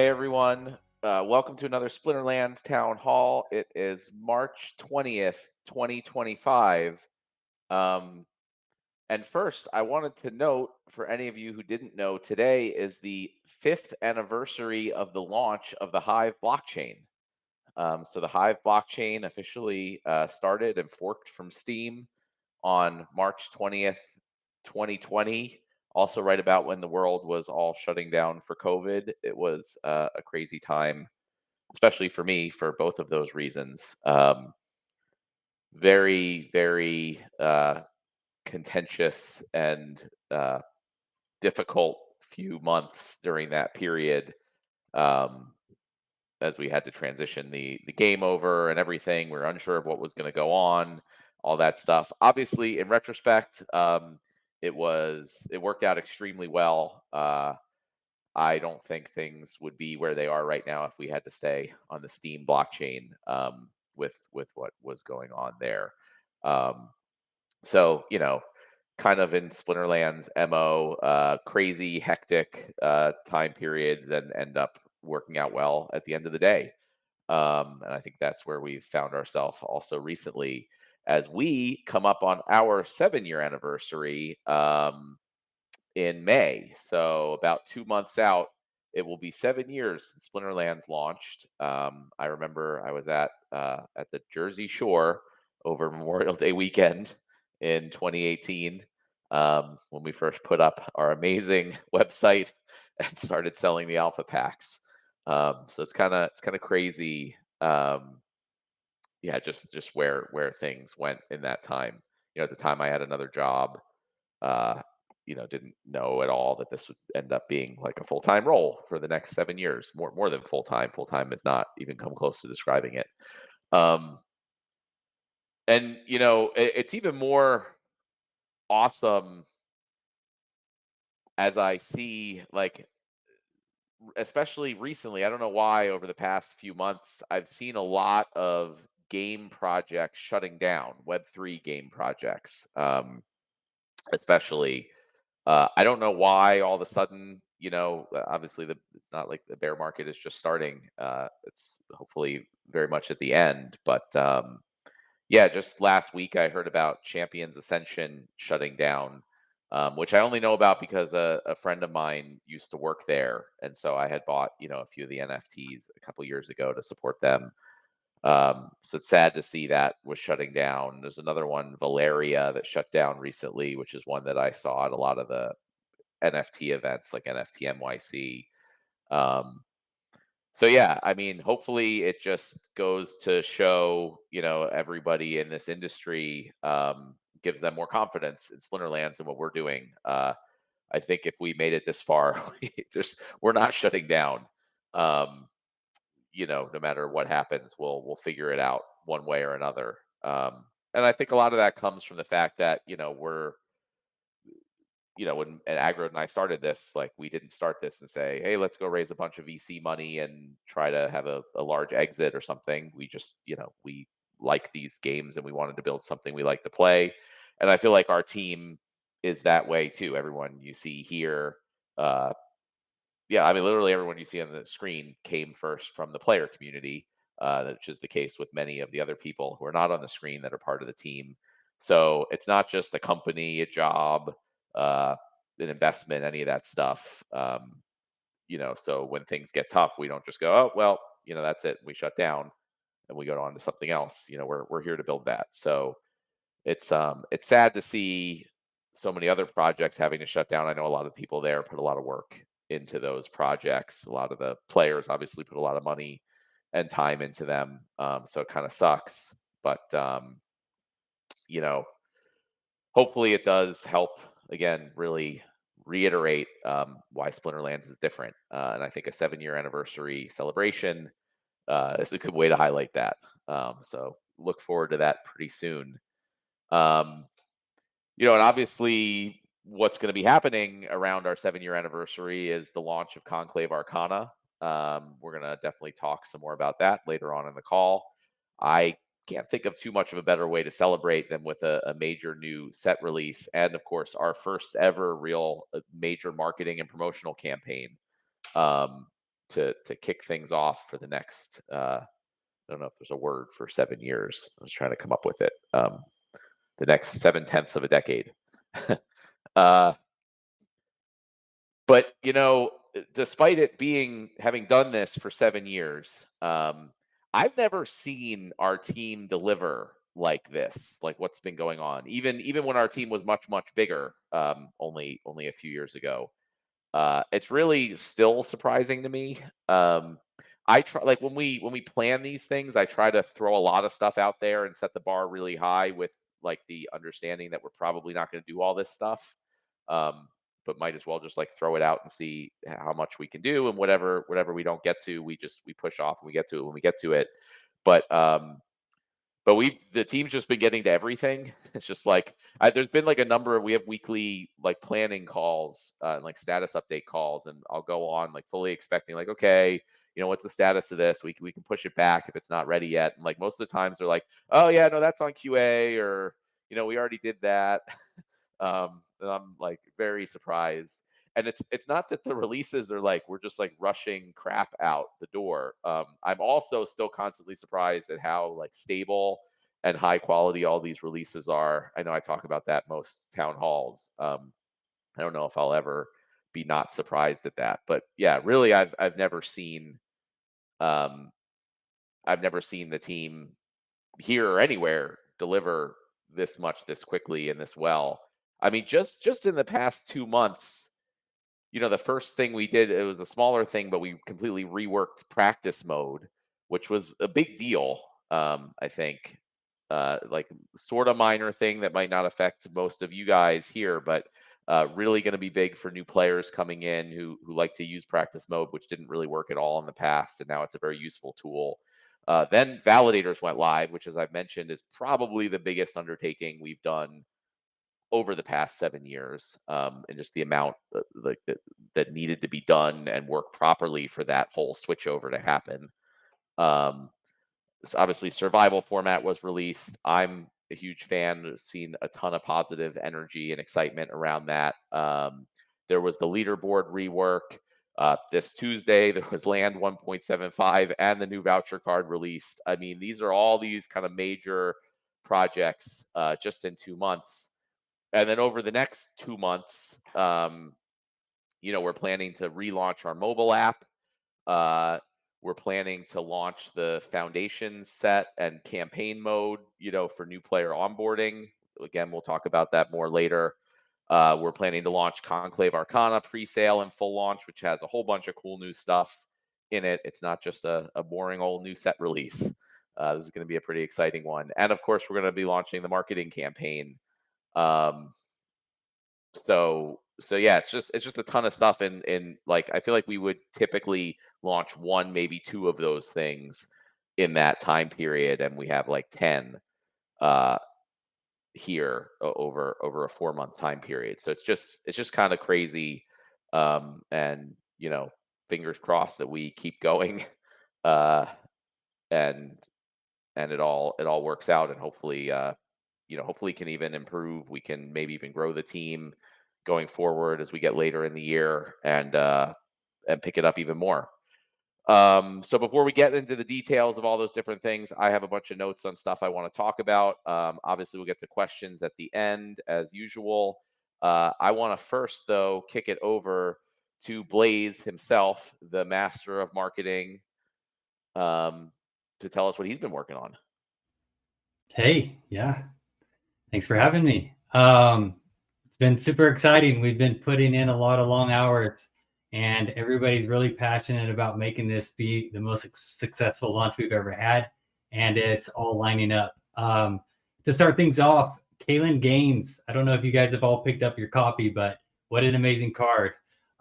Hey everyone, welcome to another Splinterlands Town Hall. It is March 20th, 2025. Um, and first, I wanted to note for any of you who didn't know, today is the fifth anniversary of the launch of the Hive blockchain. So the Hive blockchain officially started and forked from Steam on March 20th, 2020. Also, right about when the world was all shutting down for COVID. It was a crazy time, especially for me, for both of those reasons. Very, very contentious and difficult few months during that period. Um, as we had to transition the game over and everything. We were unsure of what was going to go on, all that stuff. Obviously, in retrospect, it worked out extremely well. I don't think things would be where they are right now if we had to stay on the Steam blockchain, with what was going on there. Um, so, kind of in Splinterland's MO, crazy, hectic time periods, and end up working out well at the end of the day. And I think that's where we've found ourselves also recently as we come up on our 7 year anniversary in May. So, about 2 months out, it will be 7 years since Splinterlands launched. I remember I was at the Jersey Shore over Memorial Day weekend in 2018, when we first put up our amazing website and started selling the alpha packs. So it's kind of crazy. Yeah, just where things went in that time. At the time, I had another job. Uh, didn't know at all that this would end up being like a full time role for the next 7 years. More than full time. Full time has not even come close to describing it. Um, and it's even more awesome as I see, like, especially recently, I don't know why, over the past few months, I've seen a lot of game projects shutting down, Web3 game projects, especially. I don't know why all of a sudden, obviously it's not like the bear market is just starting. It's hopefully very much at the end. But yeah, just last week I heard about Champions Ascension shutting down, which I only know about because a friend of mine used to work there, and so I had bought a few of the NFTs a couple years ago to support them. So it's sad to see that was shutting down. There's another one, Valeria, that shut down recently, which is one that I saw at a lot of the NFT events like NFT NYC. Um, so yeah, I mean, hopefully it just goes to show, everybody in this industry, gives them more confidence in Splinterlands and what we're doing. I think if we made it this far, we're not shutting down. Um, no matter what happens, we'll figure it out one way or another. And I think a lot of that comes from the fact that when Agro and I started this, like, we didn't start this and say, "Hey, let's go raise a bunch of VC money and try to have a large exit or something." We just, we like these games and we wanted to build something we like to play. And I feel like our team is that way too. Everyone you see here, uh, yeah, I mean, literally everyone you see on the screen came first from the player community, which is the case with many of the other people who are not on the screen that are part of the team. So it's not just a company, a job, uh, an investment, any of that stuff. So when things get tough, we don't just go, "Oh, well, that's it." We shut down and we go on to something else. We're here to build that. So it's sad to see so many other projects having to shut down. I know a lot of people there put a lot of work into those projects. A lot of the players obviously put a lot of money and time into them. So it kind of sucks. But you know, hopefully it does help again, really reiterate why Splinterlands is different. And I think a 7 year anniversary celebration is a good way to highlight that. So look forward to that pretty soon. Um, and obviously, what's going to be happening around our 7 year anniversary is the launch of Conclave Arcana. We're going to definitely talk some more about that later on in the call. I can't think of too much of a better way to celebrate than with a major new set release. And of course, our first ever real major marketing and promotional campaign. Um, to kick things off for the next. I don't know if there's a word for 7 years. I was trying to come up with it. The next 7/10 of a decade. uh, but despite it being having done this for 7 years, I've never seen our team deliver like this, like what's been going on. Even when our team was much bigger, only a few years ago. It's really still surprising to me. I try like when we plan these things, I try to throw a lot of stuff out there and set the bar really high with like the understanding that we're probably not going to do all this stuff. Um, but might as well just like throw it out and see how much we can do, and whatever we don't get to, we push off and we get to it when we get to it. But the team's just been getting to everything. It's just like there's been like a number of we have weekly like planning calls and like status update calls, and I'll go on like fully expecting like, okay, what's the status of this? We can push it back if it's not ready yet. And like most of the times they're like, oh yeah, no, that's on QA, or we already did that. And I'm like very surprised. And it's not that the releases are like we're just like rushing crap out the door. I'm also still constantly surprised at how like stable and high quality all these releases are. I know I talk about that most town halls. I don't know if I'll ever be not surprised at that, but yeah, really, um, I've never seen the team here or anywhere deliver this much, this quickly, and this well. I mean, just in the past 2 months, the first thing we did, it was a smaller thing, but we completely reworked practice mode, which was a big deal. I think, like sort of minor thing that might not affect most of you guys here, but really going to be big for new players coming in who like to use practice mode, which didn't really work at all in the past, and now it's a very useful tool. Then validators went live, which, as I've mentioned, is probably the biggest undertaking we've done over the past 7 years, and just the amount like that needed to be done and work properly for that whole switchover to happen. Um, obviously, survival format was released. I'm a huge fan. I've seen a ton of positive energy and excitement around that. There was the leaderboard rework. This Tuesday, there was Land 1.75 and the new voucher card released. I mean, these are all these kind of major projects just in 2 months. And then over the next 2 months, we're planning to relaunch our mobile app. Uh, we're planning to launch the foundation set and campaign mode, for new player onboarding. Again, we'll talk about that more later. We're planning to launch Conclave Arcana pre-sale and full launch, which has a whole bunch of cool new stuff in it. It's not just a boring old new set release. This is going to be a pretty exciting one. And of course, we're going to be launching the marketing campaign. So yeah, it's just a ton of stuff, and like I feel like we would typically launch one, maybe two of those things in that time period, and we have like 10 uh here over a 4 month time period. So it's just kind of crazy. And fingers crossed that we keep going uh and it all works out, and hopefully can even improve. We can maybe even grow the team going forward as we get later in the year, and pick it up even more. So before we get into the details of all those different things, I have a bunch of notes on stuff I want to talk about. Obviously, we'll get to questions at the end as usual. I want to first, though, kick it over to Blaze himself, the master of marketing, to tell us what he's been working on. Hey, yeah. Thanks for having me. It's been super exciting. We've been putting in a lot of long hours, and everybody's really passionate about making this be the most successful launch we've ever had, and it's all lining up. To start things off, Kalen Gaines. I don't know if you guys have all picked up your copy, but what an amazing card.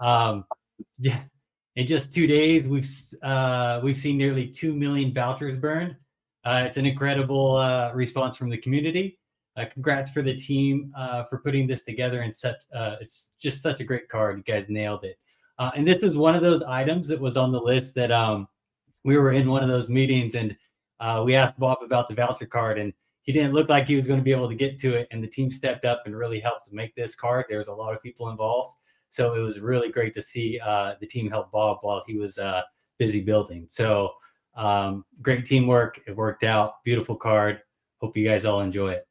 Yeah, in just 2 days, we've seen nearly 2 million vouchers burned. It's an incredible response from the community. Congrats for the team for putting this together, and it's just such a great card. You guys nailed it. And this is one of those items that was on the list that we were in one of those meetings, and we asked Bob about the voucher card, and he didn't look like he was going to be able to get to it, and the team stepped up and really helped make this card. There was a lot of people involved. So it was really great to see the team help Bob while he was busy building. So great teamwork. It worked out. Beautiful card. Hope you guys all enjoy it.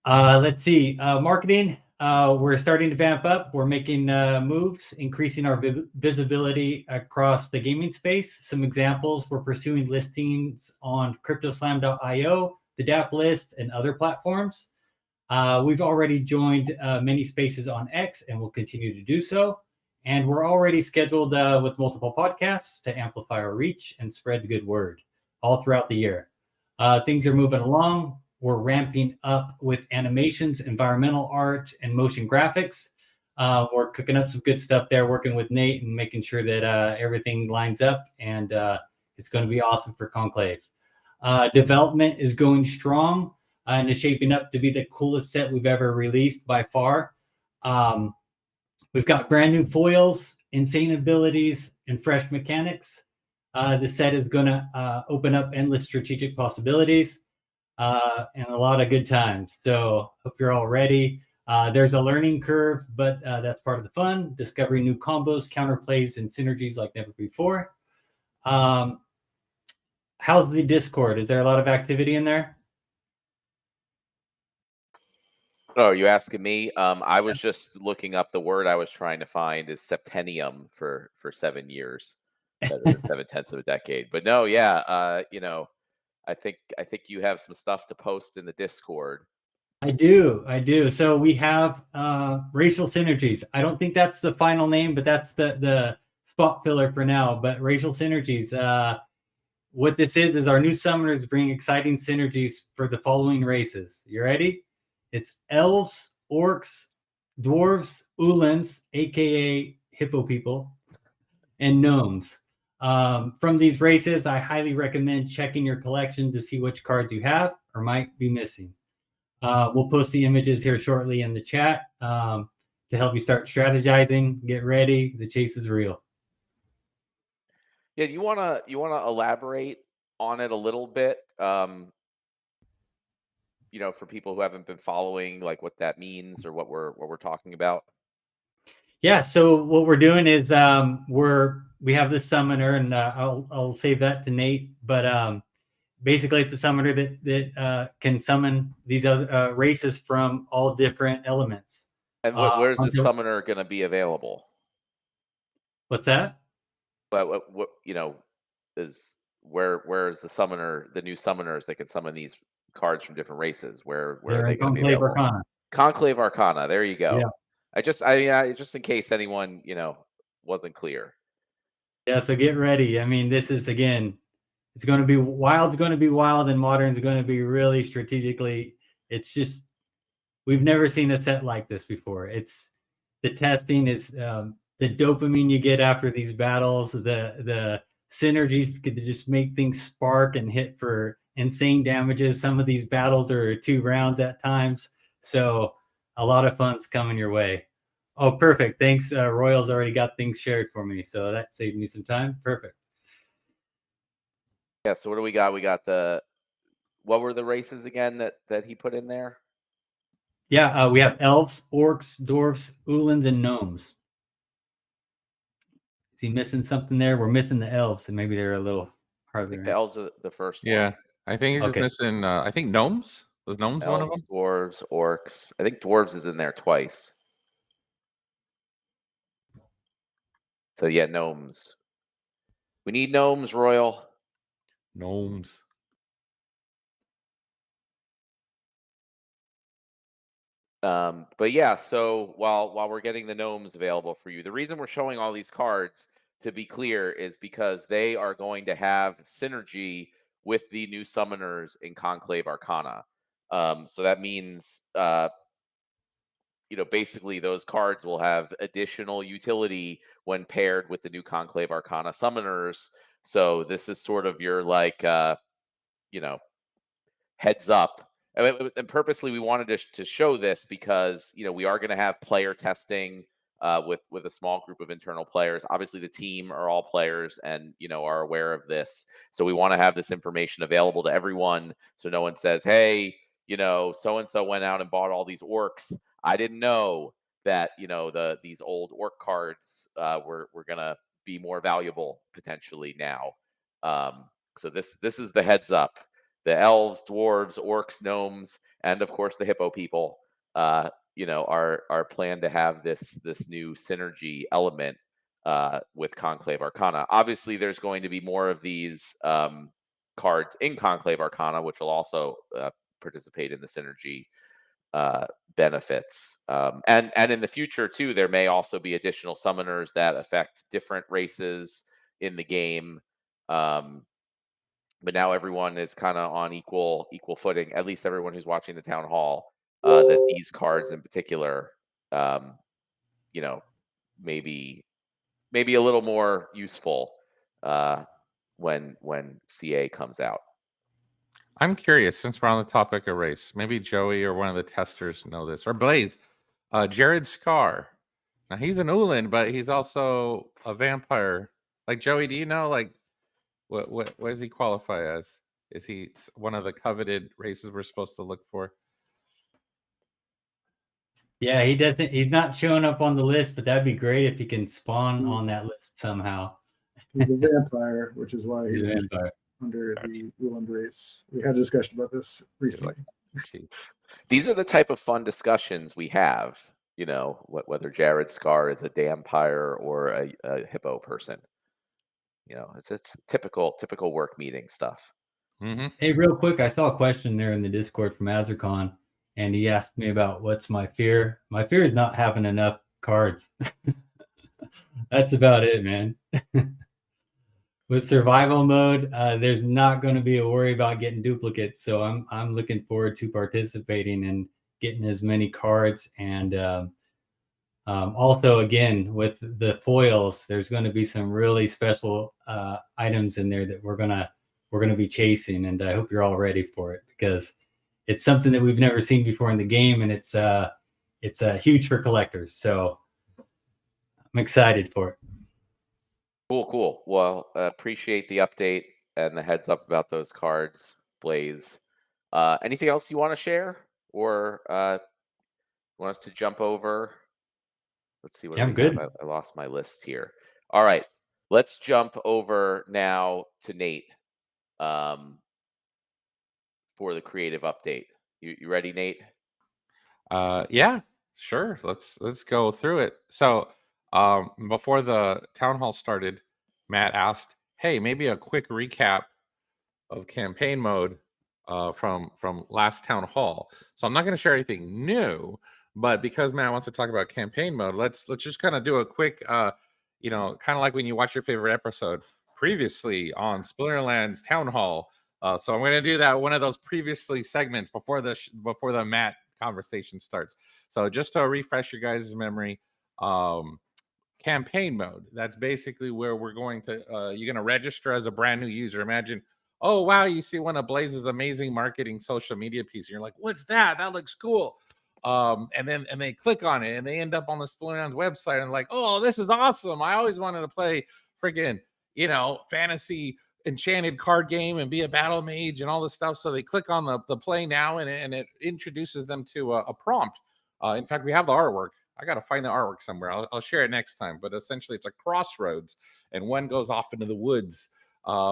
Let's see. Marketing. We're starting to vamp up. We're making moves, increasing our visibility across the gaming space. Some examples: we're pursuing listings on CryptoSlam.io, the DApp list, and other platforms. We've already joined many spaces on X and will continue to do so. And we're already scheduled with multiple podcasts to amplify our reach and spread the good word all throughout the year. Things are moving along. We're ramping up with animations, environmental art, and motion graphics. We're cooking up some good stuff there, working with Nate and making sure that everything lines up, and it's going to be awesome for Conclave. Development is going strong and is shaping up to be the coolest set we've ever released by far. We've got brand new foils, insane abilities, and fresh mechanics. The set is going to open up endless strategic possibilities and a lot of good times. So hope you're all ready. There's a learning curve, but that's part of the fun. Discovering new combos, counterplays, and synergies like never before. How's the Discord? Is there a lot of activity in there? Oh, are you asking me? I was just looking up the word I was trying to find is septennium for 7 years, instead of the 7/10 of a decade. But no, yeah, I think you have some stuff to post in the Discord. I do. So we have racial synergies. I don't think that's the final name, but that's the spot filler for now. But racial synergies. What this is our new summoners bring exciting synergies for the following races. You ready? It's elves, orcs, dwarves, ulans, aka hippo people, and gnomes. From these races, I highly recommend checking your collection to see which cards you have or might be missing. We'll post the images here shortly in the chat to help you start strategizing. Get ready. The chase is real. Yeah, you wanna elaborate on it a little bit? For people who haven't been following, like what that means or what we're talking about. Yeah. So what we're doing is we have this summoner, and I'll save that to Nate. But basically, it's a summoner that can summon these other races from all different elements. And Uh, where's the onto- summoner gonna be available? what's that? What is where is the summoner, the new summoners that can summon these cards from different races? Where are They're they in going to be Conclave available? Arcana. Conclave Arcana. There you Yeah. go. Just in case anyone wasn't clear. Yeah. So get ready. I mean, this is again, it's going to be wild. It's going to be wild, and modern's going to be really strategically. It's just we've never seen a set like this before. It's the testing is the dopamine you get after these battles, the synergies to just make things spark and hit for insane damages. Some of these battles are 2 rounds at times, so a lot of fun's coming your way. Oh, perfect. Thanks. Royal's already got things shared for me, so that saved me some time. Perfect. Yeah. So what do we got? We got what were the races again that he put in there? Yeah, we have elves, orcs, dwarves, ulans, and gnomes. Is he missing something there? We're missing the elves, and maybe they're a little I think the harder. elves are the first one. Yeah, I think he's just Okay. missing. I think gnomes. Was gnomes one of Elves, them? dwarves, orcs. I think dwarves is in there twice. So yeah, gnomes. We need gnomes, Royal. Gnomes. But yeah, so while we're getting the gnomes available for you, the reason we're showing all these cards, to be clear, is because they are going to have synergy with the new summoners in Conclave Arcana. So that means basically those cards will have additional utility when paired with the new Conclave Arcana summoners. So this is sort of your like you know heads up. And purposely, we wanted to show this because we are going to have player testing with a small group of internal players. Obviously, the team are all players and are aware of this. So we want to have this information available to everyone, so no one says, "Hey, so and so went out and bought all these orcs. I didn't know." that these old orc cards were gonna be more valuable potentially now. So this is the heads up. The elves, dwarves, orcs, gnomes, and of course the hippo people, are planned to have this new synergy element with Conclave Arcana. Obviously, there's going to be more of these cards in Conclave Arcana, which will also participate in the synergy benefits. And in the future too, there may also be additional summoners that affect different races in the game. But now everyone is kind of on equal footing. At least everyone who's watching the town hall. That these cards in particular, um, you know, maybe a little more useful when CA comes out. I'm curious, since we're on the topic of race, maybe Joey or one of the testers know this, or Blaze. Jared Scar. Now he's an Ulan, but he's also a vampire. Like Joey, do you know what does he qualify as? Is he one of the coveted races we're supposed to look for? Yeah, he doesn't. He's not showing up on the list, but that'd be great if he can spawn on that list somehow. He's a vampire, which is why He's he's a vampire. under Gotcha. the Uland race. We had a discussion about this recently. Gee. These are the type of fun discussions we have. Whether Jared Scar is a dampire or a hippo person. It's typical work meeting stuff. Mm-hmm. Hey, real quick, I saw a question there in the Discord from Azercon, and he asked me about what's my fear. My fear is not having enough cards. That's about it, man. With survival mode, there's not going to be a worry about getting duplicates. So I'm looking forward to participating and getting as many cards. And also, again, with the foils, there's going to be some really special items in there that we're gonna be chasing. And I hope you're all ready for it, because it's something that we've never seen before in the game, and it's huge for collectors. So I'm excited for it. Cool. Well, appreciate the update and the heads up about those cards, Blaze. Anything else you want to share, or want us to jump over? Let's see what Yeah, do I'm we have. good. I lost my list here. All right, let's jump over now to Nate for the creative update. You ready, Nate? Yeah, sure. Let's go through it. So, before the town hall started, Matt asked, "Hey, maybe a quick recap of campaign mode from last town hall." So I'm not going to share anything new, but because Matt wants to talk about campaign mode, let's just kind of do a quick, kind of like when you watch your favorite episode previously on Splinterlands town hall. So I'm going to do that, one of those previously segments before the Matt conversation starts. So just to refresh your guys' memory, campaign mode, that's basically where we're going to you're going to register as a brand new user. Imagine, oh wow, you see one of Blaze's amazing marketing social media pieces, you're like, what's that looks cool. And they click on it and they end up on the Splinterlands website and like, oh, this is awesome, I always wanted to play freaking fantasy enchanted card game and be a battle mage and all this stuff. So they click on the play now, and it introduces them to a prompt. In fact, we have the artwork. I got to find the artwork somewhere. I'll share it next time. But essentially, it's a crossroads, and one goes off into the woods,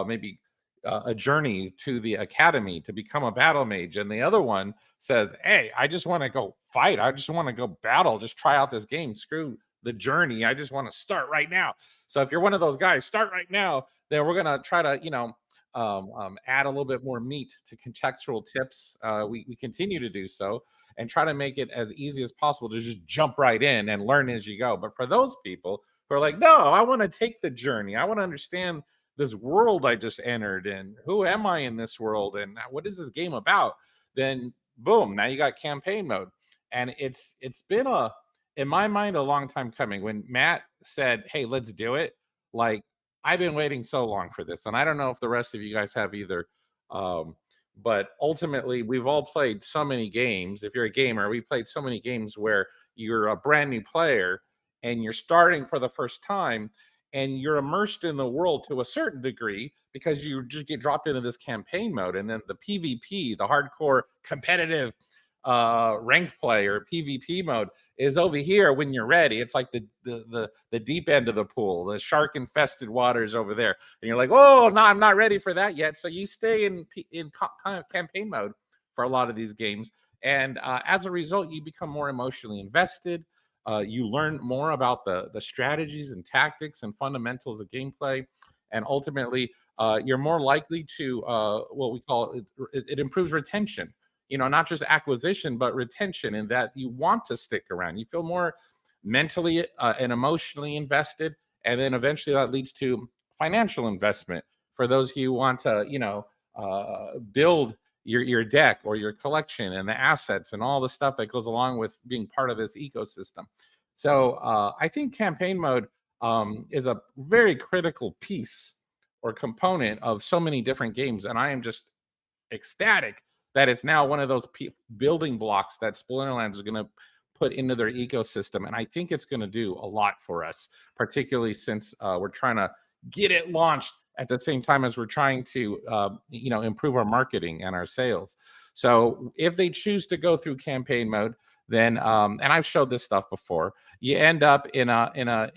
maybe a journey to the academy to become a battle mage, and the other one says, "Hey, I just want to go fight. I just want to go battle. Just try out this game. Screw the journey. I just want to start right now." So if you're one of those guys, start right now. Then we're gonna try to add a little bit more meat to contextual tips. We continue to do so and try to make it as easy as possible to just jump right in and learn as you go. But for those people who are like, no, I want to take the journey, I want to understand this world I just entered, and who am I in this world, and what is this game about, then boom, now you got campaign mode. And it's been in my mind a long time coming. When Matt said, hey, let's do it, like, I've been waiting so long for this, and I don't know if the rest of you guys have either. But ultimately, we've all played so many games. If you're a gamer, we played so many games where you're a brand new player and you're starting for the first time, and you're immersed in the world to a certain degree because you just get dropped into this campaign mode. And then the PvP, the hardcore competitive ranked play or PvP mode, is over here when you're ready. It's like the deep end of the pool, the shark infested waters over there, and you're like, oh no, I'm not ready for that yet. So you stay in kind of campaign mode for a lot of these games, and as a result, you become more emotionally invested. You learn more about the strategies and tactics and fundamentals of gameplay, and ultimately, you're more likely to what we call it improves retention. Not just acquisition, but retention, in that you want to stick around. You feel more mentally and emotionally invested. And then eventually that leads to financial investment for those who want to, build your deck or your collection and the assets and all the stuff that goes along with being part of this ecosystem. So I think campaign mode is a very critical piece or component of so many different games. And I am just ecstatic that it's now one of those building blocks that Splinterlands is going to put into their ecosystem. And I think it's going to do a lot for us, particularly since we're trying to get it launched at the same time as we're trying to, improve our marketing and our sales. So if they choose to go through campaign mode, then, and I've showed this stuff before, you end up in a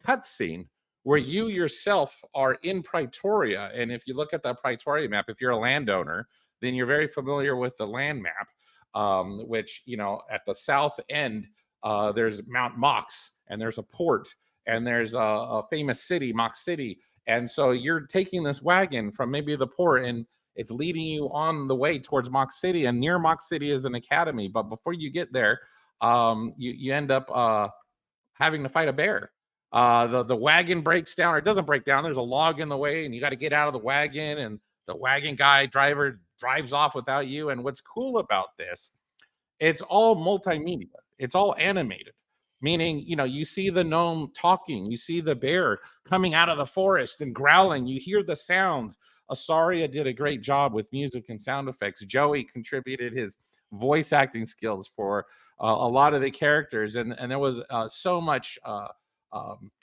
cutscene where you yourself are in Pretoria. And if you look at the Pretoria map, if you're a landowner, then you're very familiar with the land map, which, at the south end, there's Mount Mox, and there's a port, and there's a famous city, Mox City. And so you're taking this wagon from maybe the port, and it's leading you on the way towards Mox City. And near Mox City is an academy. But before you get there, you end up having to fight a bear. The wagon breaks down, or it doesn't break down. There's a log in the way, and you got to get out of the wagon, and the wagon driver drives off without you. And what's cool about this, it's all multimedia. It's all animated, meaning, you see the gnome talking, you see the bear coming out of the forest and growling, you hear the sounds. Asaria did a great job with music and sound effects. Joey contributed his voice acting skills for a lot of the characters, and there was so much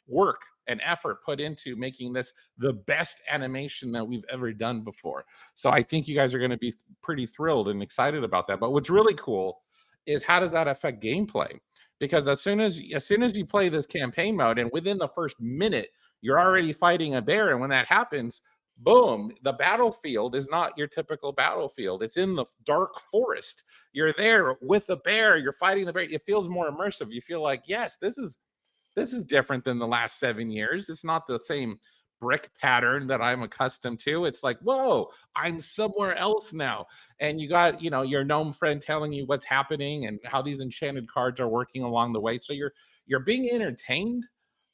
work and effort put into making this the best animation that we've ever done before. So I think you guys are going to be pretty thrilled and excited about that. But what's really cool is, how does that affect gameplay? Because as soon as you play this campaign mode, and within the first minute, you're already fighting a bear. And when that happens, boom, the battlefield is not your typical battlefield. It's in the dark forest. You're there with the bear. You're fighting the bear. It feels more immersive. You feel like, yes, this is different than the last 7 years. It's not the same brick pattern that I'm accustomed to. It's like, whoa, I'm somewhere else now. And you got, your gnome friend telling you what's happening and how these enchanted cards are working along the way. So you're being entertained,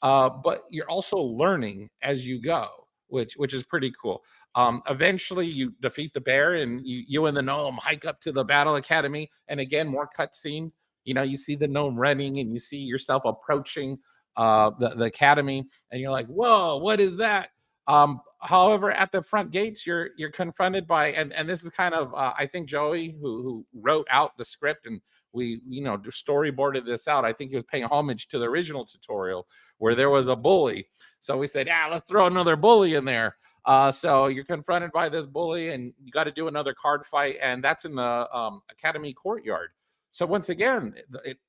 but you're also learning as you go, which is pretty cool. Eventually you defeat the bear, and you and the gnome hike up to the battle academy. And again, more cutscene. You see the gnome running, and you see yourself approaching the academy, and you're like, whoa, what is that? However, at the front gates, you're confronted by, and this is kind of, I think Joey, who wrote out the script, and we, storyboarded this out. I think he was paying homage to the original tutorial where there was a bully. So we said, yeah, let's throw another bully in there. So you're confronted by this bully, and you got to do another card fight, and that's in the academy courtyard. So once again,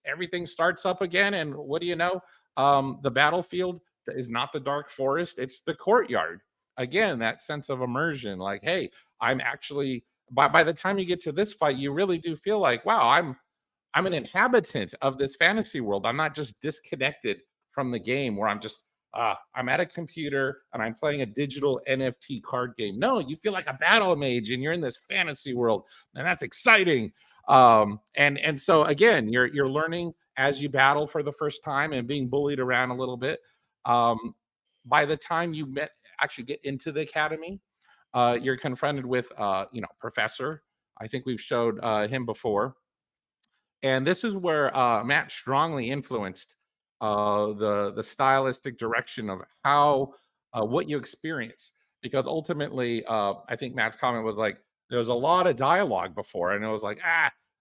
everything starts up again, and what do you know? The battlefield is not the dark forest; it's the courtyard. Again, that sense of immersion, like, hey, I'm actually. By the time you get to this fight, you really do feel like, wow, I'm an inhabitant of this fantasy world. I'm not just disconnected from the game, where I'm just I'm at a computer and I'm playing a digital NFT card game. No, you feel like a battle mage, and you're in this fantasy world, and that's exciting. And so again, you're learning as you battle for the first time and being bullied around a little bit. By the time you actually get into the academy, you're confronted with Professor. I think we've showed him before, and this is where Matt strongly influenced the stylistic direction of how what you experience, because ultimately I think Matt's comment was like, there was a lot of dialogue before, and it was like,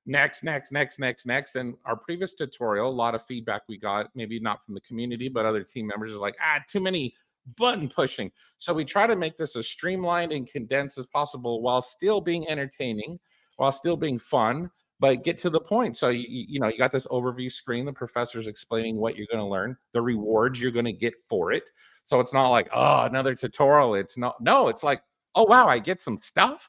next. And our previous tutorial, a lot of feedback we got, maybe not from the community, but other team members, are like, too many button pushing. So we try to make this as streamlined and condensed as possible, while still being entertaining, while still being fun, but get to the point. So you know, you got this overview screen, the professor's explaining what you're going to learn, the rewards you're going to get for it. So it's not like, oh, another tutorial. It's not, no, it's like, oh wow, I get some stuff,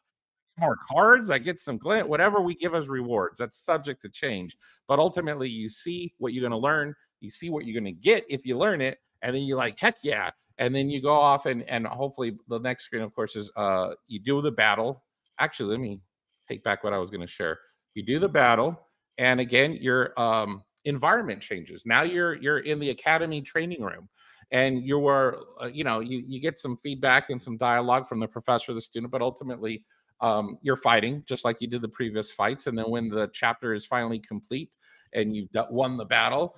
more cards, I get some glint, whatever we give as rewards. That's subject to change. But ultimately, you see what you're going to learn, you see what you're going to get if you learn it, and then you're like, heck yeah. And then you go off and hopefully the next screen, of course, is you do the battle. Actually, let me take back what I was going to share. You do the battle, and again, your environment changes. Now you're in the academy training room, and you are you know, you get some feedback and some dialogue from the professor, the student, but ultimately you're fighting just like you did the previous fights. And then when the chapter is finally complete and you've won the battle,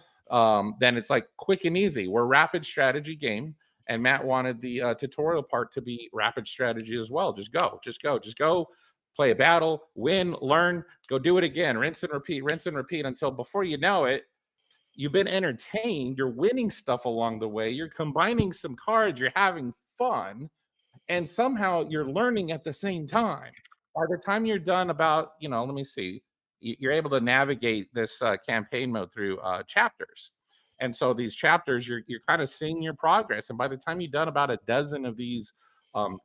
then it's like quick and easy. We're a rapid strategy game, and Matt wanted the tutorial part to be rapid strategy as well. Just go, just go, just go. Play a battle, win, learn, go do it again, rinse and repeat until before you know it, you've been entertained, you're winning stuff along the way, you're combining some cards, you're having fun, and somehow you're learning at the same time. By the time you're done, about, you know, let me see, you're able to navigate this campaign mode through chapters. And so these chapters, you're kind of seeing your progress. And by the time you've done about a dozen of these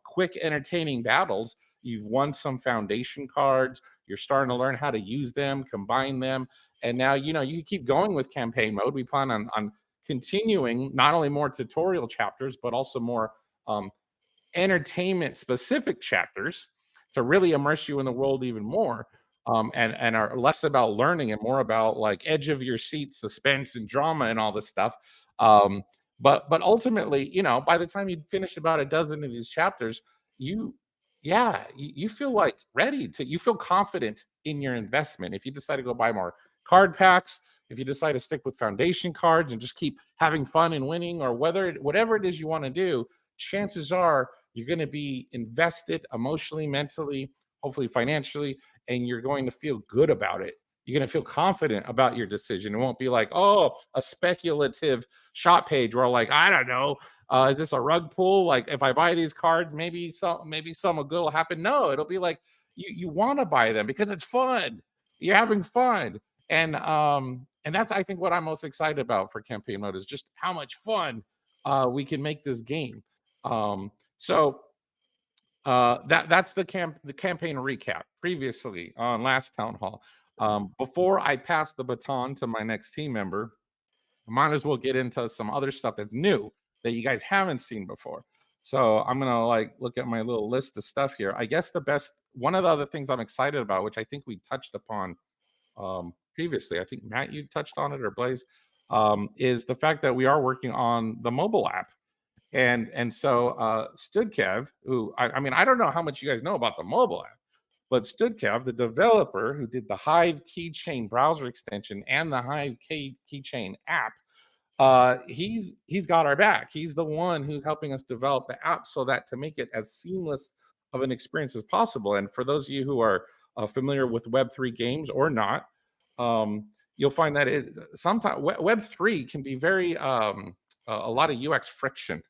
quick, entertaining battles, you've won some foundation cards. You're starting to learn how to use them, combine them, and now, you know, you keep going with campaign mode. We plan on continuing not only more tutorial chapters, but also more entertainment specific chapters to really immerse you in the world even more, and are less about learning and more about like edge of your seat suspense and drama and all this stuff. But ultimately, you know, by the time you finish about a dozen of these chapters, you yeah, you feel like ready to, you feel confident in your investment. If you decide to go buy more card packs, if you decide to stick with foundation cards and just keep having fun and winning, or whatever it is you want to do, chances are you're going to be invested emotionally, mentally, hopefully financially, and you're going to feel good about it. You're going to feel confident about your decision. It won't be like, oh, a speculative shop page where like, I don't know, is this a rug pull? Like if I buy these cards, maybe some good will happen. No, it'll be like you want to buy them because it's fun. You're having fun. And that's, I think, what I'm most excited about for campaign mode is just how much fun we can make this game. So that's the campaign recap previously on last town hall. Before I pass the baton to my next team member, I might as well get into some other stuff that's new that you guys haven't seen before. So I'm gonna like look at my little list of stuff here. I guess one of the other things I'm excited about, which I think we touched upon previously, I think Matt, you touched on it, or Blaze, is the fact that we are working on the mobile app. And so Studkev, who I mean, I don't know how much you guys know about the mobile app, but Studkev, the developer who did the Hive Keychain browser extension and the Hive Keychain app, he's got our back. He's the one who's helping us develop the app so that to make it as seamless of an experience as possible. And for those of you who are familiar with Web3 games or not, you'll find that sometimes Web3 can be very a lot of UX friction.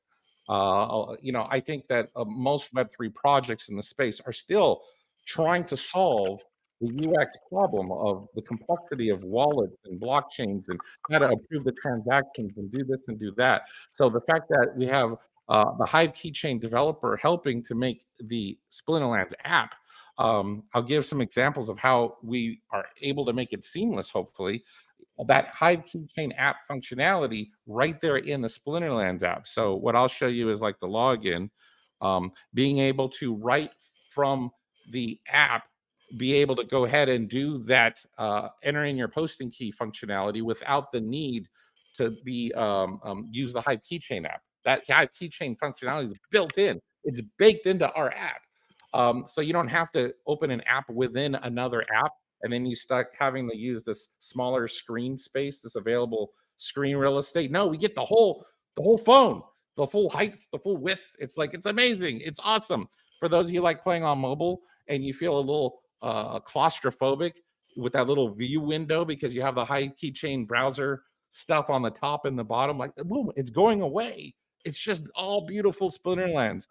You know, I think that most Web3 projects in the space are still trying to solve the UX problem of the complexity of wallets and blockchains and how to approve the transactions and do this and do that. So the fact that we have the Hive Keychain developer helping to make the Splinterlands app, I'll give some examples of how we are able to make it seamless, hopefully. That Hive Keychain app functionality right there in the Splinterlands app. So what I'll show you is like the login, being able to right from the app, be able to go ahead and do that, enter in your posting key functionality without the need to be use the Hive Keychain app. That Hive Keychain functionality is built in. It's baked into our app. So you don't have to open an app within another app, and then you start having to use this smaller screen space, this available screen real estate. No, we get the whole phone, the full height, the full width. It's like, it's amazing. It's awesome. For those of you like playing on mobile and you feel a little claustrophobic with that little view window because you have the Hive Keychain browser stuff on the top and the bottom, like boom, it's going away. It's just all beautiful Splinterlands.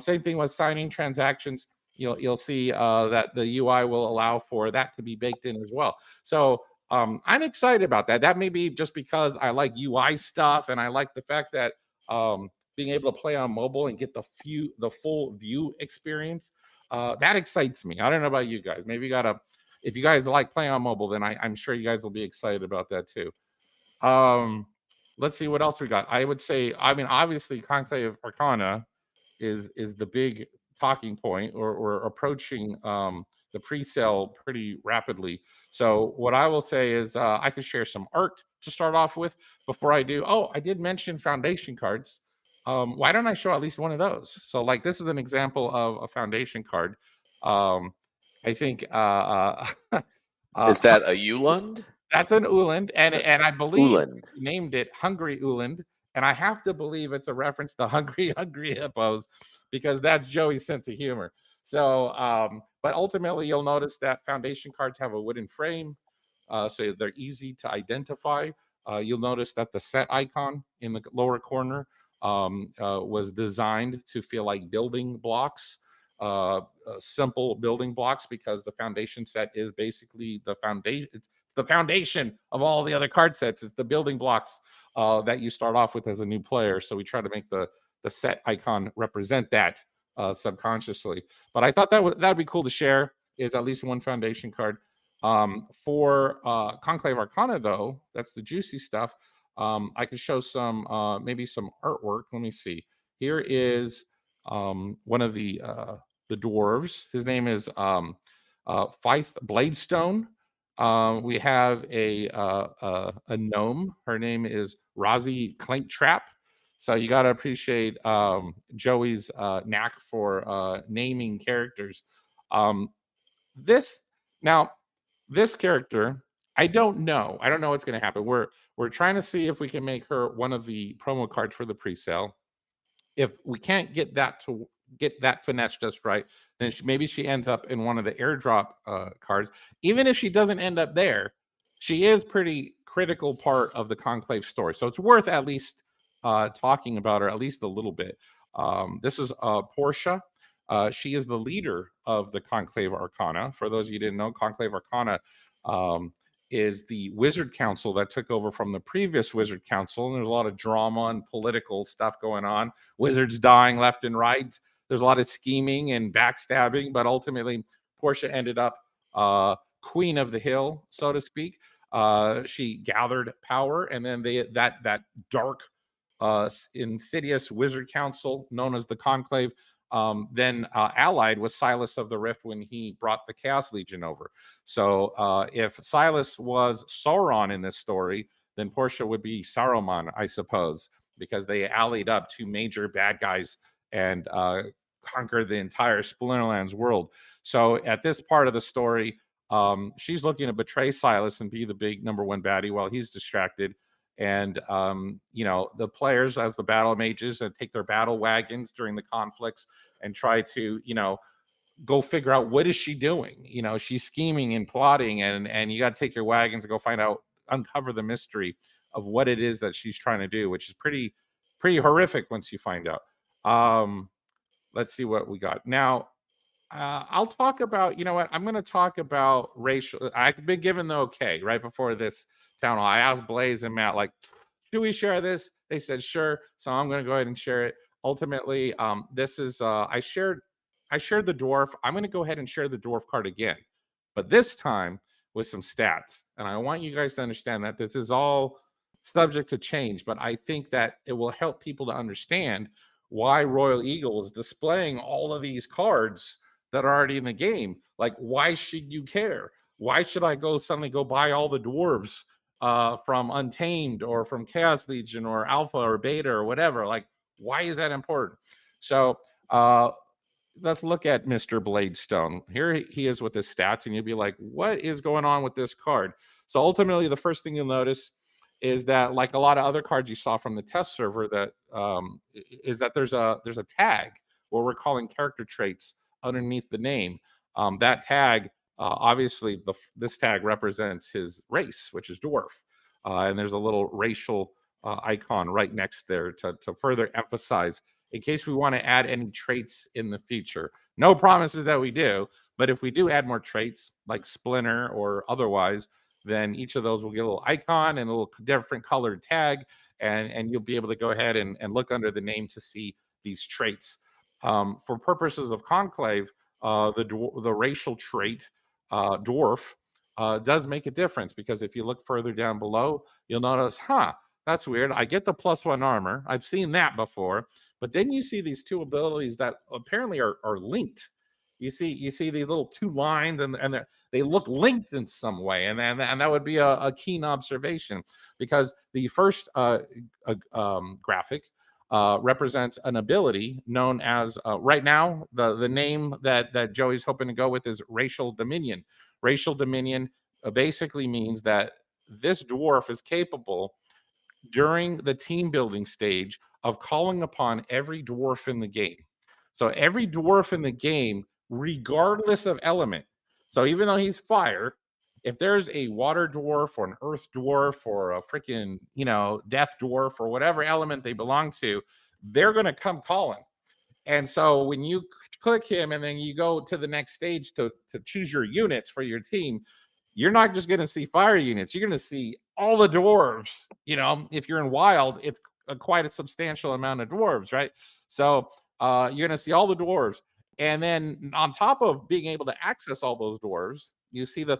Same thing with signing transactions. you'll see that the UI will allow for that to be baked in as well. So I'm excited about that. That may be just because I like UI stuff, and I like the fact that being able to play on mobile and get the full view experience, that excites me. I don't know about you guys. Maybe if you guys like playing on mobile, then I'm sure you guys will be excited about that too. Let's see what else we got. I would say, I mean, obviously, Conclave Arcana is the big talking point, or we're approaching the pre-sale pretty rapidly. So what I will say is I can share some art to start off with before I do. Oh, I did mention foundation cards. Why don't I show at least one of those? So like this is an example of a foundation card. I think Is that a Uland? that's an Uland, and I believe Uland. he named it Hungry Uland, and I have to believe it's a reference to Hungry Hippos, because that's Joey's sense of humor. So, but ultimately, you'll notice that foundation cards have a wooden frame, so they're easy to identify. You'll notice that the set icon in the lower corner was designed to feel like building blocks. Simple building blocks, because the foundation set is basically the foundation. It's the foundation of all the other card sets. It's the building blocks that you start off with as a new player. So we try to make the set icon represent that subconsciously. But I thought that'd be cool to share, is at least one foundation card. For Conclave Arcana, though, that's the juicy stuff. I could show some maybe some artwork. Let me see. Here is one of the dwarves. His name is Fife Bladestone. We have a gnome. Her name is Rosie Clinktrap. So you got to appreciate Joey's knack for naming characters. This character, I don't know. I don't know what's going to happen. We're trying to see if we can make her one of the promo cards for the pre-sale. If we can't get that finesse just right, then maybe she ends up in one of the airdrop cards. Even if she doesn't end up there, she is pretty critical part of the Conclave story. So it's worth at least talking about her at least a little bit. This is Portia. She is the leader of the Conclave Arcana. For those of you who didn't know, Conclave Arcana is the Wizard Council that took over from the previous Wizard Council. And there's a lot of drama and political stuff going on. Wizards dying left and right. There's a lot of scheming and backstabbing, but ultimately Portia ended up queen of the hill, so to speak. She gathered power, and then that dark, insidious Wizard Council known as the Conclave then allied with Silas of the Rift when he brought the Chaos Legion over. So if Silas was Sauron in this story, then Portia would be Saruman, I suppose, because they allied up two major bad guys and conquered the entire Splinterlands world. So at this part of the story, she's looking to betray Silas and be the big number one baddie while he's distracted. And the players, as the battle mages, take their battle wagons during the conflicts and try to go figure out what is she doing. She's scheming and plotting, and you got to take your wagons and go uncover the mystery of what it is that she's trying to do, which is pretty horrific once you find out. Let's see what we got now. I'll talk about, I'm going to talk about racial. I've been given the okay right before this town hall. I asked Blaze and Matt, like, should we share this? They said, sure. So I'm going to go ahead and share it. Ultimately, this is, I shared the dwarf. I'm going to go ahead and share the dwarf card again, but this time with some stats. And I want you guys to understand that this is all subject to change, but I think that it will help people to understand why Royal Eagle is displaying all of these cards that are already in the game. Like, why should you care? Why should I suddenly go buy all the dwarves from Untamed or from Chaos Legion or Alpha or Beta or whatever? Like, why is that important? So let's look at Mr. Bladestone. Here he is with his stats, and you'll be like, what is going on with this card? So ultimately, the first thing you'll notice is that, like a lot of other cards you saw from the test server, that is that there's a tag, what we're calling character traits, underneath the name. That tag, obviously, this tag represents his race, which is dwarf, and there's a little racial icon right next there to further emphasize in case we want to add any traits in the future. No promises that we do, but if we do add more traits like Splinter or otherwise, then each of those will get a little icon and a little different colored tag, and you'll be able to go ahead and look under the name to see these traits. For purposes of Conclave, the racial trait dwarf does make a difference, because if you look further down below, you'll notice, that's weird. I get the +1 armor. I've seen that before, but then you see these two abilities that apparently are linked. You see these little two lines, and they look linked in some way, and that would be a keen observation, because the first graphic represents an ability known as right now the name that Joey's hoping to go with is Racial Dominion. Racial Dominion basically means that this dwarf is capable during the team building stage of calling upon every dwarf in the game. So every dwarf in the game, regardless of element. So even though he's fire, if there's a water dwarf or an earth dwarf or a freaking, death dwarf or whatever element they belong to, they're going to come calling. And so when you click him and then you go to the next stage to choose your units for your team, you're not just going to see fire units. You're going to see all the dwarves. If you're in wild, it's quite a substantial amount of dwarves, right? So you're going to see all the dwarves. And then on top of being able to access all those dwarves, you see the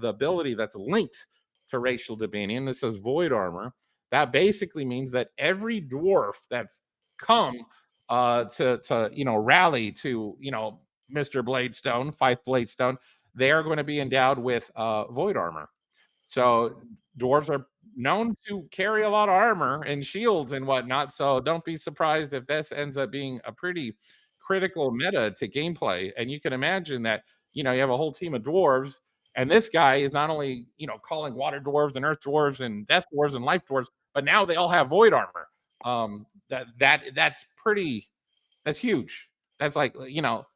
ability that's linked to Racial Dominion. This says Void Armor. That basically means that every dwarf that's come to rally to Mr. Bladestone, Fife Bladestone, they are going to be endowed with Void Armor. So dwarves are known to carry a lot of armor and shields and whatnot. So don't be surprised if this ends up being a pretty critical meta to gameplay. And you can imagine that, you have a whole team of dwarves, and this guy is not only, calling water dwarves and earth dwarves and death dwarves and life dwarves, but now they all have void armor. That's huge. That's like,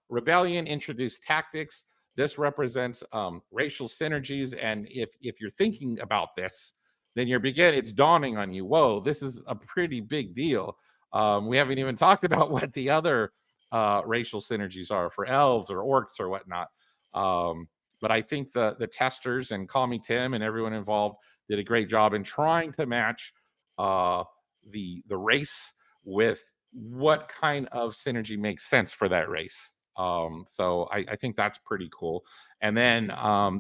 Rebellion introduced tactics. This represents racial synergies, and if you're thinking about this, then it's dawning on you, whoa, this is a pretty big deal. We haven't even talked about what the other racial synergies are for elves or orcs or whatnot. But I think the testers and Call Me Tim and everyone involved did a great job in trying to match the race with what kind of synergy makes sense for that race. So I think that's pretty cool. And then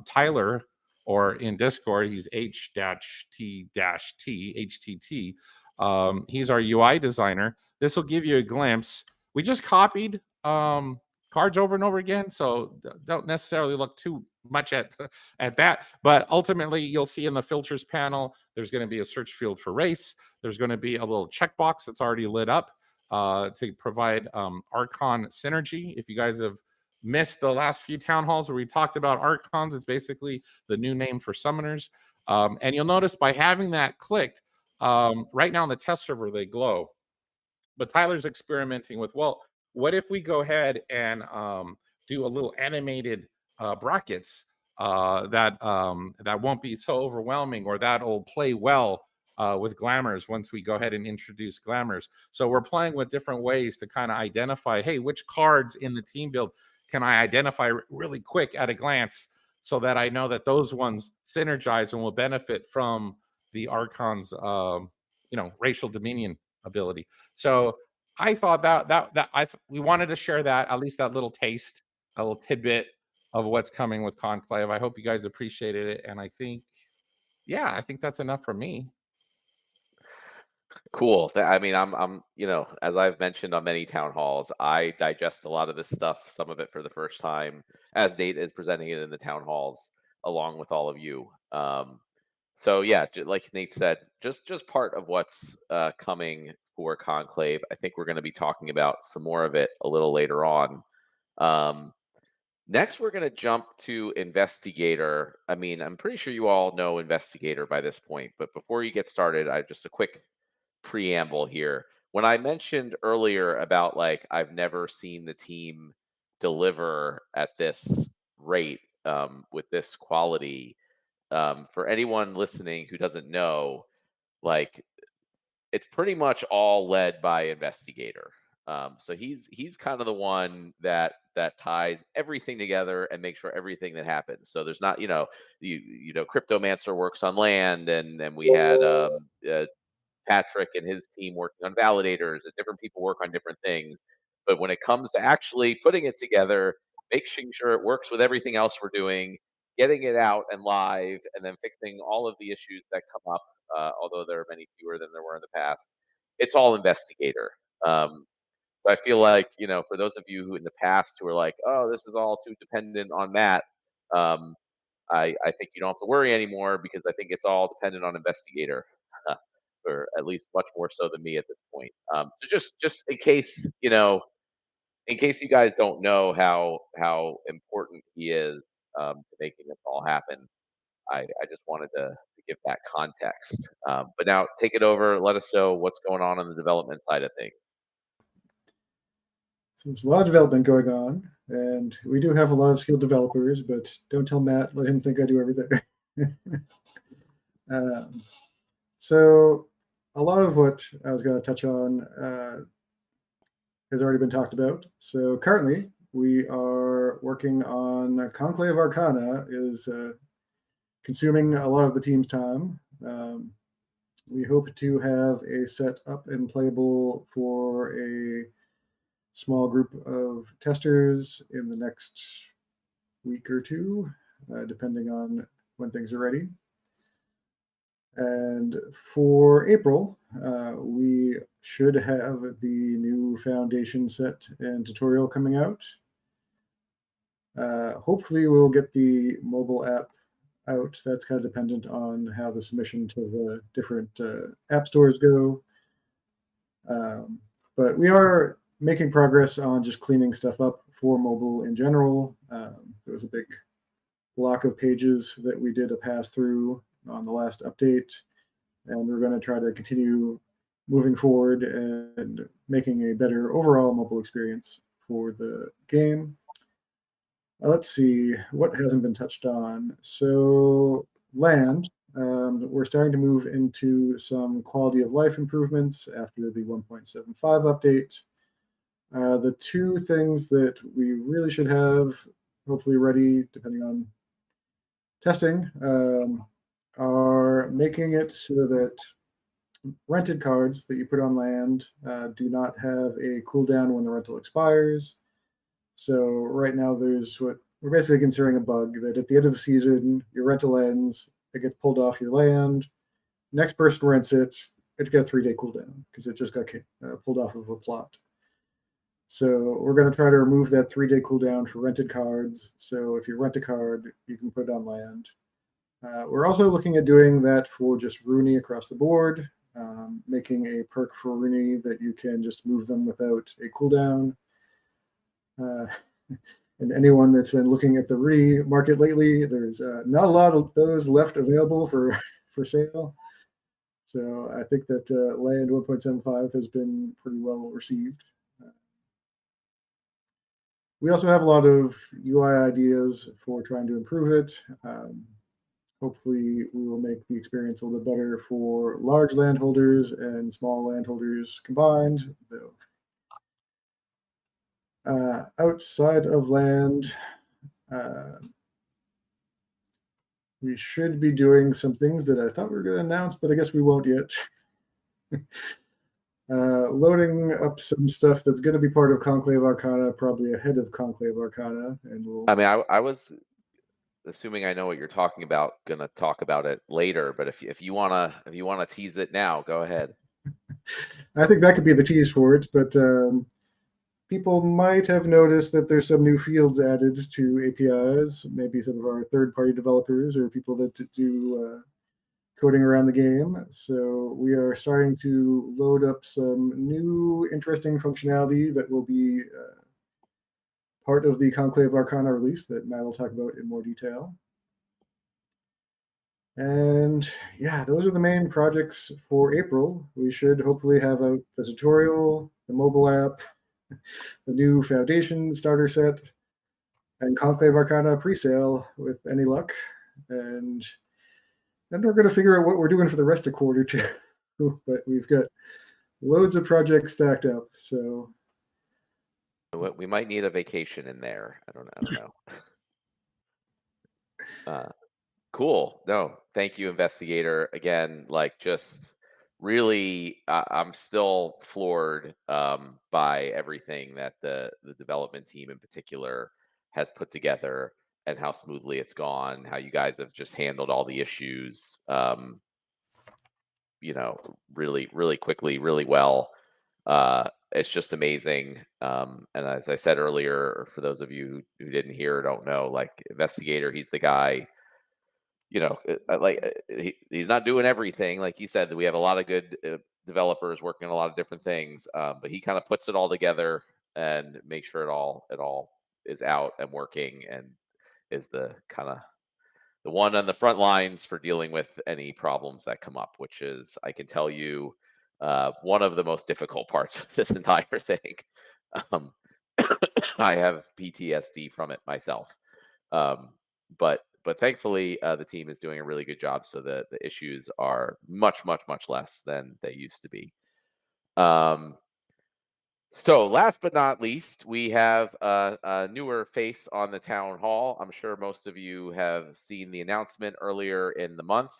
Tyler, or in Discord, he's H-T-T, HTT. He's our UI designer. This will give you a glimpse. We just copied cards over and over again, so don't necessarily look too much at that. But ultimately, you'll see in the filters panel, there's going to be a search field for race. There's going to be a little checkbox that's already lit up to provide Archon synergy. If you guys have missed the last few town halls where we talked about Archons, it's basically the new name for summoners. And you'll notice by having that clicked, right now on the test server, they glow. But Tyler's experimenting with, well, what if we go ahead and do a little animated brackets that won't be so overwhelming, or that'll play well with glamours once we go ahead and introduce glamours. So we're playing with different ways to kind of identify, hey, which cards in the team build can I identify really quick at a glance, so that I know that those ones synergize and will benefit from the Archon's racial dominion ability. So I thought that we wanted to share that, at least that little taste, a little tidbit of what's coming with Conclave. I hope you guys appreciated it, and I think that's enough for me. Cool. I mean, I'm, as I've mentioned on many town halls, I digest a lot of this stuff, some of it for the first time, as Nate is presenting it in the town halls, along with all of you. So yeah, like Nate said, just part of what's coming for Conclave. I think we're going to be talking about some more of it a little later on. Next, we're going to jump to Investigator. I mean, I'm pretty sure you all know Investigator by this point, but before you get started, just a quick preamble here. When I mentioned earlier about, like, I've never seen the team deliver at this rate with this quality, for anyone listening who doesn't know, like, it's pretty much all led by Investigator. So he's kind of the one that ties everything together and makes sure everything that happens. So there's not, Cryptomancer works on land, and we had Patrick and his team working on validators, and different people work on different things. But when it comes to actually putting it together, making sure it works with everything else we're doing, getting it out and live, and then fixing all of the issues that come up, although there are many fewer than there were in the past, it's all investigator. So I feel like, for those of you who in the past who are like, oh, this is all too dependent on Matt, um, I think you don't have to worry anymore, because I think it's all dependent on investigator, or at least much more so than me at this point. So just in case you guys don't know how important he is, to making this all happen, I just wanted to give that context. But now take it over. Let us know what's going on the development side of things. So there's a lot of development going on, and we do have a lot of skilled developers, but don't tell Matt, let him think I do everything. So a lot of what I was going to touch on has already been talked about. So currently, we are working on Conclave Arcana is consuming a lot of the team's time. We hope to have a set up and playable for a small group of testers in the next week or two, depending on when things are ready. And for April, we should have the new foundation set and tutorial coming out. Hopefully, we'll get the mobile app out. That's kind of dependent on how the submission to the different app stores go. But we are making progress on just cleaning stuff up for mobile in general. There was a big block of pages that we did a pass through on the last update, and we're going to try to continue moving forward and making a better overall mobile experience for the game. Let's see what hasn't been touched on. So land, we're starting to move into some quality of life improvements after the 1.75 update. The two things that we really should have hopefully ready, depending on testing, are making it so that rented cards that you put on land do not have a cooldown when the rental expires. So right now there's what we're basically considering a bug that at the end of the season, your rental ends, it gets pulled off your land. Next person rents it, it's got a 3-day cooldown because it just got pulled off of a plot. So we're going to try to remove that 3-day cooldown for rented cards. So if you rent a card, you can put it on land. We're also looking at doing that for just Rooney across the board, making a perk for Rooney that you can just move them without a cooldown. And anyone that's been looking at the Rooney market lately, there's not a lot of those left available for sale. So I think that land 1.75 has been pretty well received. We also have a lot of UI ideas for trying to improve it. Hopefully, we will make the experience a little bit better for large landholders and small landholders combined. Though, outside of land, we should be doing some things that I thought we were going to announce, but I guess we won't yet. Loading up some stuff that's going to be part of Conclave Arcana, probably ahead of Conclave Arcana, and we'll. I mean, I was assuming I know what you're talking about. Going to talk about it later, but if you wanna tease it now, go ahead. I think that could be the tease for it, but people might have noticed that there's some new fields added to APIs. Maybe some of our third-party developers or people that do coding around the game. So we are starting to load up some new interesting functionality that will be part of the Conclave Arcana release that Matt will talk about in more detail. And yeah, those are the main projects for April. We should hopefully have out the tutorial, the mobile app, the new Foundation starter set, and Conclave Arcana pre-sale with any luck. And then we're going to figure out what we're doing for the rest of quarter two. But we've got loads of projects stacked up. So We might need a vacation in there. I don't know. Cool. No, thank you, investigator. Again, like just really, I'm still floored by everything that the development team in particular has put together and how smoothly it's gone. How you guys have just handled all the issues, really, really quickly, really well. It's just amazing. And as I said earlier, for those of you who didn't hear or don't know, like investigator, he's the guy, he's not doing everything. Like you said, that we have a lot of good developers working on a lot of different things, but he kind of puts it all together and makes sure it all is out and working, and is the kind of the one on the front lines for dealing with any problems that come up, which is, I can tell you, one of the most difficult parts of this entire thing. Um, I have PTSD from it myself. Um, but thankfully, the team is doing a really good job, so the issues are much, much, much less than they used to be. Um, so, last but not least, we have a newer face on the town hall. I'm sure most of you have seen the announcement earlier in the month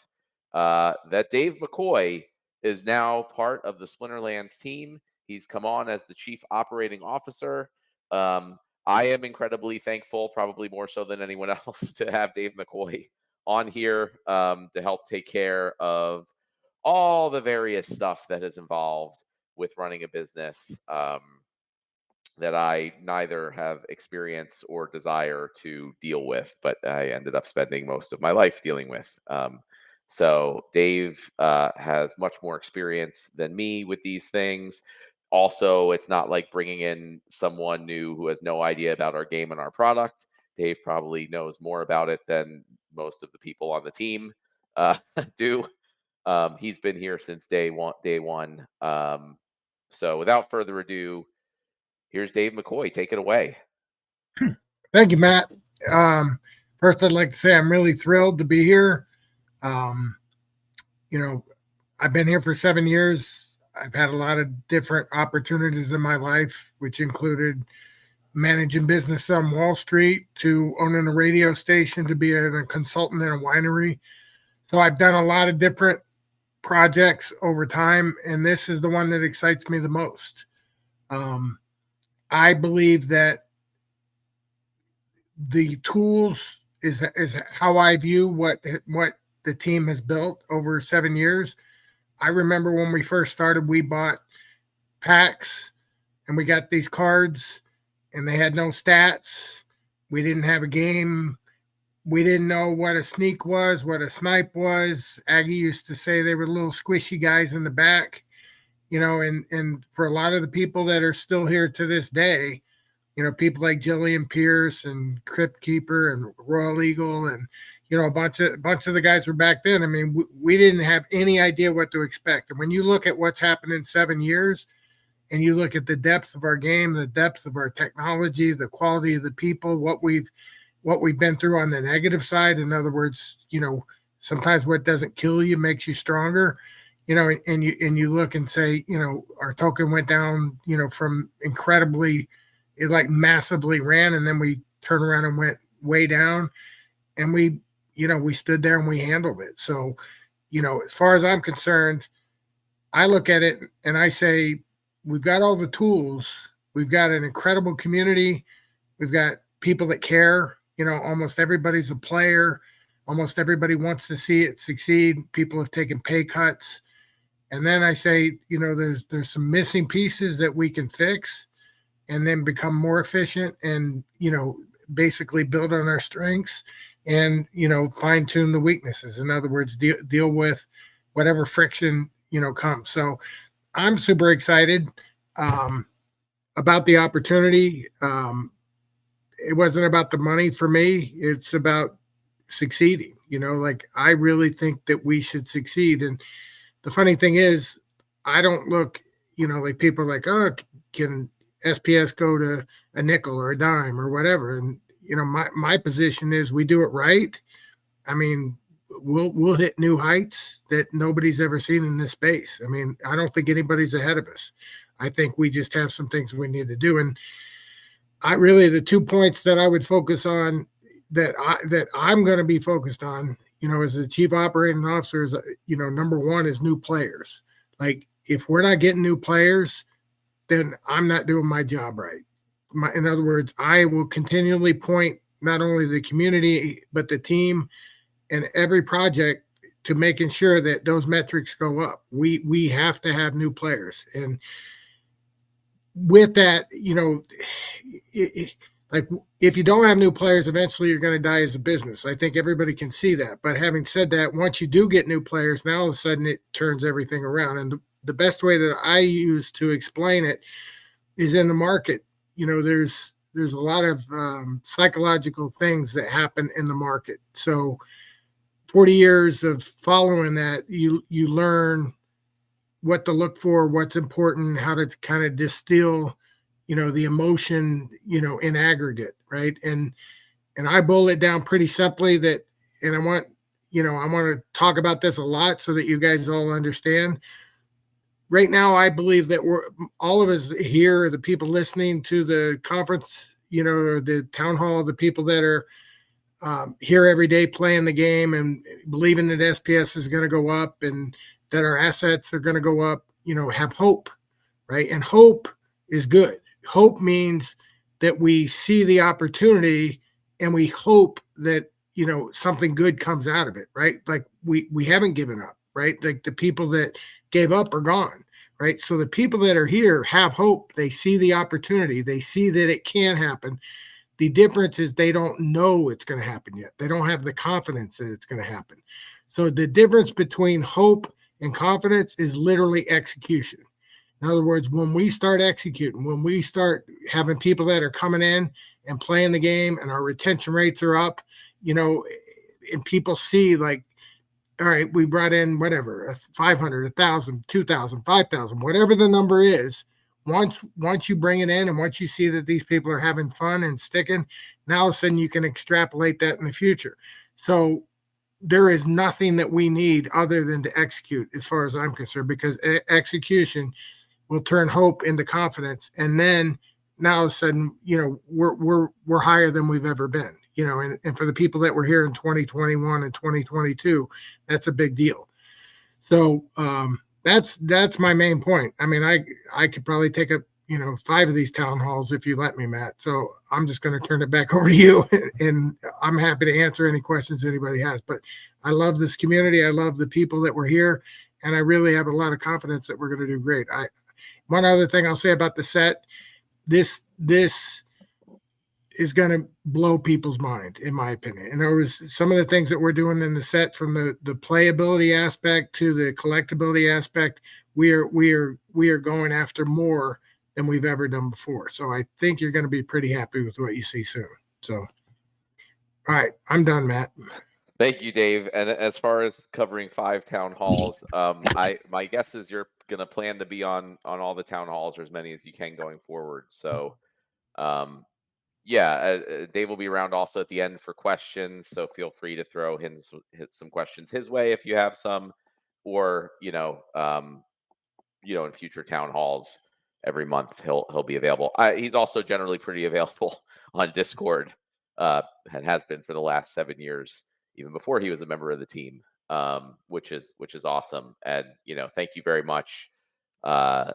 that Dave McCoy is now part of the Splinterlands team. He's come on as the chief operating officer. Um, I am incredibly thankful, probably more so than anyone else, to have Dave McCoy on here to help take care of all the various stuff that is involved with running a business that I neither have experience or desire to deal with, but I ended up spending most of my life dealing with. So Dave has much more experience than me with these things. Also, it's not like bringing in someone new who has no idea about our game and our product. Dave probably knows more about it than most of the people on the team do. He's been here since day one. Day one. So without further ado, here's Dave McCoy. Take it away. Thank you, Matt. First, I'd like to say I'm really thrilled to be here. Um, I've been here for 7 years. I've had a lot of different opportunities in my life, which included managing business on Wall Street, to owning a radio station, to be a consultant in a winery. So I've done a lot of different projects over time, and this is the one that excites me the most. I believe that the tools is how I view what the team has built over 7 years. I remember when we first started, we bought packs and we got these cards and they had no stats. We didn't have a game. We didn't know what a sneak was, what a snipe was. Aggie used to say they were little squishy guys in the back, and for a lot of the people that are still here to this day, people like Jillian Pierce and Crypt Keeper and Royal Eagle and, a bunch of the guys were back then. I mean, we didn't have any idea what to expect. And when you look at what's happened in 7 years and you look at the depth of our game, the depth of our technology, the quality of the people, what we've been through on the negative side, in other words, sometimes what doesn't kill you makes you stronger, and you look and say, our token went down, from incredibly, it like massively ran, and then we turned around and went way down, and we stood there and we handled it. So, as far as I'm concerned, I look at it and I say, we've got all the tools. We've got an incredible community. We've got people that care. Almost everybody's a player. Almost everybody wants to see it succeed. People have taken pay cuts. And then I say, there's some missing pieces that we can fix and then become more efficient and, basically build on our strengths and, fine tune the weaknesses. In other words, deal with whatever friction, comes. So I'm super excited about the opportunity. It wasn't about the money for me. It's about succeeding. I really think that we should succeed. And the funny thing is, I don't look, like people are like, oh, can SPS go to a nickel or a dime or whatever? And, my position is we do it right. I mean, we'll hit new heights that nobody's ever seen in this space. I mean, I don't think anybody's ahead of us. I think we just have some things we need to do. And I really, the 2 points that I would focus on, that I'm going to be focused on, as the chief operating officer, is, number one is new players. Like, if we're not getting new players, then I'm not doing my job right. In other words, I will continually point not only the community but the team and every project to making sure that those metrics go up. We have to have new players, and with that, like, if you don't have new players, eventually you're going to die as a business. I think everybody can see that. But having said that, once you do get new players, now all of a sudden it turns everything around. And the best way that I use to explain it is in the market. There's a lot of psychological things that happen in the market. So 40 years of following that, you learn what to look for, what's important, how to kind of distill, the emotion, in aggregate, right? And I boil it down pretty simply that, and I want to talk about this a lot so that you guys all understand. Right now, I believe that we're all of us here, the people listening to the conference, or the town hall, the people that are here every day playing the game and believing that SPS is going to go up and that our assets are going to go up, have hope, right? And hope is good. Hope means that we see the opportunity and we hope that, something good comes out of it, right? Like, we haven't given up, right? Like, the people that gave up are gone, right? So the people that are here have hope. They see the opportunity. They see that it can happen. The difference is they don't know it's going to happen yet. They don't have the confidence that it's going to happen. So the difference between hope and confidence is literally execution. In other words, when we start executing, when we start having people that are coming in and playing the game and our retention rates are up, and people see, like, all right, we brought in whatever, 500, 1,000, 2,000, 5,000, whatever the number is. Once you bring it in and once you see that these people are having fun and sticking, now all of a sudden you can extrapolate that in the future. So there is nothing that we need other than to execute, as far as I'm concerned, because execution will turn hope into confidence. And then now all of a sudden, we're higher than we've ever been, and for the people that were here in 2021 and 2022, that's a big deal. So that's my main point. I mean, I could probably take up 5 of these town halls if you let me, Matt. So I'm just going to turn it back over to you, and I'm happy to answer any questions anybody has. But I love this community. I love the people that were here, and I really have a lot of confidence that we're going to do great. One other thing I'll say about the set, this is going to blow people's mind, in my opinion. And there was some of the things that we're doing in the set, from the playability aspect to the collectability aspect. We are going after more than we've ever done before. So I think you're going to be pretty happy with what you see soon. So, all right, I'm done, Matt. Thank you, Dave. And as far as covering 5 town halls, my guess is you're going to plan to be on all the town halls, or as many as you can going forward. So, yeah, Dave will be around also at the end for questions. So feel free to throw him some questions his way if you have some, or in future town halls every month he'll be available. He's also generally pretty available on Discord, and has been for the last 7 years, even before he was a member of the team, which is awesome. And thank you very much from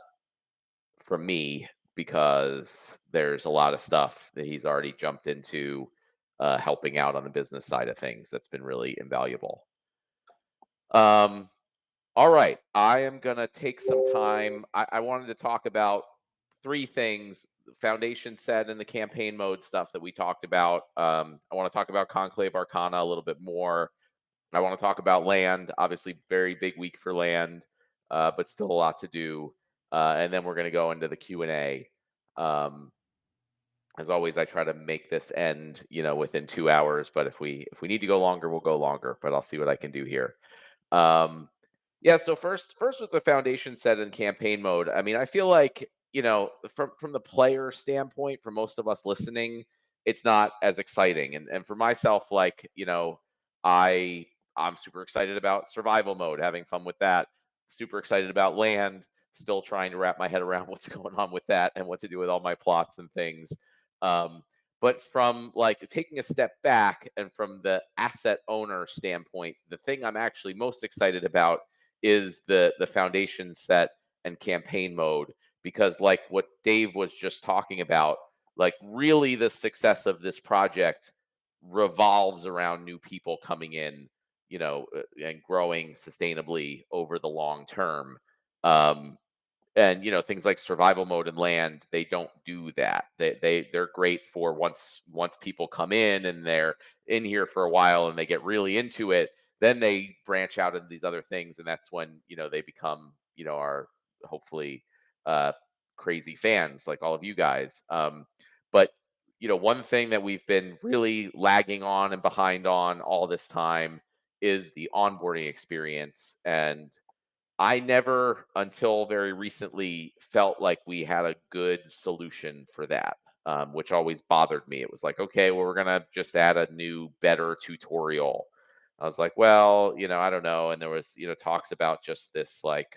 me, because there's a lot of stuff that he's already jumped into, helping out on the business side of things. That's been really invaluable. All right, I am gonna take some time. I wanted to talk about 3 things: the foundation set and the campaign mode stuff that we talked about. I want to talk about Conclave Arcana a little bit more. I want to talk about land. Obviously, very big week for land, but still a lot to do. And then we're going to go into the Q&A. As always, I try to make this end, within 2 hours. But if we need to go longer, we'll go longer. But I'll see what I can do here. Yeah. So first with the foundation set and campaign mode. I mean, I feel like from the player standpoint, for most of us listening, it's not as exciting. And for myself, like I'm super excited about survival mode, having fun with that. Super excited about land, still trying to wrap my head around what's going on with that and what to do with all my plots and things. But from like taking a step back and from the asset owner standpoint, the thing I'm actually most excited about is the foundation set and campaign mode, because like what Dave was just talking about, like really the success of this project revolves around new people coming in, and growing sustainably over the long term. Um, and things like survival mode and land, they don't do that. They're great for once people come in and they're in here for a while and they get really into it, then they branch out into these other things, and that's when they become our, hopefully, uh crazy fans like all of you guys. But one thing that we've been really lagging on and behind on all this time is the onboarding experience. And I never, until very recently, felt like we had a good solution for that, which always bothered me. It was like, okay, well, we're gonna just add a new, better tutorial. I was like, well, I don't know. And there was, talks about just this like,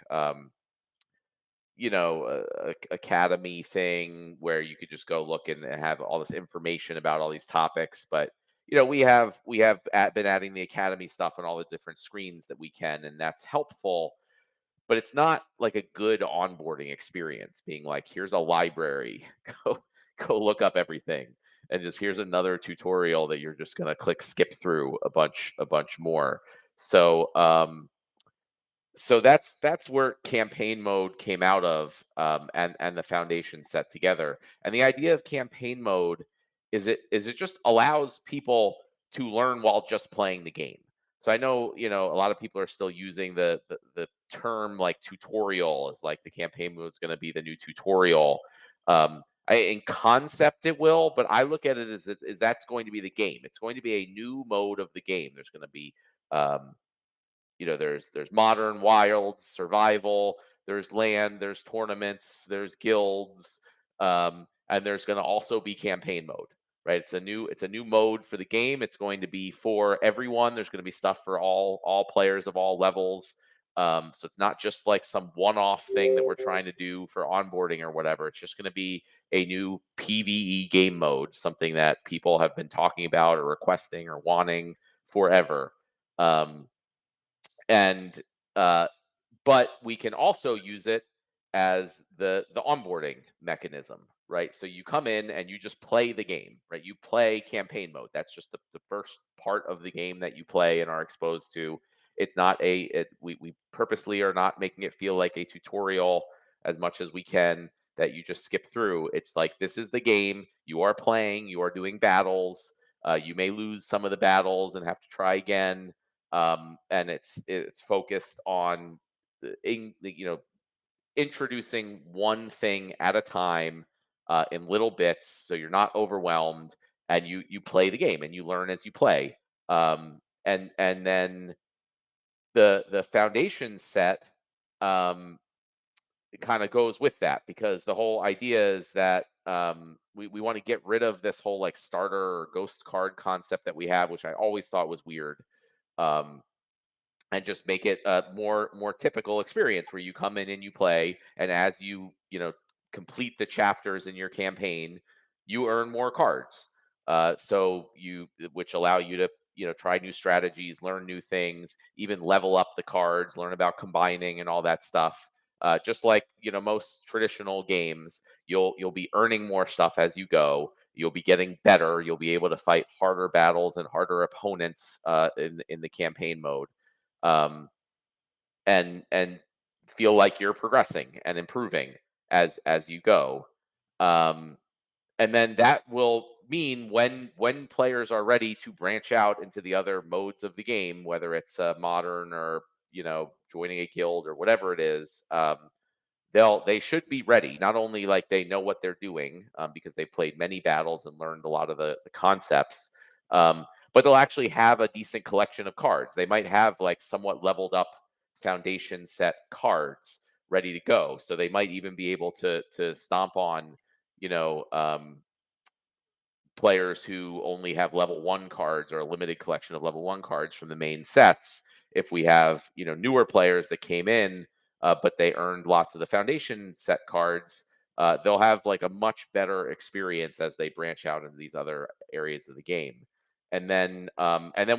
academy thing where you could just go look and have all this information about all these topics. But we have been adding the academy stuff on all the different screens that we can, and that's helpful, but it's not like a good onboarding experience being like, here's a library, go look up everything, and just here's another tutorial that you're just going to click skip through a bunch more. So that's where campaign mode came out of, and the foundation set together. And the idea of campaign mode is it just allows people to learn while just playing the game. So I know a lot of people are still using the term like tutorial, as like the campaign mode is going to be the new tutorial. In concept it will, but I look at it as that's going to be the game. It's going to be a new mode of the game. There's going to be um, there's modern, wild, survival, there's land, there's tournaments, there's guilds, and there's going to also be campaign mode, right? It's a new mode for the game. It's going to be for everyone. There's going to be stuff for all players of all levels. So it's not just like some one-off thing that we're trying to do for onboarding or whatever. It's just going to be a new PvE game mode, something that people have been talking about or requesting or wanting forever. Um, and but we can also use it as the onboarding mechanism, right? So you come in and you just play the game, right? You play campaign mode. That's just the first part of the game that you play and are exposed to. It's not we purposely are not making it feel like a tutorial as much as we can, that you just skip through. It's like, this is the game. You are playing. You are doing battles. You may lose some of the battles and have to try again. And it's focused on introducing one thing at a time, in little bits, so you're not overwhelmed, and you play the game and you learn as you play. And then the foundation set, um, it kind of goes with that, because the whole idea is that, we want to get rid of this whole like starter or ghost card concept that we have, which I always thought was weird. Um, and just make it a more typical experience where you come in and you play, and as complete the chapters in your campaign, you earn more cards, which allow you to try new strategies, learn new things, even level up the cards, learn about combining and all that stuff. Just like most traditional games, you'll be earning more stuff as you go. You'll be getting better. You'll be able to fight harder battles and harder opponents, in the campaign mode, um, and feel like you're progressing and improving as you go. Um, and then that will mean when players are ready to branch out into the other modes of the game, whether it's modern or joining a guild or whatever it is, they should be ready. Not only like they know what they're doing, because they played many battles and learned a lot of the concepts, um, but they'll actually have a decent collection of cards. They might have like somewhat leveled up foundation set cards ready to go. So they might even be able to stomp on you know um, players who only have level 1 cards, or a limited collection of level 1 cards from the main sets. If we have newer players that came in, but they earned lots of the foundation set cards, they'll have like a much better experience as they branch out into these other areas of the game. And then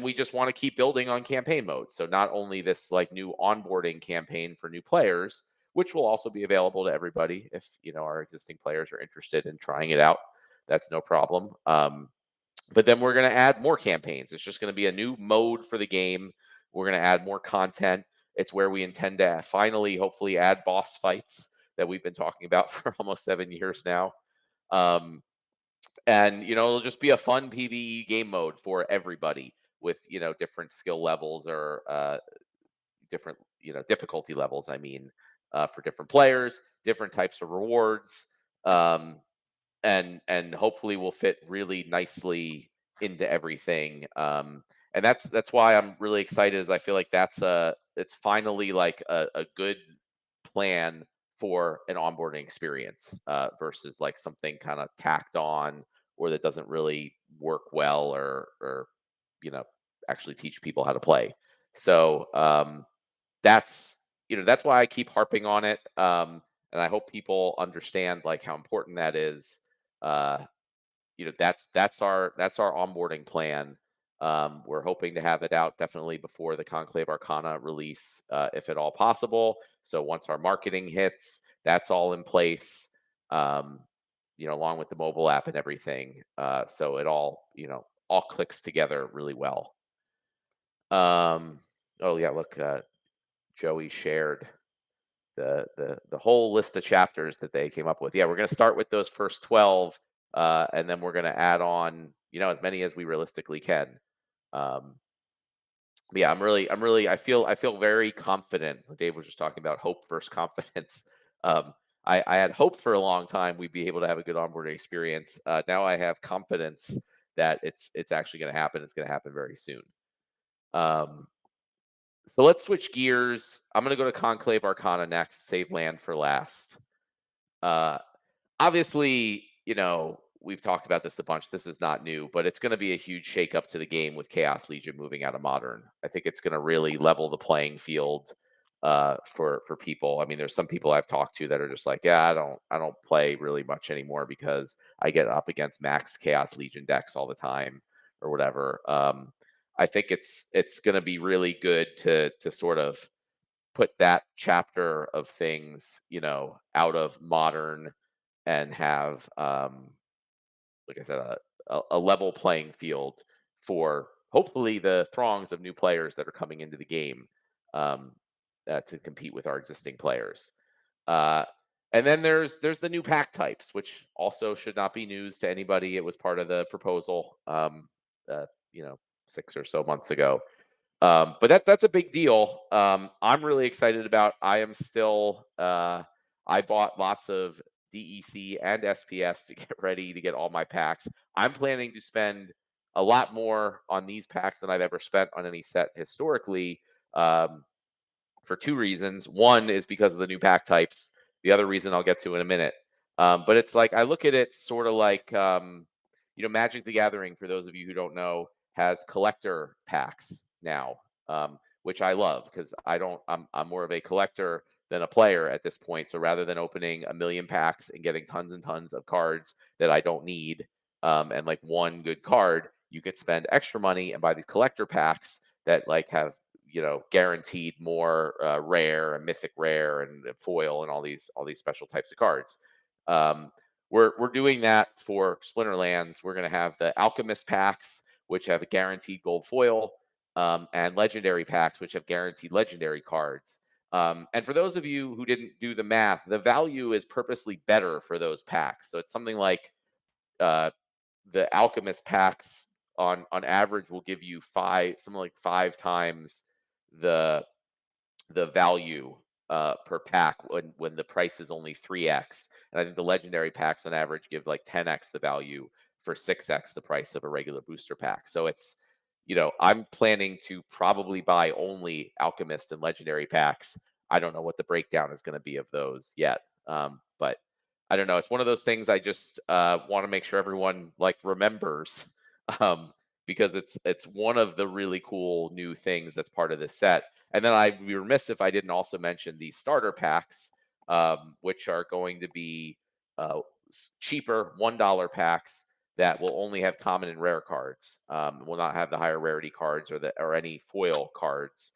we just want to keep building on campaign mode. So not only this like new onboarding campaign for new players, which will also be available to everybody if our existing players are interested in trying it out. That's no problem. But then we're going to add more campaigns. It's just going to be a new mode for the game. We're going to add more content. It's where we intend to finally, hopefully, add boss fights that we've been talking about for almost 7 years now. And it'll just be a fun PvE game mode for everybody with different skill levels or different difficulty levels. I mean, for different players, different types of rewards. And hopefully will fit really nicely into everything. And that's why I'm really excited. Is I feel like it's finally like a good plan for an onboarding experience versus like something kind of tacked on or that doesn't really work well or actually teach people how to play. So that's why I keep harping on it. And I hope people understand like how important that is. uh, that's our onboarding plan. We're hoping to have it out definitely before the Conclave Arcana release, if at all possible. So once our marketing hits, that's all in place. Um, along with the mobile app and everything. So it all clicks together really well. Oh yeah, look, Joey shared the whole list of chapters that they came up with. Yeah, we're going to start with those first 12, and then we're going to add on, as many as we realistically can. Um, but yeah, I feel very confident. Dave was just talking about hope versus confidence. Um, I had hope for a long time we'd be able to have a good onboarding experience. Now I have confidence that it's actually going to happen. It's going to happen very soon. Um, so let's switch gears. I'm going to go to Conclave Arcana next, save land for last. Uh, Obviously, we've talked about this a bunch. This is not new, but it's going to be a huge shakeup to the game with Chaos Legion moving out of Modern. I think it's going to really level the playing field for people. I mean, there's some people I've talked to that are just like, yeah, I don't play really much anymore because I get up against max Chaos Legion decks all the time or whatever. I think it's going to be really good to sort of put that chapter of things, out of Modern and have, like I said, a level playing field for hopefully the throngs of new players that are coming into the game, um, to compete with our existing players. Uh, and then there's the new pack types, which also should not be news to anybody. It was part of the proposal, uh, you know, 6 or so months ago. But that's a big deal. I'm really excited about. I bought lots of DEC and SPS to get ready to get all my packs. I'm planning to spend a lot more on these packs than I've ever spent on any set historically, for two reasons. One is because of the new pack types. The other reason I'll get to in a minute. But it's like I look at it sort of like, Magic the Gathering, for those of you who don't know, has collector packs now, which I love because I'm more of a collector than a player at this point. So rather than opening a million packs and getting tons and tons of cards that I don't need, and like one good card, you can spend extra money and buy these collector packs that like have guaranteed more rare and mythic rare and foil and all these special types of cards. We're doing that for Splinterlands. We're going to have the Alchemist packs, which have a guaranteed gold foil, and legendary packs, which have guaranteed legendary cards. And for those of you who didn't do the math, the value is purposely better for those packs. So it's something like, the Alchemist packs on average will give you something like 5 times the value per pack when the price is only 3x. And I think the legendary packs on average give like 10x the value for 6x the price of a regular booster pack. So I'm planning to probably buy only Alchemist and legendary packs. I don't know what the breakdown is going to be of those yet. But I don't know. It's one of those things I just want to make sure everyone like remembers, um, because it's one of the really cool new things that's part of this set. And then I'd be remiss if I didn't also mention the starter packs, which are going to be cheaper $1 packs that will only have common and rare cards. Will not have the higher rarity cards or any foil cards.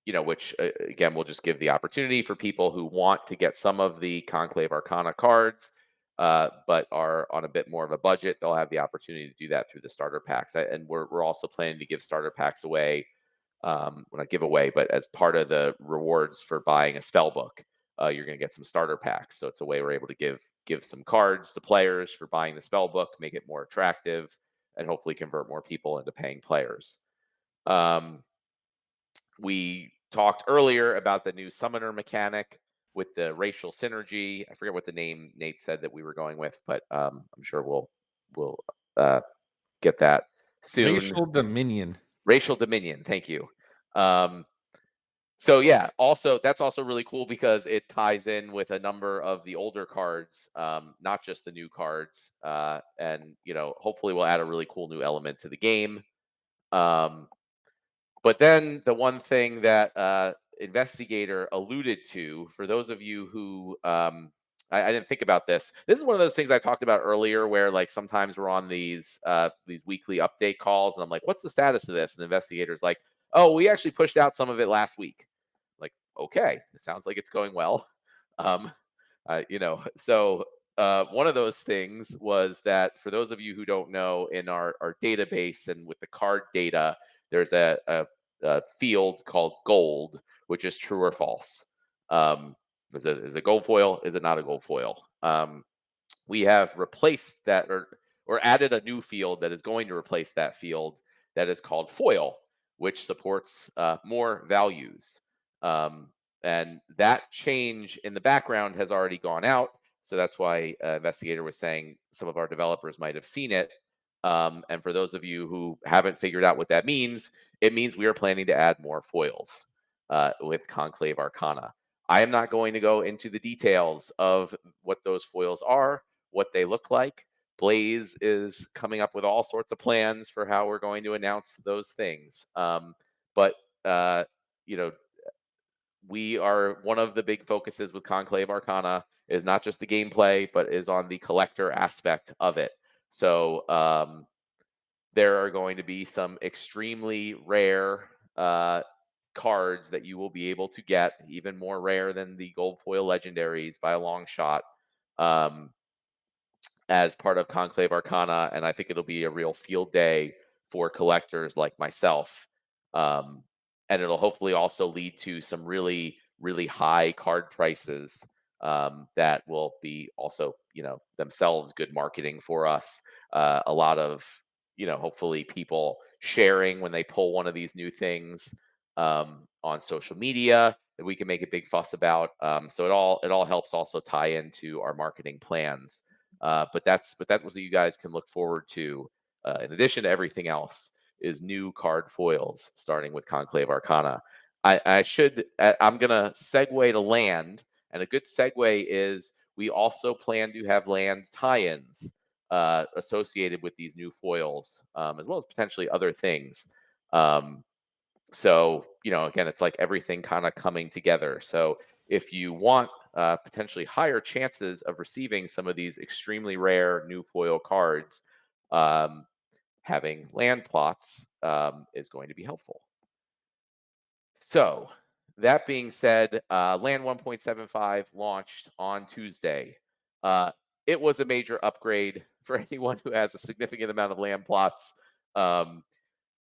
Which again will just give the opportunity for people who want to get some of the Conclave Arcana cards, but are on a bit more of a budget. They'll have the opportunity to do that through the starter packs. And we're also planning to give starter packs away. Well, not give away, but as part of the rewards for buying a spell book, you're going to get some starter packs. So it's a way we're able to give some cards to players for buying the spell book, make it more attractive, and hopefully convert more people into paying players. We talked earlier about the new summoner mechanic with the racial synergy. I forget what the name Nate said that we were going with, but I'm sure we'll get that soon. Racial Dominion. Racial Dominion. Thank you. So yeah, also that's also really cool because it ties in with a number of the older cards, not just the new cards, and hopefully we'll add a really cool new element to the game. But then the one thing that Investigator alluded to, for those of you who I didn't think about this. This is one of those things I talked about earlier, where like sometimes we're on these weekly update calls, and I'm like, "What's the status of this?" And the Investigator's like, "Oh, we actually pushed out some of it last week." Like, okay, it sounds like it's going well. So one of those things was that for those of you who don't know, in our database and with the card data, there's a field called gold, which is true or false. Is it gold foil? Is it not a gold foil? We have replaced that or added a new field that is going to replace that field that is called foil, which supports more values. And that change in the background has already gone out. So that's why Investigator was saying some of our developers might have seen it. And for those of you who haven't figured out what that means, it means we are planning to add more foils with Conclave Arcana. I am not going to go into the details of what those foils are, what they look like. Blaze is coming up with all sorts of plans for how we're going to announce those things. But we are, one of the big focuses with Conclave Arcana is not just the gameplay, but is on the collector aspect of it. So there are going to be some extremely rare cards that you will be able to get, even more rare than the gold foil legendaries by a long shot, as part of Conclave Arcana. And I think it'll be a real field day for collectors like myself. And it'll hopefully also lead to some really, really high card prices that will be also, themselves good marketing for us. A lot of, hopefully people sharing when they pull one of these new things on social media that we can make a big fuss about. So it all helps also tie into our marketing plans. But that's what you guys can look forward to, in addition to everything else, is new card foils starting with Conclave Arcana. I'm gonna segue to land, and a good segue is we also plan to have land tie-ins associated with these new foils, as well as potentially other things. So again, it's like everything kind of coming together. So if you want potentially higher chances of receiving some of these extremely rare new foil cards, having land plots is going to be helpful. So that being said, Land 1.75 launched on Tuesday. It was a major upgrade for anyone who has a significant amount of land plots.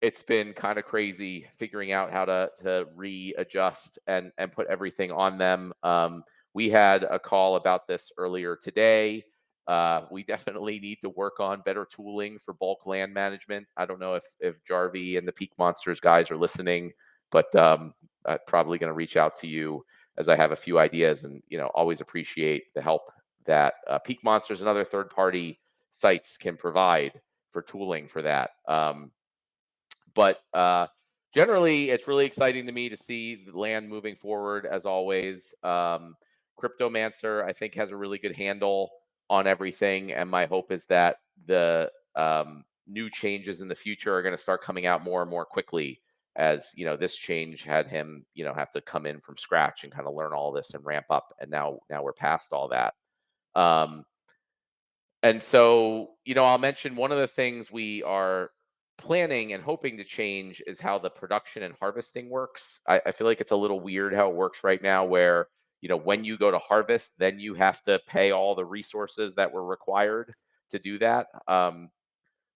It's been kind of crazy figuring out how to readjust and put everything on them. We had a call about this earlier today. We definitely need to work on better tooling for bulk land management. I don't know if Jarvie and the Peak Monsters guys are listening, but I'm probably going to reach out to you as I have a few ideas, and always appreciate the help that Peak Monsters and other third-party sites can provide for tooling for that. But generally, it's really exciting to me to see the land moving forward, as always. Cryptomancer, I think, has a really good handle on everything, and my hope is that the new changes in the future are going to start coming out more and more quickly, as this change had him have to come in from scratch and kind of learn all this and ramp up, and now we're past all that. Um, and so, I'll mention one of the things we are planning and hoping to change is how the production and harvesting works. I feel like it's a little weird how it works right now, where, when you go to harvest, then you have to pay all the resources that were required to do that.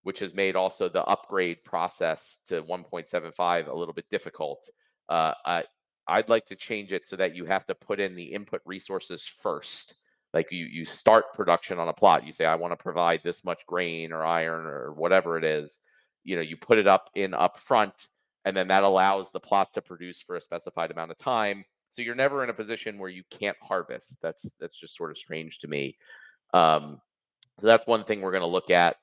Which has made also the upgrade process to 1.75 a little bit difficult. I'd like to change it so that you have to put in the input resources first. Like you start production on a plot. You say, I want to provide this much grain or iron or whatever it is. You put it up front, and then that allows the plot to produce for a specified amount of time. So you're never in a position where you can't harvest. That's just sort of strange to me. Um, so that's one thing we're going to look at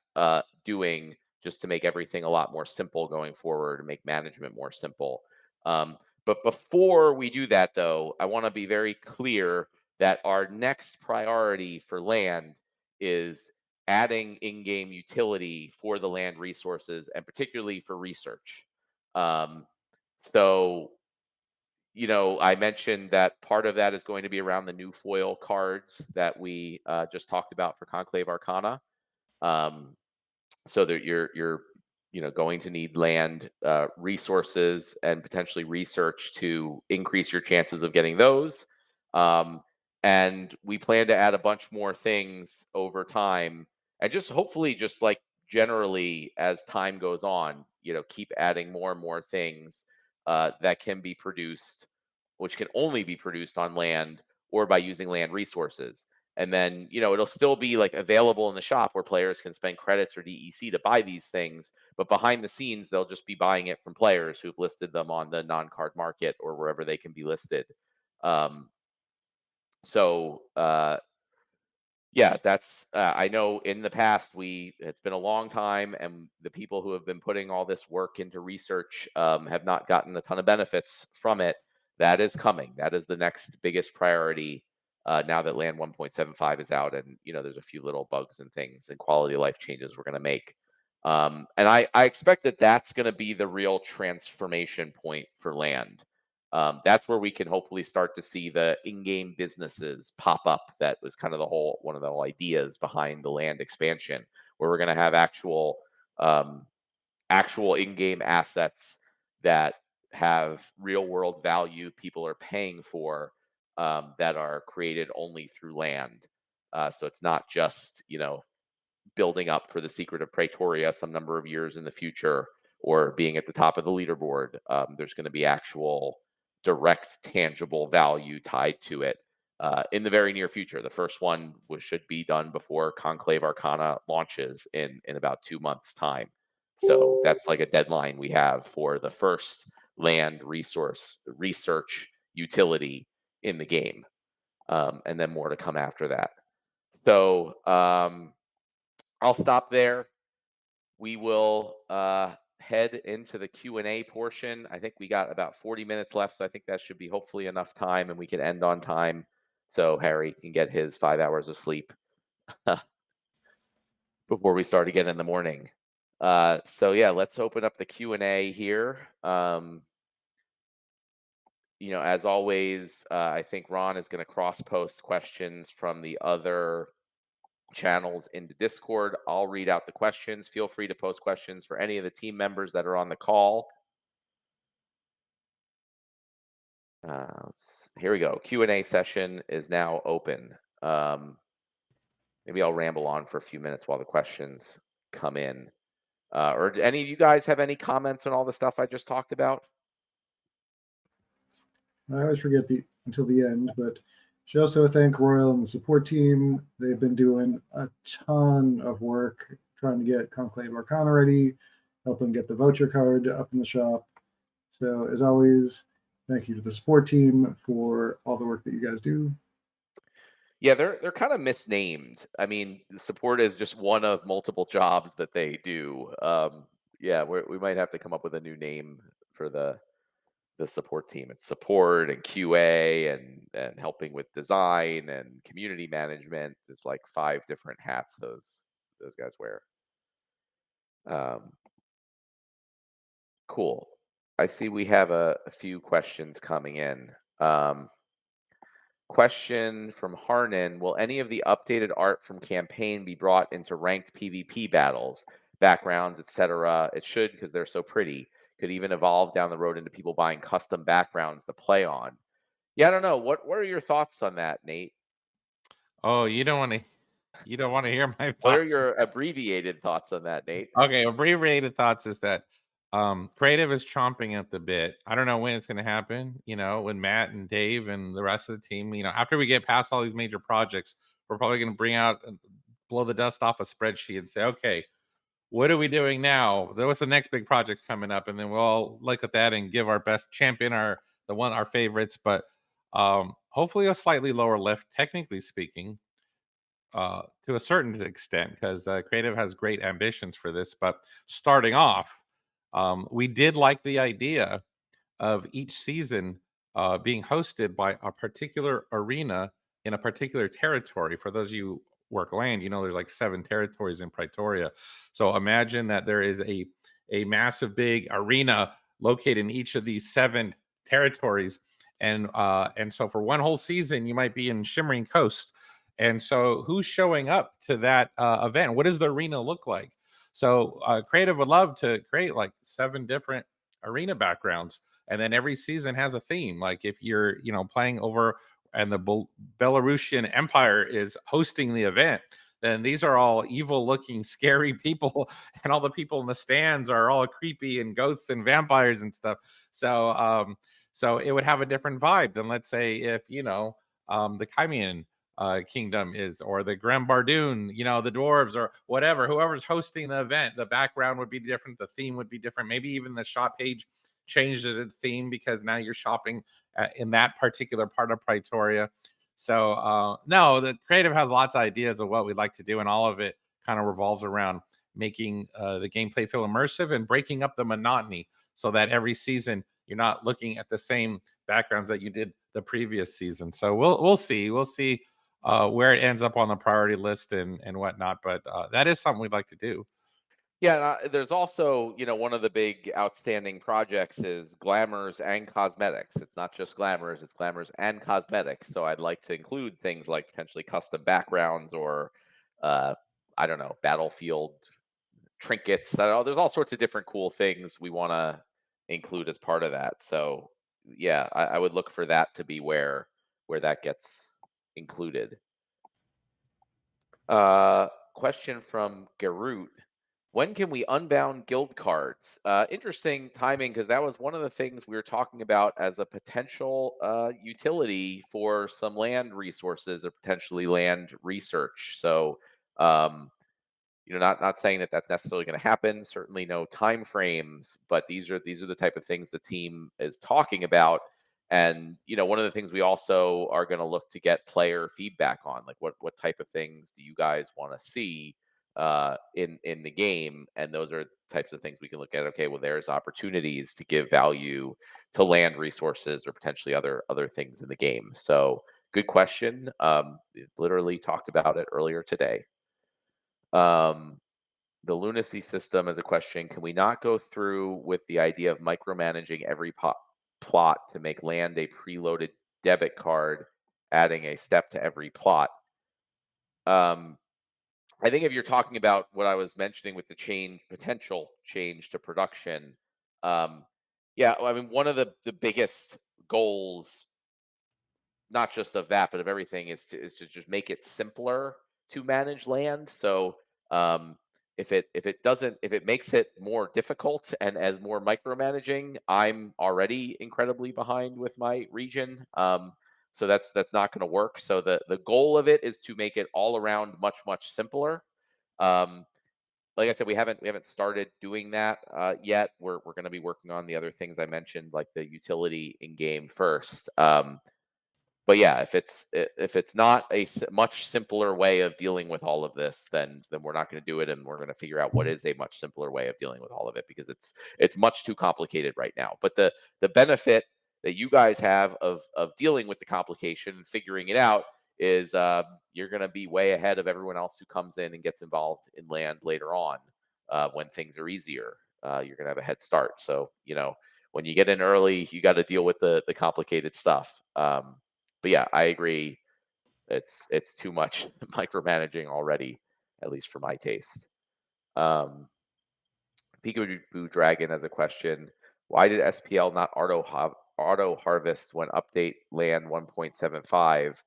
doing, just to make everything a lot more simple going forward and make management more simple. But before we do that, though, I want to be very clear that our next priority for land is adding in-game utility for the land resources, and particularly for research. Um, so I mentioned that part of that is going to be around the new foil cards that we just talked about for Conclave Arcana. Um, so that you're going to need land resources and potentially research to increase your chances of getting those. Um, and we plan to add a bunch more things over time, and just hopefully, just like generally as time goes on, keep adding more and more things that can be produced, which can only be produced on land or by using land resources. And then, it'll still be like available in the shop where players can spend credits or DEC to buy these things. But behind the scenes, they'll just be buying it from players who've listed them on the non-card market or wherever they can be listed. Um, so yeah, that's I know in the past it's been a long time, and the people who have been putting all this work into research have not gotten a ton of benefits from it. That is coming. That is the next biggest priority now that Land 1.75 is out, and there's a few little bugs and things and quality of life changes we're going to make. And I expect that that's going to be the real transformation point for Land. That's where we can hopefully start to see the in-game businesses pop up. That was kind of one of the whole ideas behind the land expansion, where we're going to have um, actual in-game assets that have real-world value people are paying for, that are created only through land. So it's not just building up for the Secret of Praetoria some number of years in the future, or being at the top of the leaderboard. There's going to be actual direct, tangible value tied to it in the very near future. The first one should be done before Conclave Arcana launches in about 2 months' time. So that's like a deadline we have for the first land research utility in the game, and then more to come after that. So I'll stop there. We will head into the Q&A portion. I think we got about 40 minutes left, so I think that should be hopefully enough time, and we can end on time so Harry can get his 5 hours of sleep before we start again in the morning. So yeah, let's open up the Q&A here. As always, I think Ron is going to cross-post questions from the other channels into Discord. I'll read out the questions. Feel free to post questions for any of the team members that are on the call. Here we go. Q&A session is now open. Maybe I'll ramble on for a few minutes while the questions come in. Or do any of you guys have any comments on all the stuff I just talked about? I always forget until the end, but should also thank Royal and the support team. They've been doing a ton of work trying to get Conclave Arcana ready, helping get the voucher card up in the shop. So as always, thank you to the support team for all the work that you guys do. Yeah, they're kind of misnamed. I mean, the support is just one of multiple jobs that they do. Yeah, we might have to come up with a new name for the support team. It's support and QA and helping with design and community management. It's like 5 different hats those guys wear. Cool. I see we have a few questions coming in. Question from Harnan: will any of the updated art from campaign be brought into ranked PvP battles, backgrounds, etc.? It should, because they're so pretty. Could even evolve down the road into people buying custom backgrounds to play on. Yeah, I don't know. What are your thoughts on that, Nate? Oh, you don't want to hear my What are thoughts. your abbreviated thoughts on that, Nate? Okay, abbreviated thoughts is that creative is chomping at the bit. I don't know when it's going to happen. When Matt and Dave and the rest of the team, after we get past all these major projects, we're probably going to bring out and blow the dust off a spreadsheet and say, okay, what are we doing now? What's the next big project coming up? And then we'll all look at that and give our best champion, our favorites, but hopefully a slightly lower lift, technically speaking, to a certain extent, because creative has great ambitions for this. But starting off, we did like the idea of each season being hosted by a particular arena in a particular territory. For those of you who work land, there's like 7 territories in Pretoria. So imagine that there is a massive big arena located in each of these 7 territories, and so for one whole season you might be in Shimmering Coast. And so who's showing up to that event? What does the arena look like? So creative would love to create like 7 different arena backgrounds, and then every season has a theme. Like if you're playing over and the Belarusian Empire is hosting the event, then these are all evil looking scary people, and all the people in the stands are all creepy and ghosts and vampires and stuff. So it would have a different vibe than, let's say, if the Crimean kingdom is, or the Grembardoon, the dwarves, or whatever, whoever's hosting the event. The background would be different, the theme would be different, maybe even the shop page changes its theme because now you're shopping in that particular part of Pretoria. So no, the creative has lots of ideas of what we'd like to do, and all of it kind of revolves around making the gameplay feel immersive and breaking up the monotony, so that every season you're not looking at the same backgrounds that you did the previous season. So we'll see where it ends up on the priority list and whatnot. But that is something we'd like to do. Yeah, and there's also, one of the big outstanding projects is glamours and cosmetics. It's not just glamours, it's glamours and cosmetics. So I'd like to include things like potentially custom backgrounds or, uh, I don't know, battlefield trinkets. I don't know, there's all sorts of different cool things we want to include as part of that. So yeah, I would look for that to be where that gets included. Question from Garut: when can we unbound guild cards? Interesting timing, because that was one of the things we were talking about as a potential utility for some land resources or potentially land research. So, um, not saying that that's necessarily going to happen. Certainly no time frames, but these are the type of things the team is talking about. And one of the things we also are going to look to get player feedback on, like what type of things do you guys want to see in the game, and those are types of things we can look at. Okay, well, there's opportunities to give value to land resources or potentially other things in the game. So good question. Literally talked about it earlier today. Um, the lunacy system as a question: can we not go through with the idea of micromanaging every plot to make land a preloaded debit card, adding a step to every plot? um, I think if you're talking about what I was mentioning with the potential change to production, um, yeah, well, I mean, one of the biggest goals, not just of that, but of everything, is to just make it simpler to manage land. So if it makes it more difficult and as more micromanaging, I'm already incredibly behind with my region. So that's not going to work. So the goal of it is to make it all around much simpler. Um, like I said, we haven't started doing that yet. We're going to be working on the other things I mentioned, like the utility in game first. But yeah, if it's not a much simpler way of dealing with all of this, then we're not going to do it, and we're going to figure out what is a much simpler way of dealing with all of it, because it's much too complicated right now. But the benefit that you guys have of dealing with the complication and figuring it out is you're going to be way ahead of everyone else who comes in and gets involved in land later on when things are easier. You're going to have a head start. So when you get in early, you got to deal with the complicated stuff. But yeah, I agree. It's too much micromanaging already, at least for my taste. Um, Peekaboo Dragon has a question. Why did SPL not auto harvest when update land 1.75?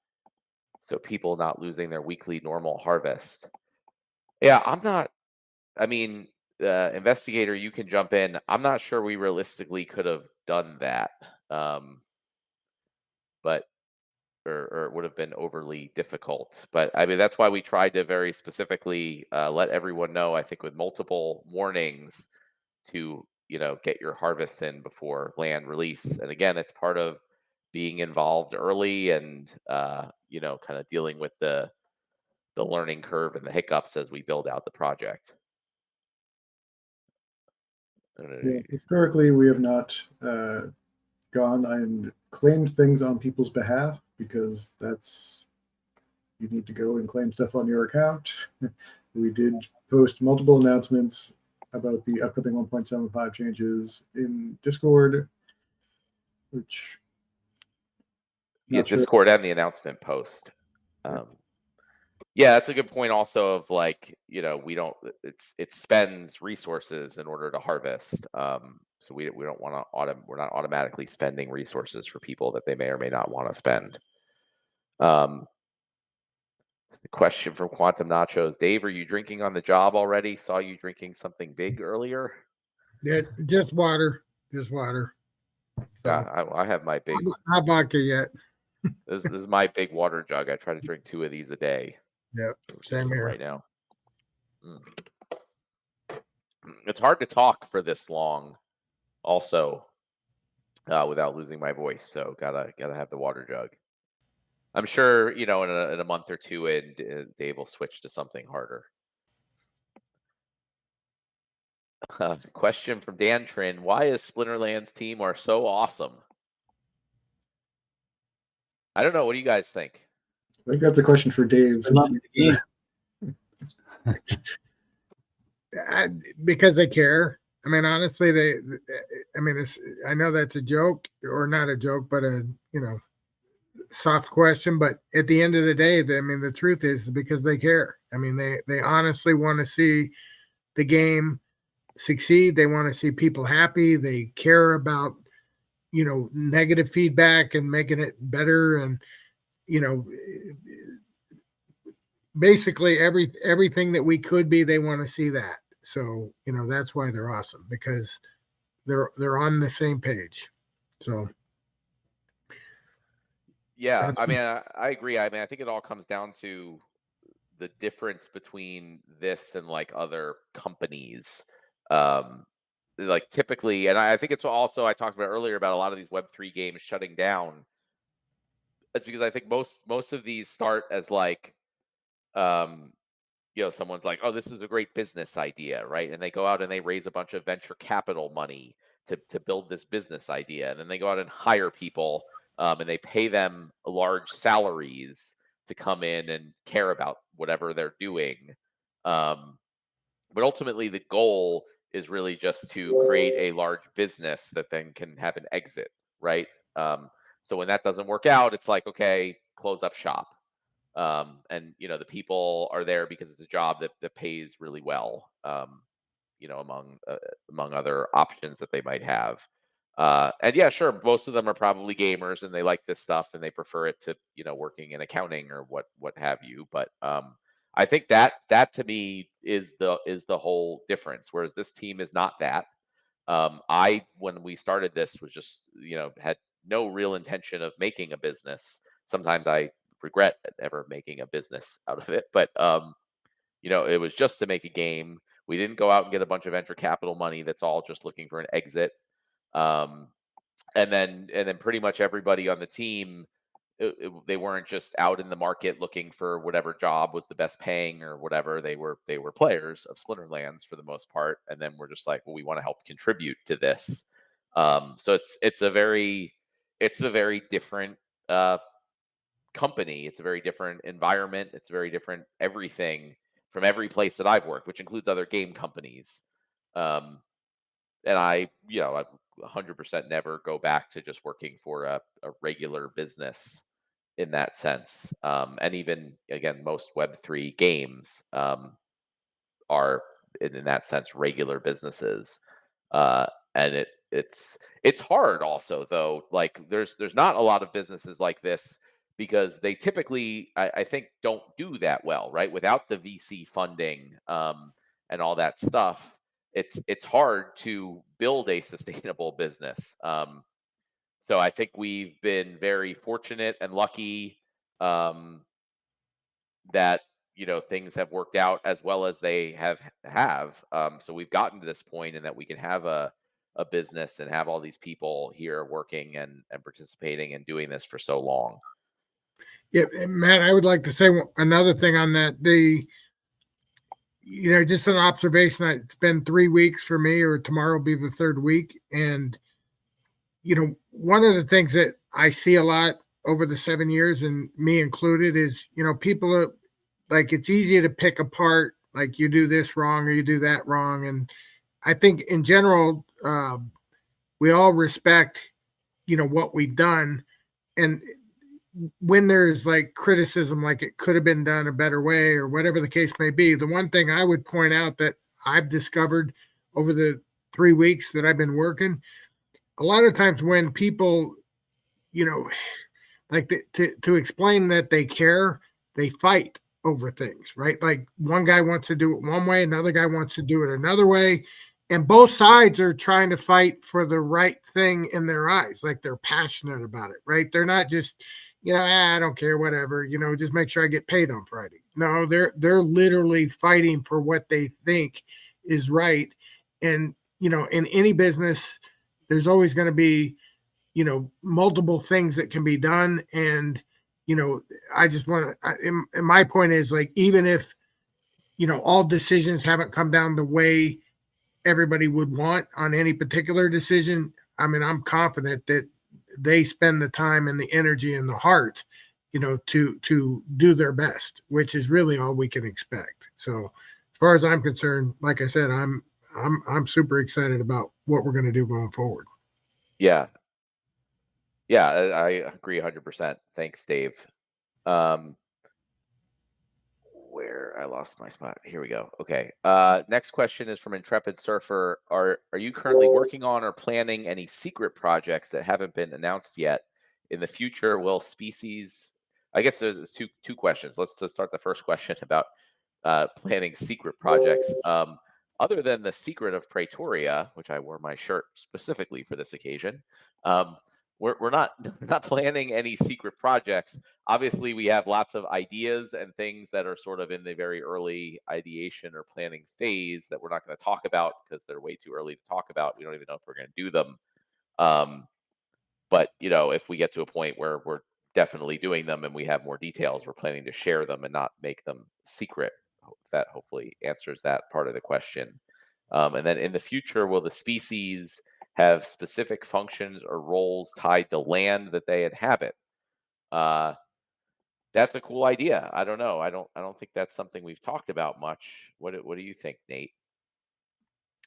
So people not losing their weekly normal harvest. Yeah, I'm not. I mean, investigator, you can jump in. I'm not sure we realistically could have done that, but or it would have been overly difficult. But I mean, that's why we tried to very specifically let everyone know. I think with multiple warnings to get your harvests in before land release. And again, it's part of being involved early and kind of dealing with the learning curve and the hiccups as we build out the project. Yeah, historically, we have not gone and claimed things on people's behalf because you need to go and claim stuff on your account. We did post multiple announcements about the upcoming 1.75 changes in Discord, which Yeah, not sure. Discord and the announcement post. Yeah, that's a good point also of like, we don't it spends resources in order to harvest. So we don't want to we're not automatically spending resources for people that they may or may not want to spend. The question from Quantum Nachos. Dave, are you drinking on the job already? Saw you drinking something big earlier. Yeah, just water. Just water. So, Yeah, I have my big. Not vodka yet. This is my big water jug. I try to drink 2 of these a day. Yep, same here. Right now. It's hard to talk for this long, also, without losing my voice. So gotta have the water jug. I'm sure in a month or two, and Dave will switch to something harder. Question from Dan Trin: why is Splinterlands team are so awesome? I don't know. What do you guys think? I think that's a question for Dave. Because they care. I mean, honestly, I know that's a joke or not a joke, but a soft question. But at the end of the day, the truth is because they care. I mean, they honestly want to see the game succeed. They want to see people happy. They care about negative feedback and making it better, and basically everything that we could be, they want to see that. So that's why they're awesome, because they're on the same page. So yeah, I mean, I agree. I mean, I think it all comes down to the difference between this and like other companies. Like typically, and I think it's also I talked about earlier about a lot of these Web3 games shutting down. It's because I think most of these start as like um someone's like, oh, this is a great business idea, right? And they go out and they raise a bunch of venture capital money to build this business idea. And then they go out and hire people, and they pay them large salaries to come in and care about whatever they're doing. But ultimately, the goal is really just to create a large business that then can have an exit, right? So when that doesn't work out, it's like, okay, close up shop. And the people are there because it's a job that pays really well, among other options that they might have. And yeah, sure, most of them are probably gamers and they like this stuff and they prefer it to working in accounting or what have you. But I think that to me is the whole difference. Whereas this team is not that. I when we started this was just had no real intention of making a business. Sometimes I regret ever making a business out of it, but it was just to make a game. We didn't go out and get a bunch of venture capital money that's all just looking for an exit. um, and then pretty much everybody on the team, they weren't just out in the market looking for whatever job was the best paying or whatever. They were players of Splinterlands for the most part, and then we're just like, well, we want to help contribute to this. So it's a very different company. It's a very different environment. It's a very different everything from every place that I've worked, which includes other game companies. Um, and I 100% never go back to just working for a regular business. in that sense. And even again, most Web3 games are in that sense regular businesses. Uh, and it's hard also though. Like there's not a lot of businesses like this because they typically I think don't do that well, right? Without the VC funding and all that stuff, it's hard to build a sustainable business. So I think we've been very fortunate and lucky um, that things have worked out as well as they have. So we've gotten to this point, and that we can have a business and have all these people here working and participating and doing this for so long. Yeah, and Matt, I would like to say another thing on that. Just an observation. It's been 3 weeks for me, or tomorrow will be the third week. And, one of the things that I see a lot over the 7 years, and me included, is, people are like, it's easy to pick apart, like you do this wrong or you do that wrong. And I think in general, we all respect, what we've done. And when there's like criticism, like it could have been done a better way or whatever the case may be, the one thing I would point out that I've discovered over the 3 weeks that I've been working, a lot of times when people, you know, like to explain that they care, they fight over things, right? Like one guy wants to do it one way, another guy wants to do it another way. And both sides are trying to fight for the right thing in their eyes. Like they're passionate about it, right? They're not just, I don't care, whatever, just make sure I get paid on Friday. No, they're literally fighting for what they think is right. And, in any business, there's always going to be, multiple things that can be done. And, I just want to, and my point is, like, even if, all decisions haven't come down the way everybody would want on any particular decision, I mean, I'm confident that they spend the time and the energy and the heart, to do their best, which is really all we can expect. So as far as I'm concerned, like I said, I'm super excited about what we're going to do going forward. Yeah, yeah, I agree 100%. Thanks, Dave. Um, where I lost my spot. Here we go. Okay. Next question is from Intrepid Surfer. Are you currently working on or planning any secret projects that haven't been announced yet? In the future, will species? I guess there's two questions. Let's start the first question about planning secret projects. Other than the secret of Pretoria, which I wore my shirt specifically for this occasion, we're not not planning any secret projects. Obviously, we have lots of ideas and things that are sort of in the very early ideation or planning phase that we're not going to talk about because they're way too early to talk about. We don't even know if we're going to do them. Um, but if we get to a point where we're definitely doing them and we have more details, we're planning to share them and not make them secret. That hopefully answers that part of the question. And then in the future, will the species have specific functions or roles tied to land that they inhabit? That's a cool idea. I don't know. I don't think that's something we've talked about much. What do you think, Nate?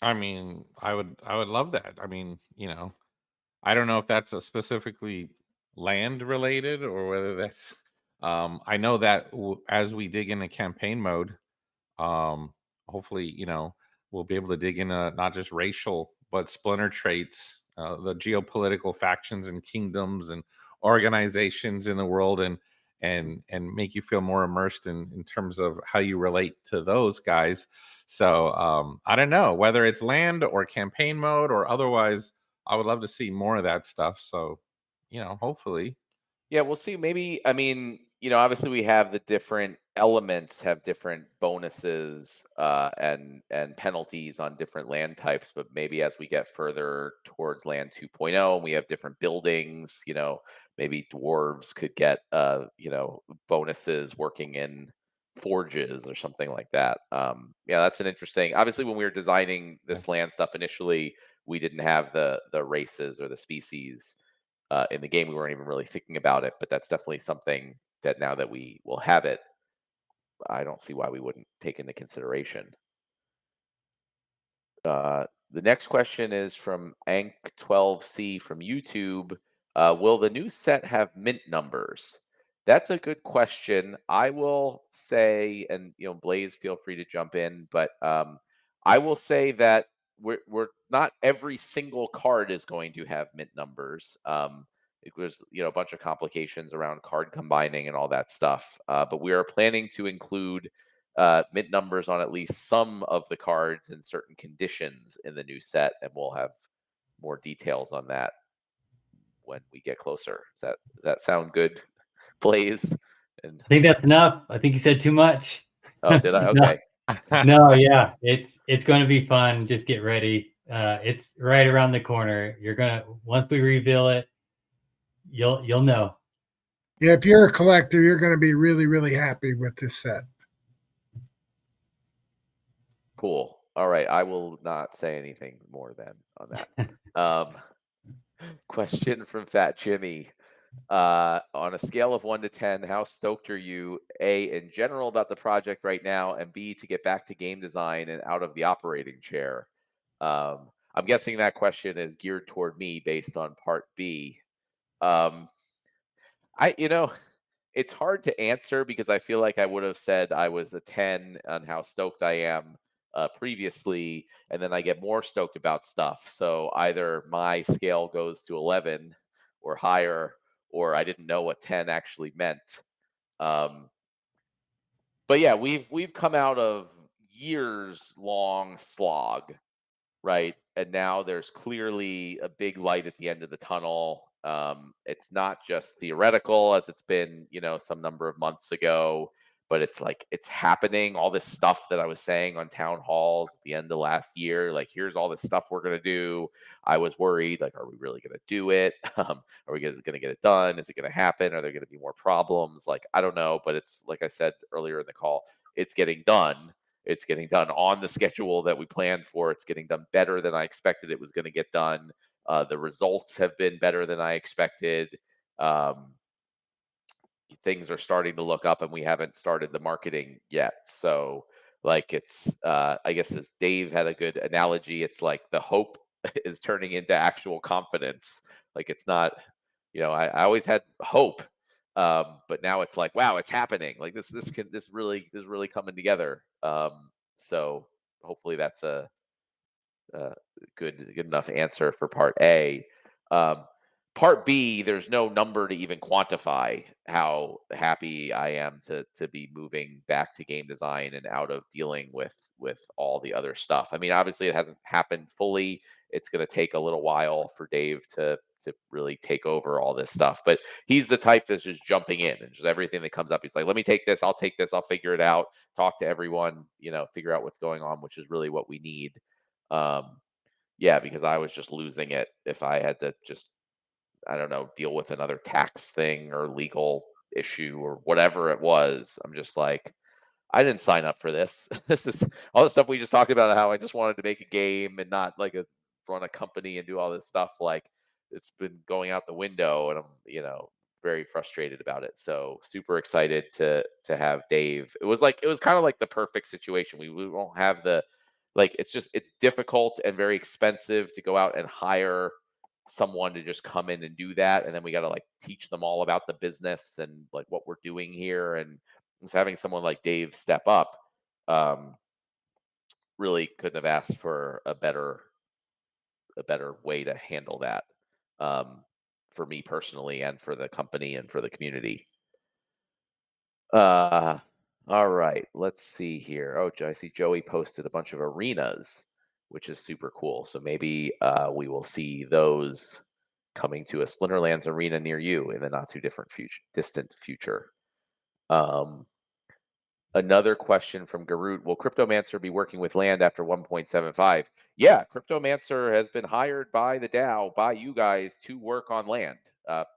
I mean, I would love that. I mean, I don't know if that's a specifically land related or whether that's I know that as we dig into campaign mode, um hopefully, we'll be able to dig into not just racial but splinter traits, the geopolitical factions and kingdoms and organizations in the world, and make you feel more immersed in terms of how you relate to those guys. So I don't know whether it's land or campaign mode or otherwise. I would love to see more of that stuff. So, hopefully. Yeah, we'll see. Maybe, I mean, obviously we have the different elements have different bonuses and penalties on different land types, but maybe as we get further towards land 2.0 and we have different buildings, maybe dwarves could get bonuses working in forges or something like that. Yeah, that's an interesting. Obviously, when we were designing this land stuff initially, we didn't have the races or the species in the game. We weren't even really thinking about it, but that's definitely something that now that we will have it, I don't see why we wouldn't take into consideration. The next question is from Ank12C from YouTube. Will the new set have mint numbers? That's a good question. I will say, and Blaze, feel free to jump in, but I will say that we're not every single card is going to have mint numbers. There's a bunch of complications around card combining and all that stuff. But we are planning to include mint numbers on at least some of the cards in certain conditions in the new set, and we'll have more details on that when we get closer. Does that sound good, Blaze? And I think that's enough. I think you said too much. oh, did I? No, Okay. no, yeah, it's going to be fun. Just get ready. It's right around the corner. Once we reveal it, you'll know. Yeah, if you're a collector, you're going to be really, really happy with this set. Cool. All right. I will not say anything more then on that. Question from Fat Jimmy. On a scale of 1 to 10, how stoked are you, A, in general about the project right now, and B, to get back to game design and out of the operating chair? I'm guessing that question is geared toward me based on part B. Um, it's hard to answer because I feel like I would have said I was a 10 on how stoked I am previously, and then I get more stoked about stuff. So either my scale goes to 11 or higher, or I didn't know what 10 actually meant. Um, but yeah, we've come out of years long slog, right? And now there's clearly a big light at the end of the tunnel. It's not just theoretical as it's been, some number of months ago, but it's like it's happening. All this stuff that I was saying on town halls at the end of last year, like here's all this stuff we're gonna do. I was worried, like, are we really gonna do it? Are we gonna get it done? Is it gonna happen? Are there gonna be more problems? Like, I don't know, but it's like I said earlier in the call, it's getting done. It's getting done on the schedule that we planned for. It's getting done better than I expected it was going to get done. The results have been better than I expected. Um, Things are starting to look up, and we haven't started the marketing yet. So, like, I guess as Dave had a good analogy, it's like the hope is turning into actual confidence. Like, it's not, I always had hope, but now it's like, wow, it's happening. Like this really coming together. So hopefully that's a good enough answer for part A. Um, Part B, there's no number to even quantify how happy I am to be moving back to game design and out of dealing with all the other stuff. I mean, obviously it hasn't happened fully. It's going to take a little while for Dave to really take over all this stuff, but he's the type that's just jumping in and just everything that comes up. He's like, let me take this. I'll take this. I'll figure it out. Talk to everyone, figure out what's going on, which is really what we need. Um, yeah, because I was just losing it if I had to just, I don't know, deal with another tax thing or legal issue or whatever it was. I'm just like, I didn't sign up for this. This is all the stuff we just talked about, how I just wanted to make a game and not like run a company and do all this stuff. Like, it's been going out the window, and I'm, very frustrated about it. So super excited to have Dave. It was kind of like the perfect situation. We won't have it's difficult and very expensive to go out and hire someone to just come in and do that, and then we got to like teach them all about the business and like what we're doing here, and just having someone like Dave step up, um, really couldn't have asked for a better way to handle that, um, for me personally and for the company and for the community. Uh, all right, let's see here. Oh, I see Joey posted a bunch of arenas, which is super cool. So maybe we will see those coming to a Splinterlands arena near you in the not too distant future. Another question from Garut: will Cryptomancer be working with land after 1.75? Yeah, Cryptomancer has been hired by the DAO, by you guys, to work on land.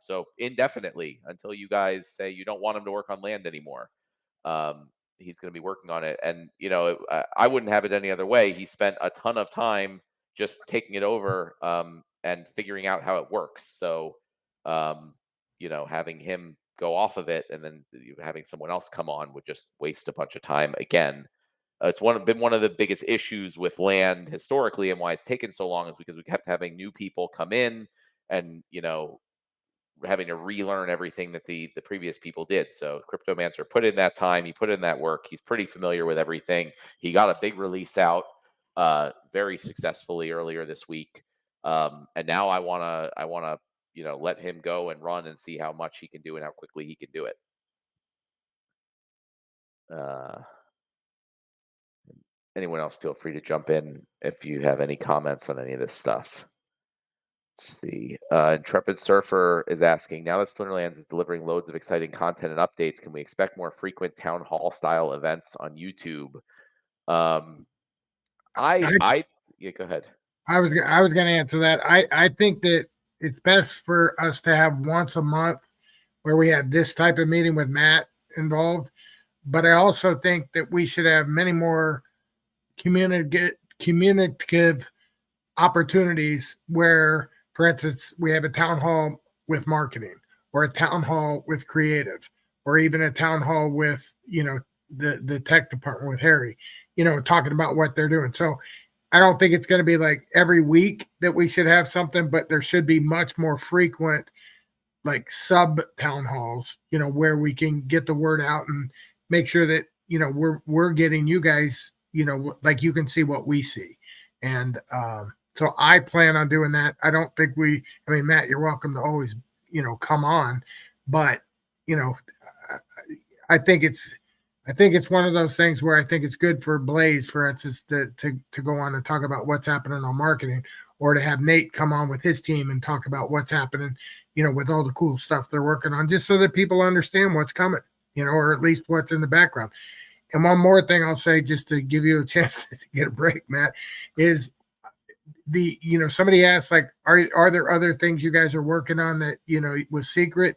So indefinitely, until you guys say you don't want him to work on land anymore. He's going to be working on it. And, I wouldn't have it any other way. He spent a ton of time just taking it over, and figuring out how it works. So, having him go off of it and then having someone else come on would just waste a bunch of time again. It's been one of the biggest issues with land historically, and why it's taken so long is because we kept having new people come in and having to relearn everything that the previous people did. So Cryptomancer put in that time, he put in that work. He's pretty familiar with everything. He got a big release out very successfully earlier this week. And now I wanna let him go and run and see how much he can do and how quickly he can do it. Uh, Anyone else, feel free to jump in if you have any comments on any of this stuff. Let's see. Intrepid Surfer is asking, now that Splinterlands is delivering loads of exciting content and updates, can we expect more frequent town hall style events on YouTube? Um, I yeah, go ahead. I was going to answer that. I think that it's best for us to have once a month where we have this type of meeting with Matt involved. But I also think that we should have many more communicative opportunities where, for instance, we have a town hall with marketing, or a town hall with creative, or even a town hall with, the tech department with Harry, talking about what they're doing. So I don't think it's going to be like every week that we should have something, but there should be much more frequent, like sub town halls, where we can get the word out and make sure that, we're getting you guys, like you can see what we see. And so I plan on doing that. I don't think I mean, Matt, you're welcome to always, come on, but, you know, I think it's one of those things where I think it's good for Blaze, for instance, to go on and talk about what's happening on marketing, or to have Nate come on with his team and talk about what's happening, with all the cool stuff they're working on, just so that people understand what's coming, or at least what's in the background. And one more thing I'll say, just to give you a chance to get a break, Matt, is somebody asked, like, are there other things you guys are working on that, was secret?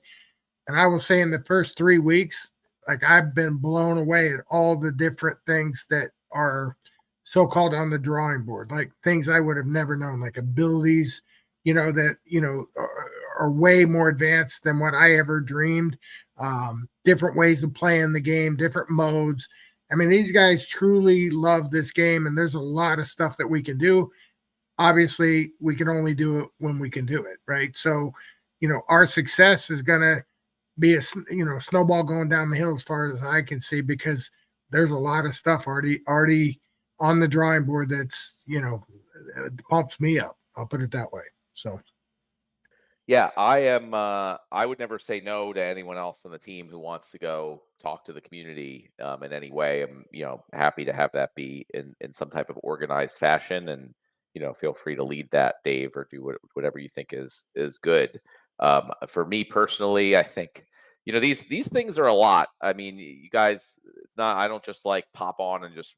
And I will say, in the first 3 weeks, like, I've been blown away at all the different things that are so-called on the drawing board, like things I would have never known, like abilities, that, are way more advanced than what I ever dreamed. Different ways of playing the game, different modes. I mean, these guys truly love this game, and there's a lot of stuff that we can do. Obviously, we can only do it when we can do it, right? So, our success is going to be a snowball going down the hill as far as I can see, because there's a lot of stuff already on the drawing board that's it pumps me up. I'll put it that way. So Yeah, I am. I would never say no to anyone else on the team who wants to go talk to the community in any way. I'm, happy to have that be in some type of organized fashion, and feel free to lead that, Dave, or do whatever you think is good. For me personally, I think these things are a lot. I mean, you guys, it's not. I don't just like pop on and just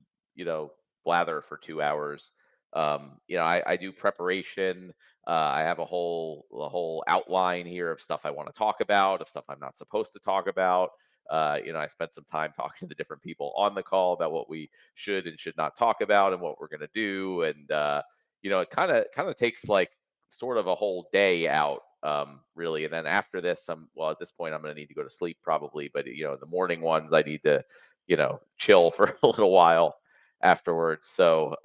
blather for 2 hours. I do preparation. I have a whole outline here of stuff I want to talk about, of stuff I'm not supposed to talk about. I spent some time talking to the different people on the call about what we should and should not talk about and what we're going to do. And it kind of takes like sort of a whole day out, really. And then after this, at this point, I'm going to need to go to sleep probably. But the morning ones, I need to chill for a little while afterwards. So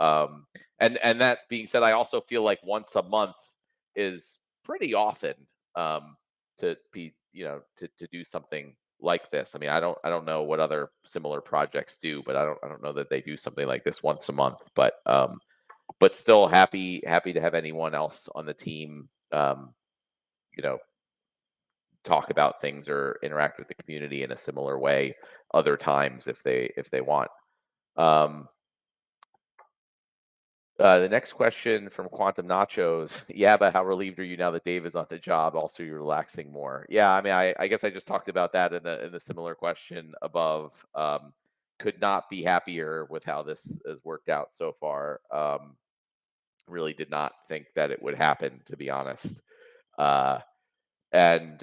and that being said, I also feel like once a month is pretty often, to be to do something like this. I mean, I don't know what other similar projects do, but I don't know that they do something like this once a month. But still happy to have anyone else on the team you know talk about things or interact with the community in a similar way other times if they want. um the next question from Quantum Nachos. Yeah, but how relieved are you now that Dave is on the job? Also, you're relaxing more. Yeah, I mean, I guess I just talked about that in the similar question above. Could not be happier with how this has worked out so far. Really did not think that it would happen, to be honest. Uh, and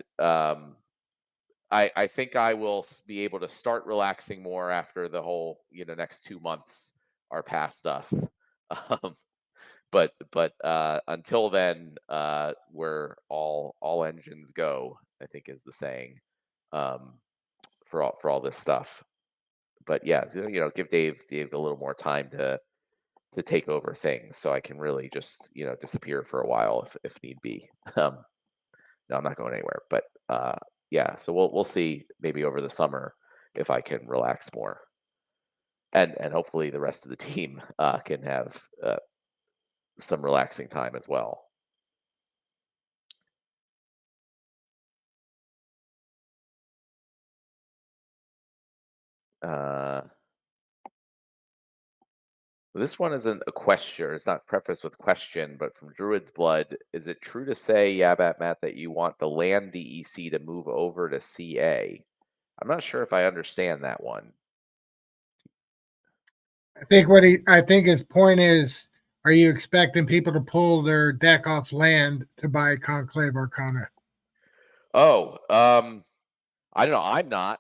I think I will be able to start relaxing more after the whole next 2 months are past us. Um, but until then, we're all engines go, I think is the saying, um, for all this stuff. But yeah, give Dave a little more time to take over things, so I can really just disappear for a while if need be. Um, No, I'm not going anywhere. But yeah, so we'll see maybe over the summer if I can relax more, and hopefully the rest of the team can have some relaxing time as well. This one isn't a question. It's not prefaced with question, but from Druid's Blood, is it true to say, Yabat Matt, that you want the land DEC to move over to CA? I'm not sure if I understand that one. I think his point is, are you expecting people to pull their deck off land to buy Conclave Arcana? Oh, I don't know. I'm not.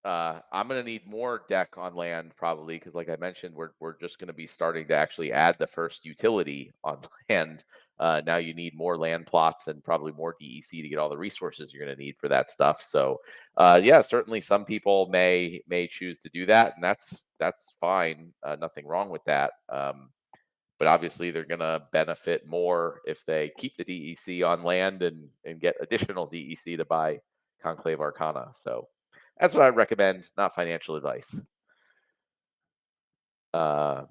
I'm gonna need more deck on land probably because, like I mentioned, we're just gonna be starting to actually add the first utility on land. Now you need more land plots and probably more DEC to get all the resources you're gonna need for that stuff. So, yeah, certainly some people may choose to do that, and that's fine. Nothing wrong with that. But obviously, they're gonna benefit more if they keep the DEC on land and get additional DEC to buy Conclave Arcana. So that's what I'd recommend, not financial advice. It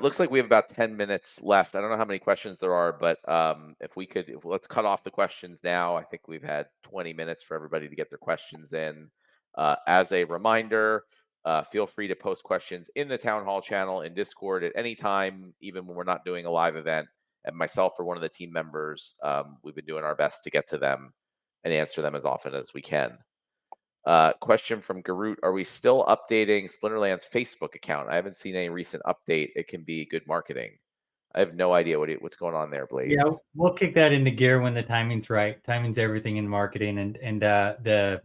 looks like we have about 10 minutes left. I don't know how many questions there are, but let's cut off the questions now. I think we've had 20 minutes for everybody to get their questions in. As a reminder, feel free to post questions in the Town Hall channel in Discord at any time, even when we're not doing a live event. And myself or one of the team members, we've been doing our best to get to them and answer them as often as we can. Question from Garut: are we still updating Splinterlands' Facebook account? I haven't seen any recent update. It can be good marketing. I have no idea what's going on there, Blaze. Yeah, we'll kick that into gear when the timing's right. Timing's everything in marketing, and the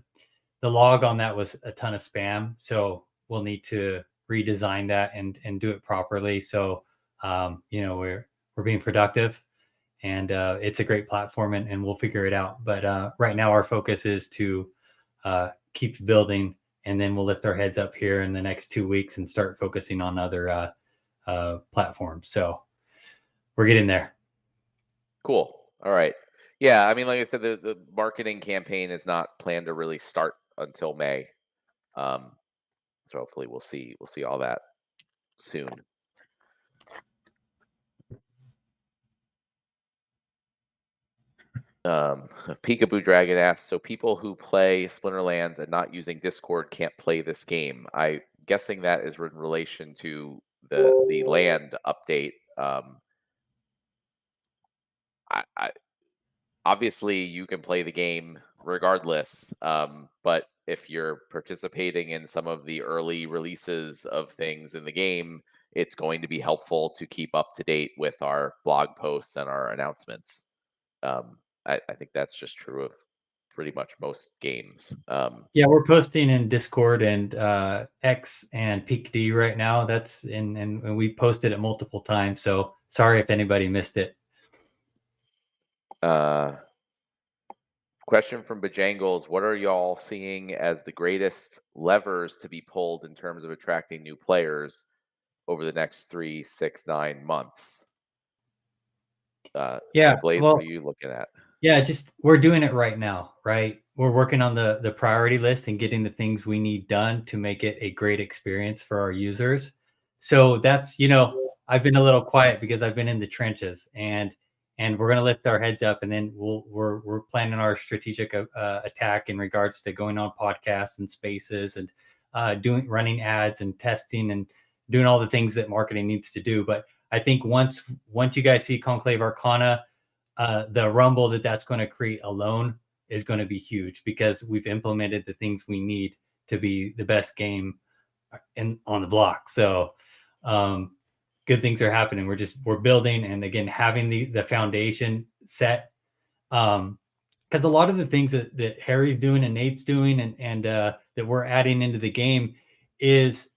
log on that was a ton of spam, so we'll need to redesign that and do it properly. So we're being productive, and it's a great platform, and we'll figure it out. But right now our focus is to keep building, and then we'll lift our heads up here in the next 2 weeks and start focusing on other platforms. So we're getting there. Cool. All right. Yeah, I mean, like I said, the marketing campaign is not planned to really start until May. So hopefully we'll see all that soon. Peekaboo Dragon asks, so people who play Splinterlands and not using Discord can't play this game. I'm guessing that is in relation to the land update. I obviously you can play the game regardless, but if you're participating in some of the early releases of things in the game, it's going to be helpful to keep up to date with our blog posts and our announcements. I think that's just true of pretty much most games. Yeah, we're posting in Discord and X and PeakD right now. That's and we posted it multiple times. So sorry if anybody missed it. Question from Bajangles: what are y'all seeing as the greatest levers to be pulled in terms of attracting new players over the next 3, 6, 9 months? Yeah, Blaze, well, what are you looking at? Yeah, just we're doing it right now, right? We're working on the priority list and getting the things we need done to make it a great experience for our users. So that's, I've been a little quiet because I've been in the trenches, and we're going to lift our heads up, and then we're planning our strategic attack in regards to going on podcasts and spaces and running ads and testing and doing all the things that marketing needs to do. But I think once you guys see Conclave Arcana, the rumble that's going to create alone is going to be huge because we've implemented the things we need to be the best game on the block. So good things are happening. We're building, and again, having the foundation set. Because a lot of the things that Harry's doing and Nate's doing and that we're adding into the game is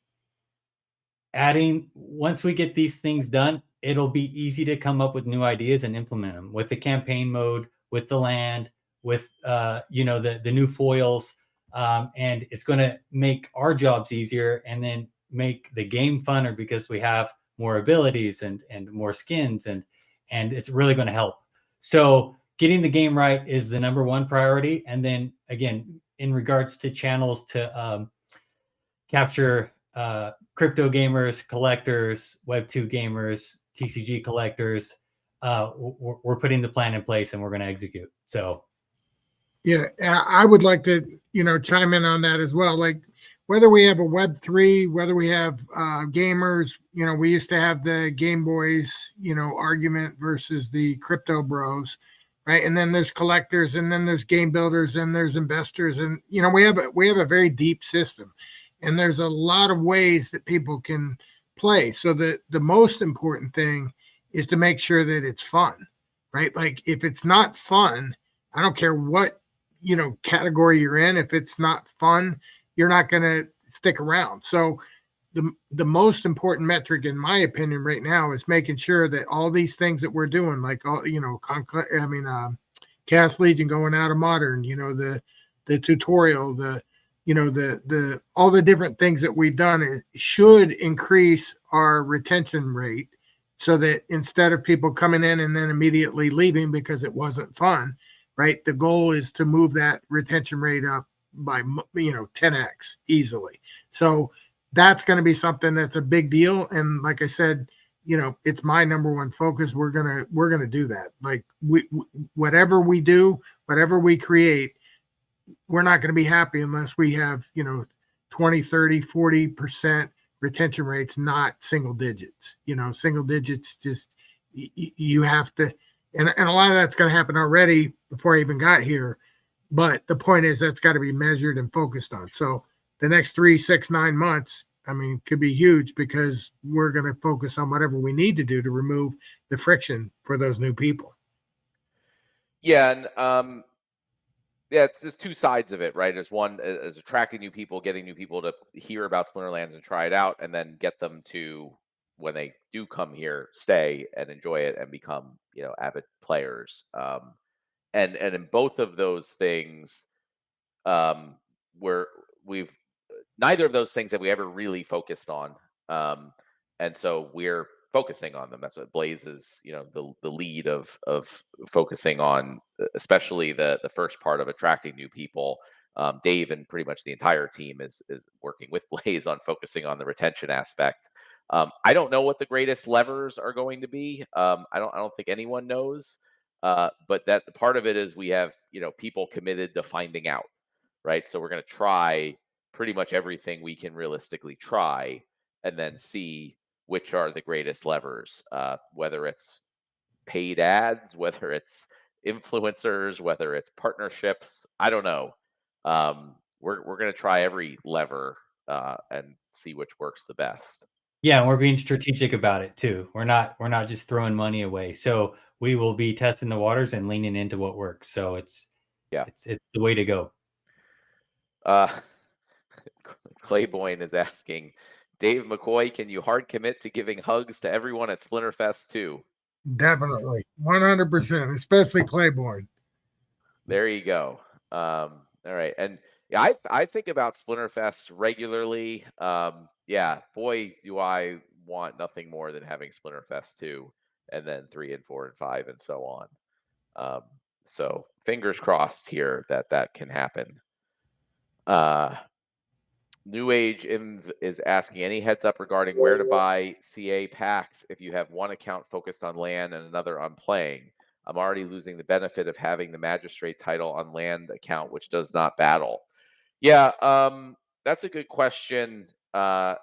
adding, once we get these things done, it'll be easy to come up with new ideas and implement them with the campaign mode, with the land, with the new foils, and it's going to make our jobs easier and then make the game funner because we have more abilities and more skins and it's really going to help. So getting the game right is the number one priority. And then again, in regards to channels to capture crypto gamers, collectors, Web2 gamers, TCG collectors, we're putting the plan in place and we're going to execute. So, yeah, I would like to, chime in on that as well. Like whether we have a Web3, whether we have gamers, we used to have the Game Boys, argument versus the crypto bros, right? And then there's collectors, and then there's game builders, and there's investors, and we have a very deep system, and there's a lot of ways that people can play. So the most important thing is to make sure that it's fun, right? Like if it's not fun, I don't care what category you're in. If it's not fun, you're not going to stick around. So the most important metric, in my opinion, right now is making sure that all these things that we're doing, like all Cast Legion going out of modern, the tutorial, the all the different things that we've done should increase our retention rate, so that instead of people coming in and then immediately leaving because it wasn't fun, right? The goal is to move that retention rate up by 10x easily. So that's going to be something that's a big deal. And like I said, it's my number one focus. We're gonna do that. Like whatever we do, whatever we create, we're not going to be happy unless we have 20, 30, 40% retention rates, not single digits. Single digits, just you have to, and a lot of that's going to happen already before I even got here. But the point is that's got to be measured and focused on. So the next 3, 6, 9 months, could be huge, because we're going to focus on whatever we need to do to remove the friction for those new people. Yeah, and yeah, there's two sides of it, right? There's one is attracting new people, getting new people to hear about Splinterlands and try it out, and then get them to, when they do come here, stay and enjoy it and become avid players. And in both of those things, um, where we've neither of those things have we ever really focused on, and so we're focusing on them. That's what Blaze is, the lead of focusing on, especially the first part of attracting new people. Dave and pretty much the entire team is working with Blaze on focusing on the retention aspect. I don't know what the greatest levers are going to be. I don't think anyone knows. But that part of it is we have people committed to finding out, right? So we're going to try pretty much everything we can realistically try, and then see which are the greatest levers, whether it's paid ads, whether it's influencers, whether it's partnerships. I don't know. We're going to try every lever and see which works the best. yeah, and we're being strategic about it too. We're not just throwing money away. So we will be testing the waters and leaning into what works. So it's the way to go. Clayboyne is asking, Dave McCoy, can you hard commit to giving hugs to everyone at Splinterfest too? Definitely, 100%, especially Claiborne. There you go. All right, and yeah, I think about Splinterfest regularly. Yeah, boy, do I want nothing more than having Splinterfest 2, and then 3 and 4 and 5 and so on. So fingers crossed here that can happen. New Age is asking, any heads up regarding where to buy CA packs if you have one account focused on land and another on playing? I'm already losing the benefit of having the magistrate title on land account, which does not battle. Yeah, that's a good question. I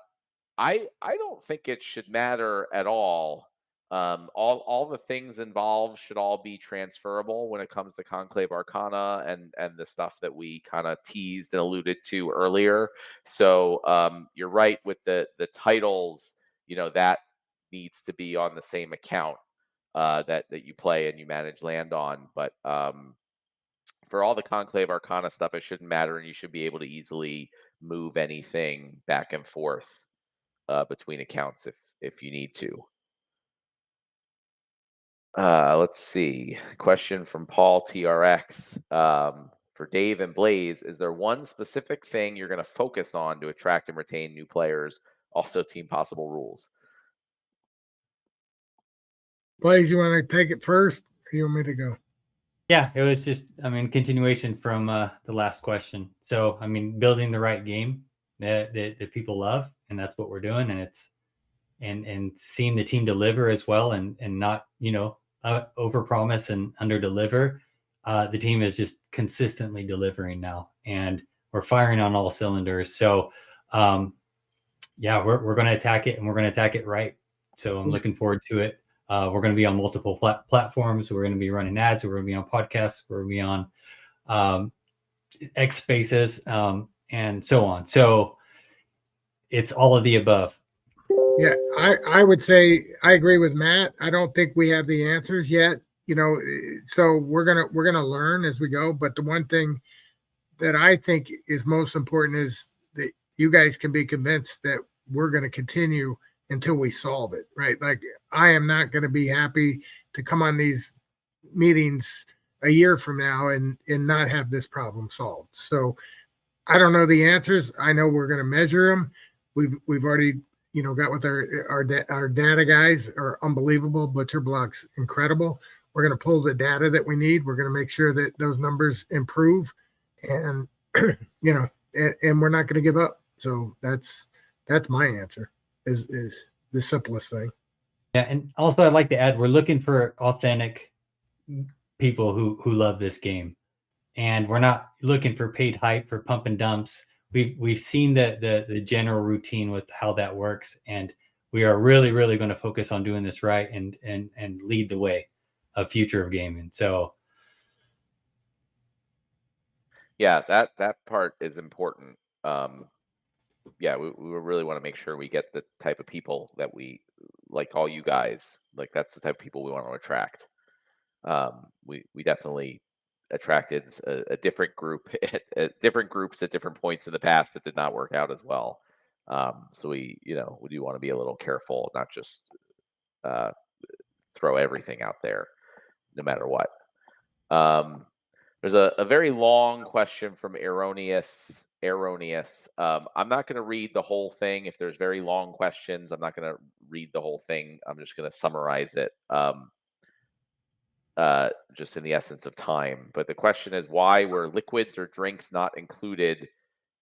don't think it should matter at all. All the things involved should all be transferable when it comes to Conclave Arcana and the stuff that we kind of teased and alluded to earlier. So you're right with the titles. That needs to be on the same account that you play and you manage land on. But for all the Conclave Arcana stuff, it shouldn't matter, and you should be able to easily move anything back and forth between accounts if you need to. Let's see. Question from Paul TRX. For Dave and Blaze, is there one specific thing you're going to focus on to attract and retain new players? Also, team possible rules. Blaze, you want to take it first, or you want me to go? Yeah, it was just, I mean, continuation from the last question. So, I mean, building the right game that people love, and that's what we're doing, and it's and seeing the team deliver as well, and not over promise and under deliver. The team is just consistently delivering now, and we're firing on all cylinders. So, yeah, we're going to attack it, and we're going to attack it right. So I'm looking forward to it. We're going to be on multiple platforms. We're going to be running ads. We're going to be on podcasts. We're going to be on X Spaces, and so on. So it's all of the above. Yeah, I would say I agree with Matt. I don't think we have the answers yet. So we're gonna learn as we go. But the one thing that I think is most important is that you guys can be convinced that we're going to continue until we solve it, right? Like, I am not going to be happy to come on these meetings a year from now and not have this problem solved. So I don't know the answers. I know we're going to measure them. We've already got with our data guys are unbelievable. Butcher Block's incredible. We're going to pull the data that we need. We're going to make sure that those numbers improve, and and we're not going to give up. So that's my answer. Is the simplest thing. Yeah, and also I'd like to add, we're looking for authentic people who love this game, and we're not looking for paid hype for pump and dumps. We've seen the general routine with how that works, and we are really going to focus on doing this right and lead the way of future of gaming. So Yeah, that part is important. Yeah, we really want to make sure we get the type of people that we like, all you guys. Like, that's the type of people we want to attract. We definitely attracted a different group at different groups at different points in the past that did not work out as well. So we do want to be a little careful, not just uh, throw everything out there, no matter what. There's a very long question from Erroneous. Erroneous. I'm not going to read the whole thing. If there's very long questions, I'm not going to read the whole thing. I'm just going to summarize it, just in the essence of time. But the question is, why were liquids or drinks not included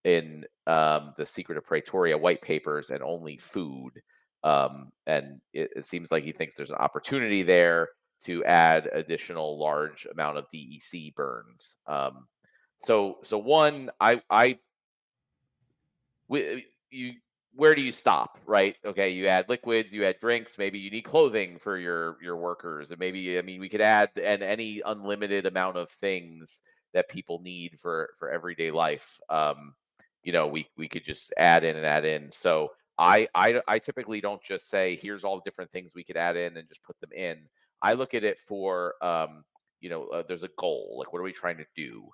in the Secret of Praetoria white papers and only food? And it seems like he thinks there's an opportunity there to add additional large amount of DEC burns. So one, you where do you stop, right? Okay, you add liquids, you add drinks, maybe you need clothing for your workers, and maybe, I mean, we could add and any unlimited amount of things that people need for everyday life. We could just add in and add in. So I typically don't just say here's all the different things we could add in and just put them in. I look at it for there's a goal, like what are we trying to do?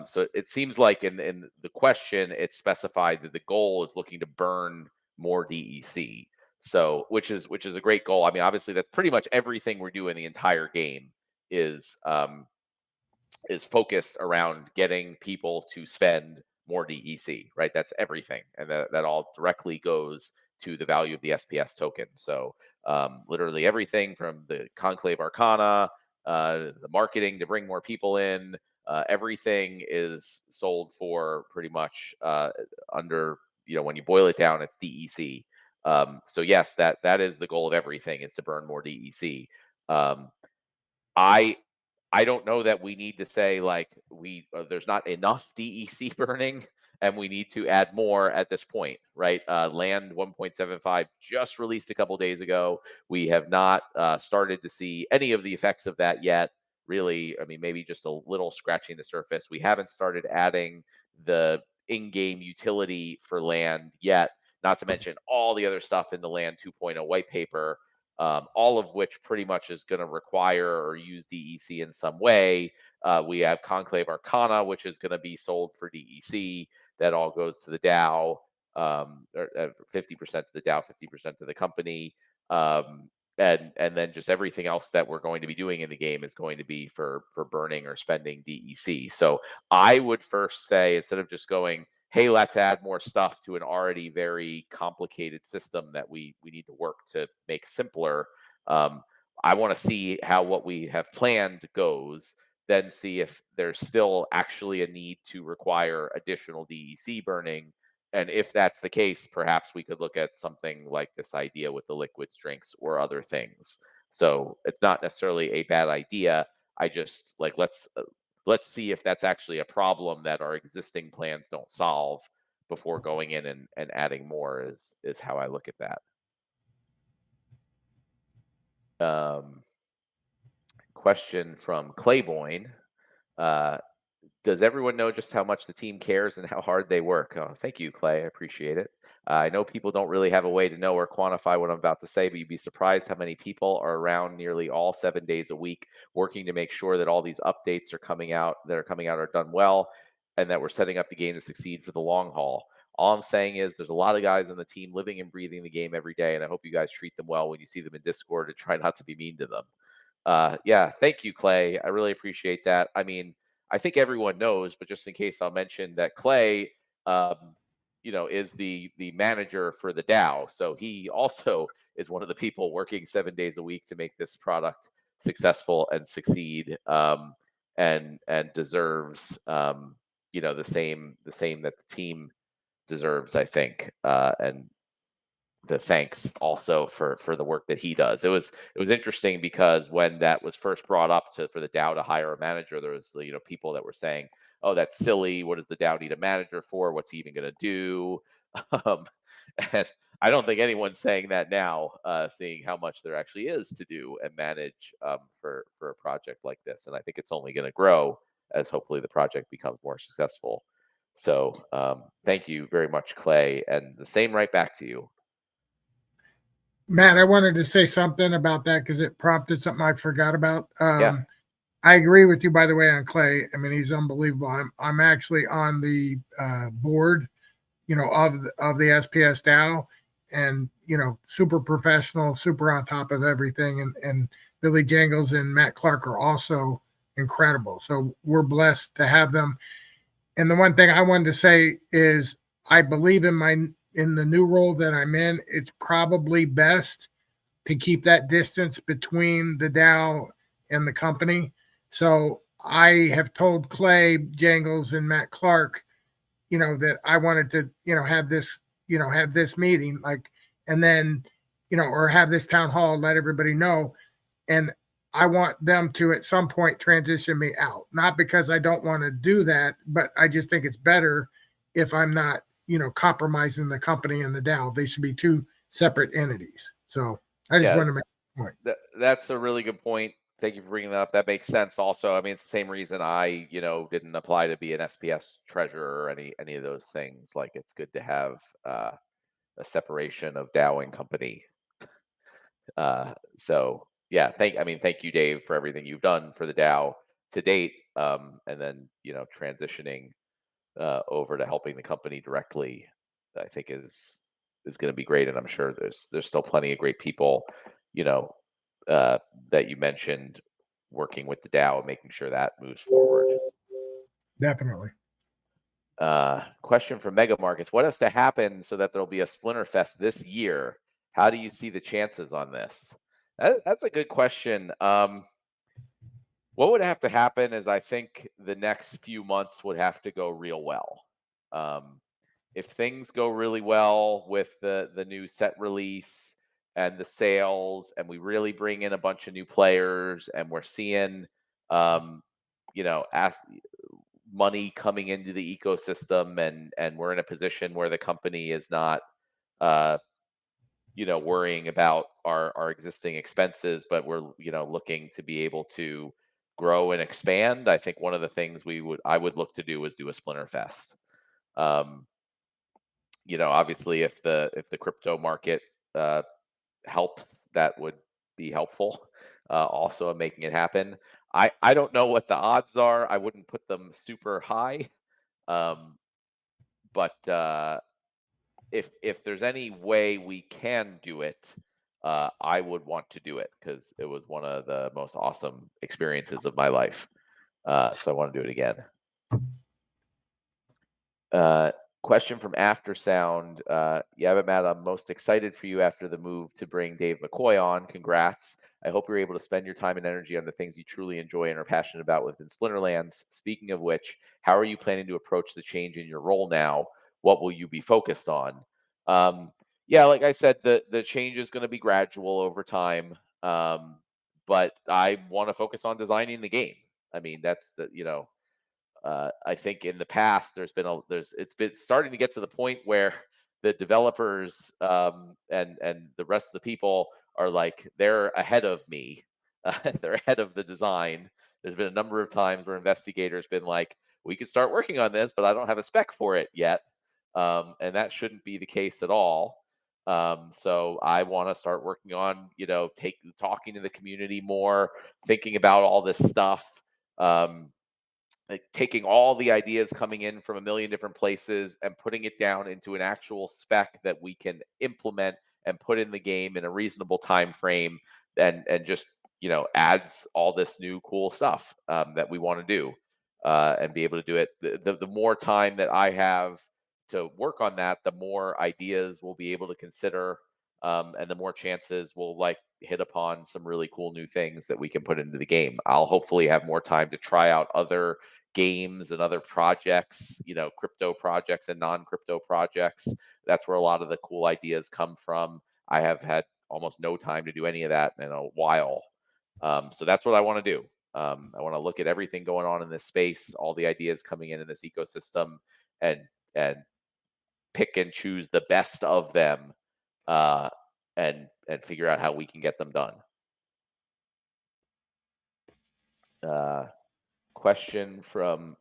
So it seems like in the question, it's specified that the goal is looking to burn more DEC. So which is a great goal. I mean, obviously, that's pretty much everything we're doing the entire game is focused around getting people to spend more DEC, right? That's everything, and that all directly goes to the value of the SPS token. So literally everything from the Conclave Arcana, the marketing to bring more people in, everything is sold for pretty much under, when you boil it down, it's DEC. So yes, that is the goal of everything, is to burn more DEC. Um, I I don't know that we need to say, like, there's not enough DEC burning and we need to add more at this point, right? Land 1.75 just released a couple days ago. We have not started to see any of the effects of that yet. Really, I mean, maybe just a little scratching the surface. We haven't started adding the in-game utility for land yet. Not to mention all the other stuff in the Land 2.0 white paper, all of which pretty much is going to require or use DEC in some way. We have Conclave Arcana, which is going to be sold for DEC. That all goes to the DAO, 50% to the DAO, 50% to the company. And then just everything else that we're going to be doing in the game is going to be for burning or spending DEC. So I would first say, instead of just going, hey, let's add more stuff to an already very complicated system that we need to work to make simpler. I want to see how what we have planned goes. then see if there's still actually a need to require additional DEC burning. And if that's the case, perhaps we could look at something like this idea with the liquids drinks or other things. So it's not necessarily a bad idea. I just like let's see if that's actually a problem that our existing plans don't solve before going in and adding more is how I look at that. Question from Claiborne. Does everyone know just how much the team cares and how hard they work? Oh, thank you, Clay. I appreciate it. I know people don't really have a way to know or quantify what I'm about to say, but you'd be surprised how many people are around nearly all 7 days a week working to make sure that all these updates are coming out are done well and that we're setting up the game to succeed for the long haul. All I'm saying is there's a lot of guys on the team living and breathing the game every day, and I hope you guys treat them well when you see them in Discord and try not to be mean to them. Yeah, thank you, Clay. I really appreciate that. I mean, I think everyone knows, but just in case, I'll mention that Clay, is the manager for the DAO. So he also is one of the people working 7 days a week to make this product successful and succeed, and deserves the same that the team deserves, I think, and the thanks also for the work that he does. It was interesting because when that was first brought up for the DAO to hire a manager, there was people that were saying, "Oh, that's silly. What does the DAO need a manager for? What's he even going to do?" Um, and I don't think anyone's saying that now, seeing how much there actually is to do and manage for a project like this. And I think it's only going to grow as hopefully the project becomes more successful. So thank you very much, Clay, and the same right back to you. Matt, I wanted to say something about that because it prompted something I forgot about. Yeah. I agree with you, by the way, on Clay. I mean, he's unbelievable. I'm actually on the board, of the SPS DAO, and super professional, super on top of everything. And Billy Jangles and Matt Clark are also incredible. So we're blessed to have them. And the one thing I wanted to say is I believe in the new role that I'm in, it's probably best to keep that distance between the DAO and the company. So I have told Clay Jangles and Matt Clark, that I wanted to, have this meeting, like, and then, or have this town hall, let everybody know. And I want them to at some point transition me out, not because I don't want to do that, but I just think it's better if I'm not, compromising the company and the DAO. They should be two separate entities. So I just Yeah, want to make a point. that's a really good point. Thank you for bringing that up. That makes sense. Also, I mean, it's the same reason I, didn't apply to be an SPS treasurer or any of those things. Like, it's good to have a separation of DAO and company. So yeah, thank you, Dave, for everything you've done for the DAO to date, and then transitioning over to helping the company directly. I think is going to be great, and I'm sure there's still plenty of great people, you know, that you mentioned working with the DAO and making sure that moves forward. Definitely. Question from Mega Markets: what has to happen so that there'll be a Splinterfest this year? How do you see the chances on this? That's a good question. What would have to happen is I think the next few months would have to go real well. Um, if things go really well with the new set release and the sales, and we really bring in a bunch of new players, and we're seeing, um, ask money coming into the ecosystem, and we're in a position where the company is not, uh, worrying about our existing expenses, but we're looking to be able to grow and expand. I think one of the things I would look to do is do a Splinterfest. Um, Obviously, if the crypto market helps, that would be helpful. Also, in making it happen. I don't know what the odds are. I wouldn't put them super high, but if there's any way we can do it, I would want to do it because it was one of the most awesome experiences of my life. So I want to do it again. Question from After Sound. Yeah, Matt, I'm most excited for you after the move to bring Dave McCoy on. Congrats. I hope you're able to spend your time and energy on the things you truly enjoy and are passionate about within Splinterlands. Speaking of which, how are you planning to approach the change in your role now? What will you be focused on? Yeah, like I said, the change is going to be gradual over time. But I want to focus on designing the game. I mean, that's I think in the past it's been starting to get to the point where the developers and the rest of the people are like they're ahead of me. They're ahead of the design. There's been a number of times where investigators been like, we could start working on this, but I don't have a spec for it yet. And that shouldn't be the case at all. So I want to start working on, talking to the community more, thinking about all this stuff. Um, like taking all the ideas coming in from a million different places and putting it down into an actual spec that we can implement and put in the game in a reasonable time frame, and just adds all this new cool stuff that we want to do, and be able to do it. The more time that I have to work on that, the more ideas we'll be able to consider, and the more chances we'll like hit upon some really cool new things that we can put into the game. I'll hopefully have more time to try out other games and other projects, crypto projects and non-crypto projects. That's where a lot of the cool ideas come from. I have had almost no time to do any of that in a while. So that's what I want to do. I want to look at everything going on in this space, all the ideas coming in this ecosystem, and and pick and choose the best of them, uh, and figure out how we can get them done. Question from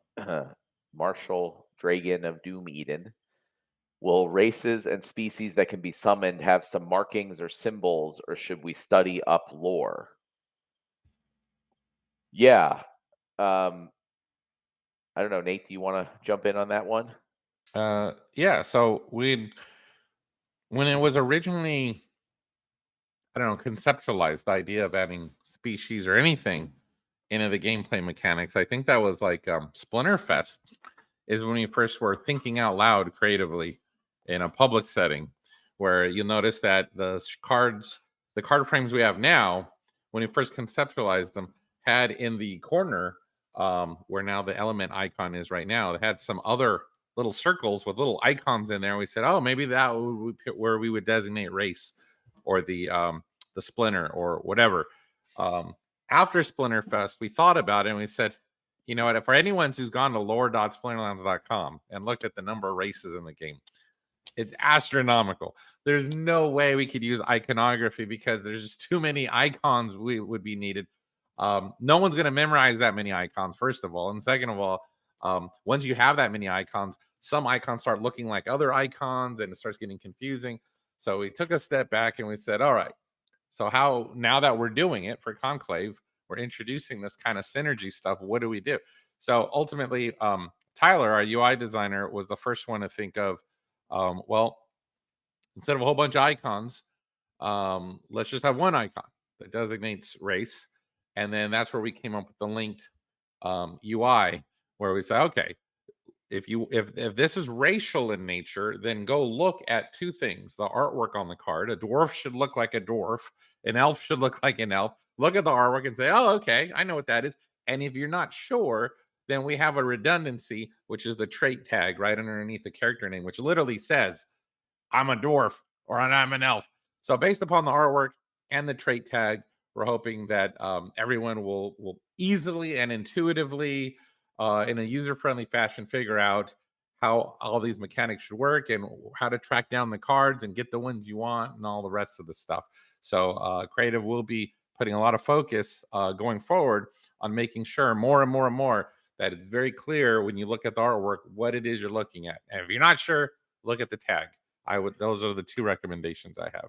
Marshall Dragon of Doom Eden. Will races and species that can be summoned have some markings or symbols, or should we study up lore? Yeah. I don't know, Nate, do you want to jump in on that one? Yeah. So when it was originally, I don't know, conceptualized, the idea of adding species or anything into the gameplay mechanics, I think that was like Splinterfest is when we first were thinking out loud creatively in a public setting, where you'll notice that the card frames we have now, when we first conceptualized them, had in the corner, where now the element icon is right now, it had some other little circles with little icons in there. We said, oh, maybe that would be where we would designate race or the splinter or whatever. After Splinterfest, we thought about it and we said, you know what, for anyone who's gone to lore.splinterlands.com and looked at the number of races in the game, it's astronomical. There's no way we could use iconography because there's just too many icons we would be needed. No one's going to memorize that many icons, first of all. And second of all, once you have that many icons, some icons start looking like other icons and it starts getting confusing. So we took a step back and we said, all right, so how, now that we're doing it for Conclave, we're introducing this kind of synergy stuff. What do we do? So ultimately, Tyler, our UI designer, was the first one to think of, well, instead of a whole bunch of icons, let's just have one icon that designates race. And then that's where we came up with the linked UI, where we say, okay, if this is racial in nature, then go look at two things: the artwork on the card. A dwarf should look like a dwarf, an elf should look like an elf. Look at the artwork and say, oh, okay, I know what that is. And if you're not sure, then we have a redundancy, which is the trait tag right underneath the character name, which literally says I'm a dwarf or I'm an elf. So based upon the artwork and the trait tag, we're hoping that everyone will easily and intuitively, in a user-friendly fashion, figure out how all these mechanics should work and how to track down the cards and get the ones you want and all the rest of the stuff. So Creative will be putting a lot of focus going forward on making sure more and more and more that it's very clear when you look at the artwork what it is you're looking at. And if you're not sure, look at the tag. Those are the two recommendations I have.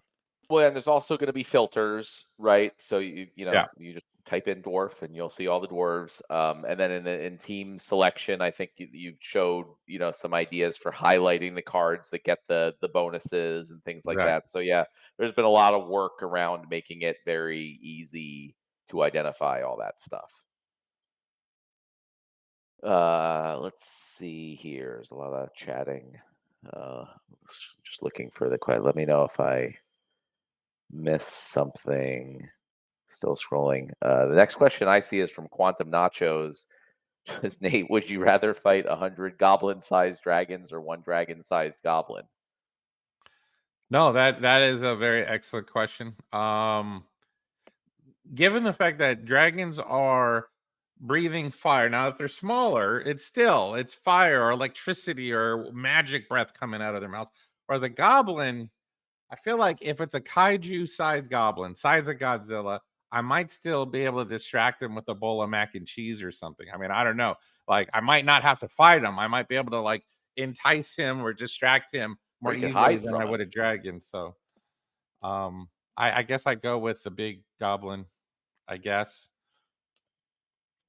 Well, and there's also going to be filters, right? So Yeah. you just type in dwarf and you'll see all the dwarves. And then in team selection, I think you showed some ideas for highlighting the cards that get the bonuses and things like Exactly. that. So yeah, there's been a lot of work around making it very easy to identify all that stuff. Let's see here. There's a lot of chatting. Uh, just looking for the question. Let me know if I missed something. Still scrolling. The next question I see is from Quantum Nachos. Says, Nate, would you rather fight 100 goblin-sized dragons or one dragon-sized goblin? No, that is a very excellent question. Given the fact that dragons are breathing fire, now if they're smaller, it's fire or electricity or magic breath coming out of their mouths. Whereas a goblin, I feel like if it's a kaiju sized goblin, size of Godzilla, I might still be able to distract him with a bowl of mac and cheese or something. I mean, I don't know. Like, I might not have to fight him. I might be able to like entice him or distract him Or more you could easily hide than from I him. would a dragon. So, I guess I'd go with the big goblin. I guess.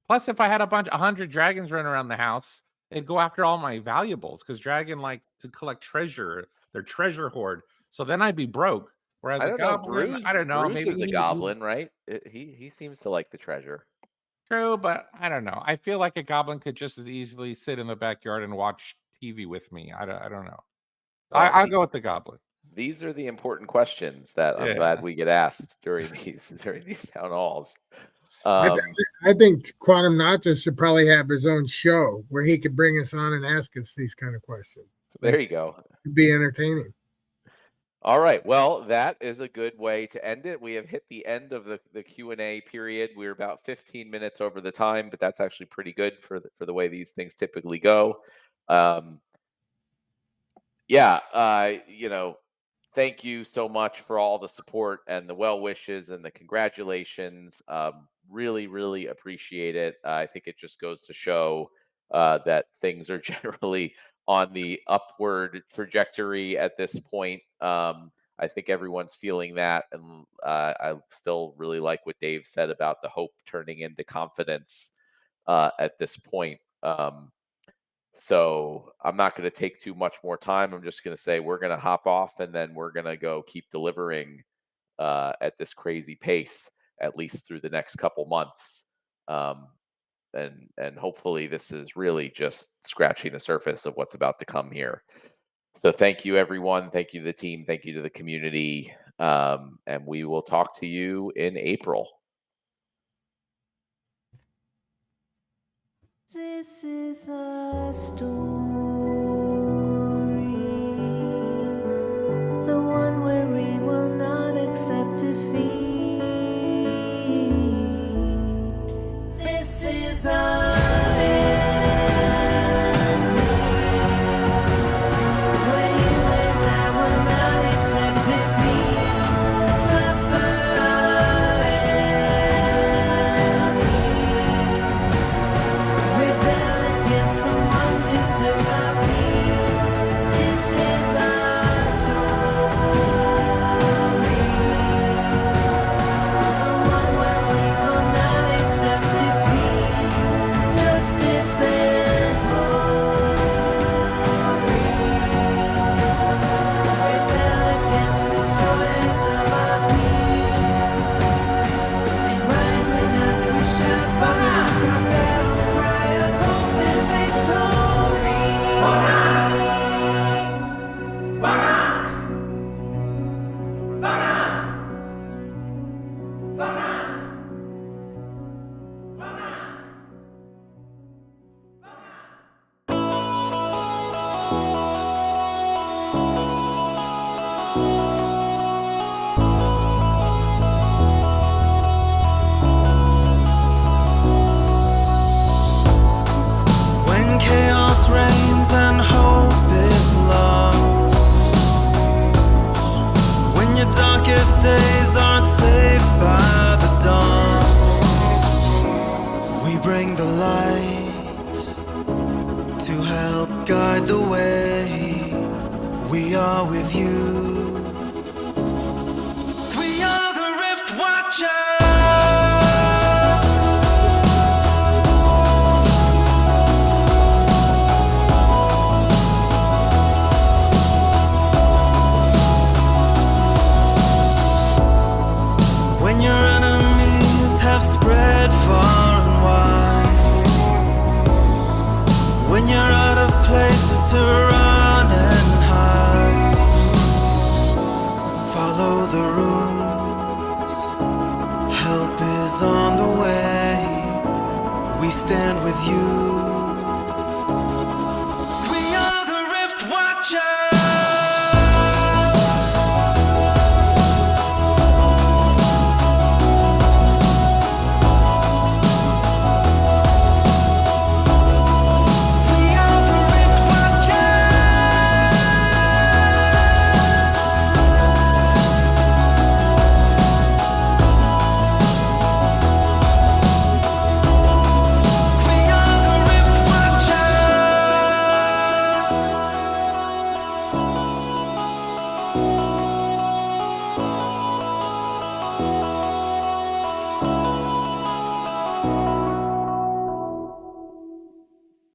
Plus, if I had 100 dragons running around the house, it'd go after all my valuables because dragon like to collect treasure. They're treasure hoard. So then I'd be broke. Whereas I a don't know. goblin, I don't know. Bruce Maybe is a goblin, right? He seems to like the treasure. true, but I don't know. I feel like a goblin could just as easily sit in the backyard and watch TV with me. I don't know. Well, I'll go with the goblin. these are the important questions that I'm Yeah. glad we get asked during these town halls. I think Quantum Nachos should probably have his own show where he could bring us on and ask us these kind of questions. There you go. It'd be entertaining. All right. Well, that is a good way to end it. We have hit the end of the Q&A period. We're about 15 minutes over the time, but that's actually pretty good for the way these things typically go. Thank you so much for all the support and the well wishes and the congratulations. Really, really appreciate it. I think it just goes to show that things are generally on the upward trajectory at this point. I think everyone's feeling that. And I still really like what Dave said about the hope turning into confidence at this point. So I'm not going to take too much more time. I'm just going to say we're going to hop off and then we're going to go keep delivering at this crazy pace, at least through the next couple months. And hopefully this is really just scratching the surface of what's about to come here. So thank you, everyone. Thank you to the team. Thank you to the community. And we will talk to you in April. This is our story, the one where we will not accept defeat. This is our ending, where you and I will not accept defeat. Suffer our enemies, rebel against the ones who took our peace. This is our story, the one where we will not accept defeat. Justice and glory, rebel against destroyers of our peace. And rising up we shout for our battle cry of hope and victory. When chaos reigns and hope is lost, when your darkest days aren't saved by the dawn, we bring the light to help guide the way. We are with you. We are the Rift Watchers. When your enemies have spread far and wide, when you're out of places to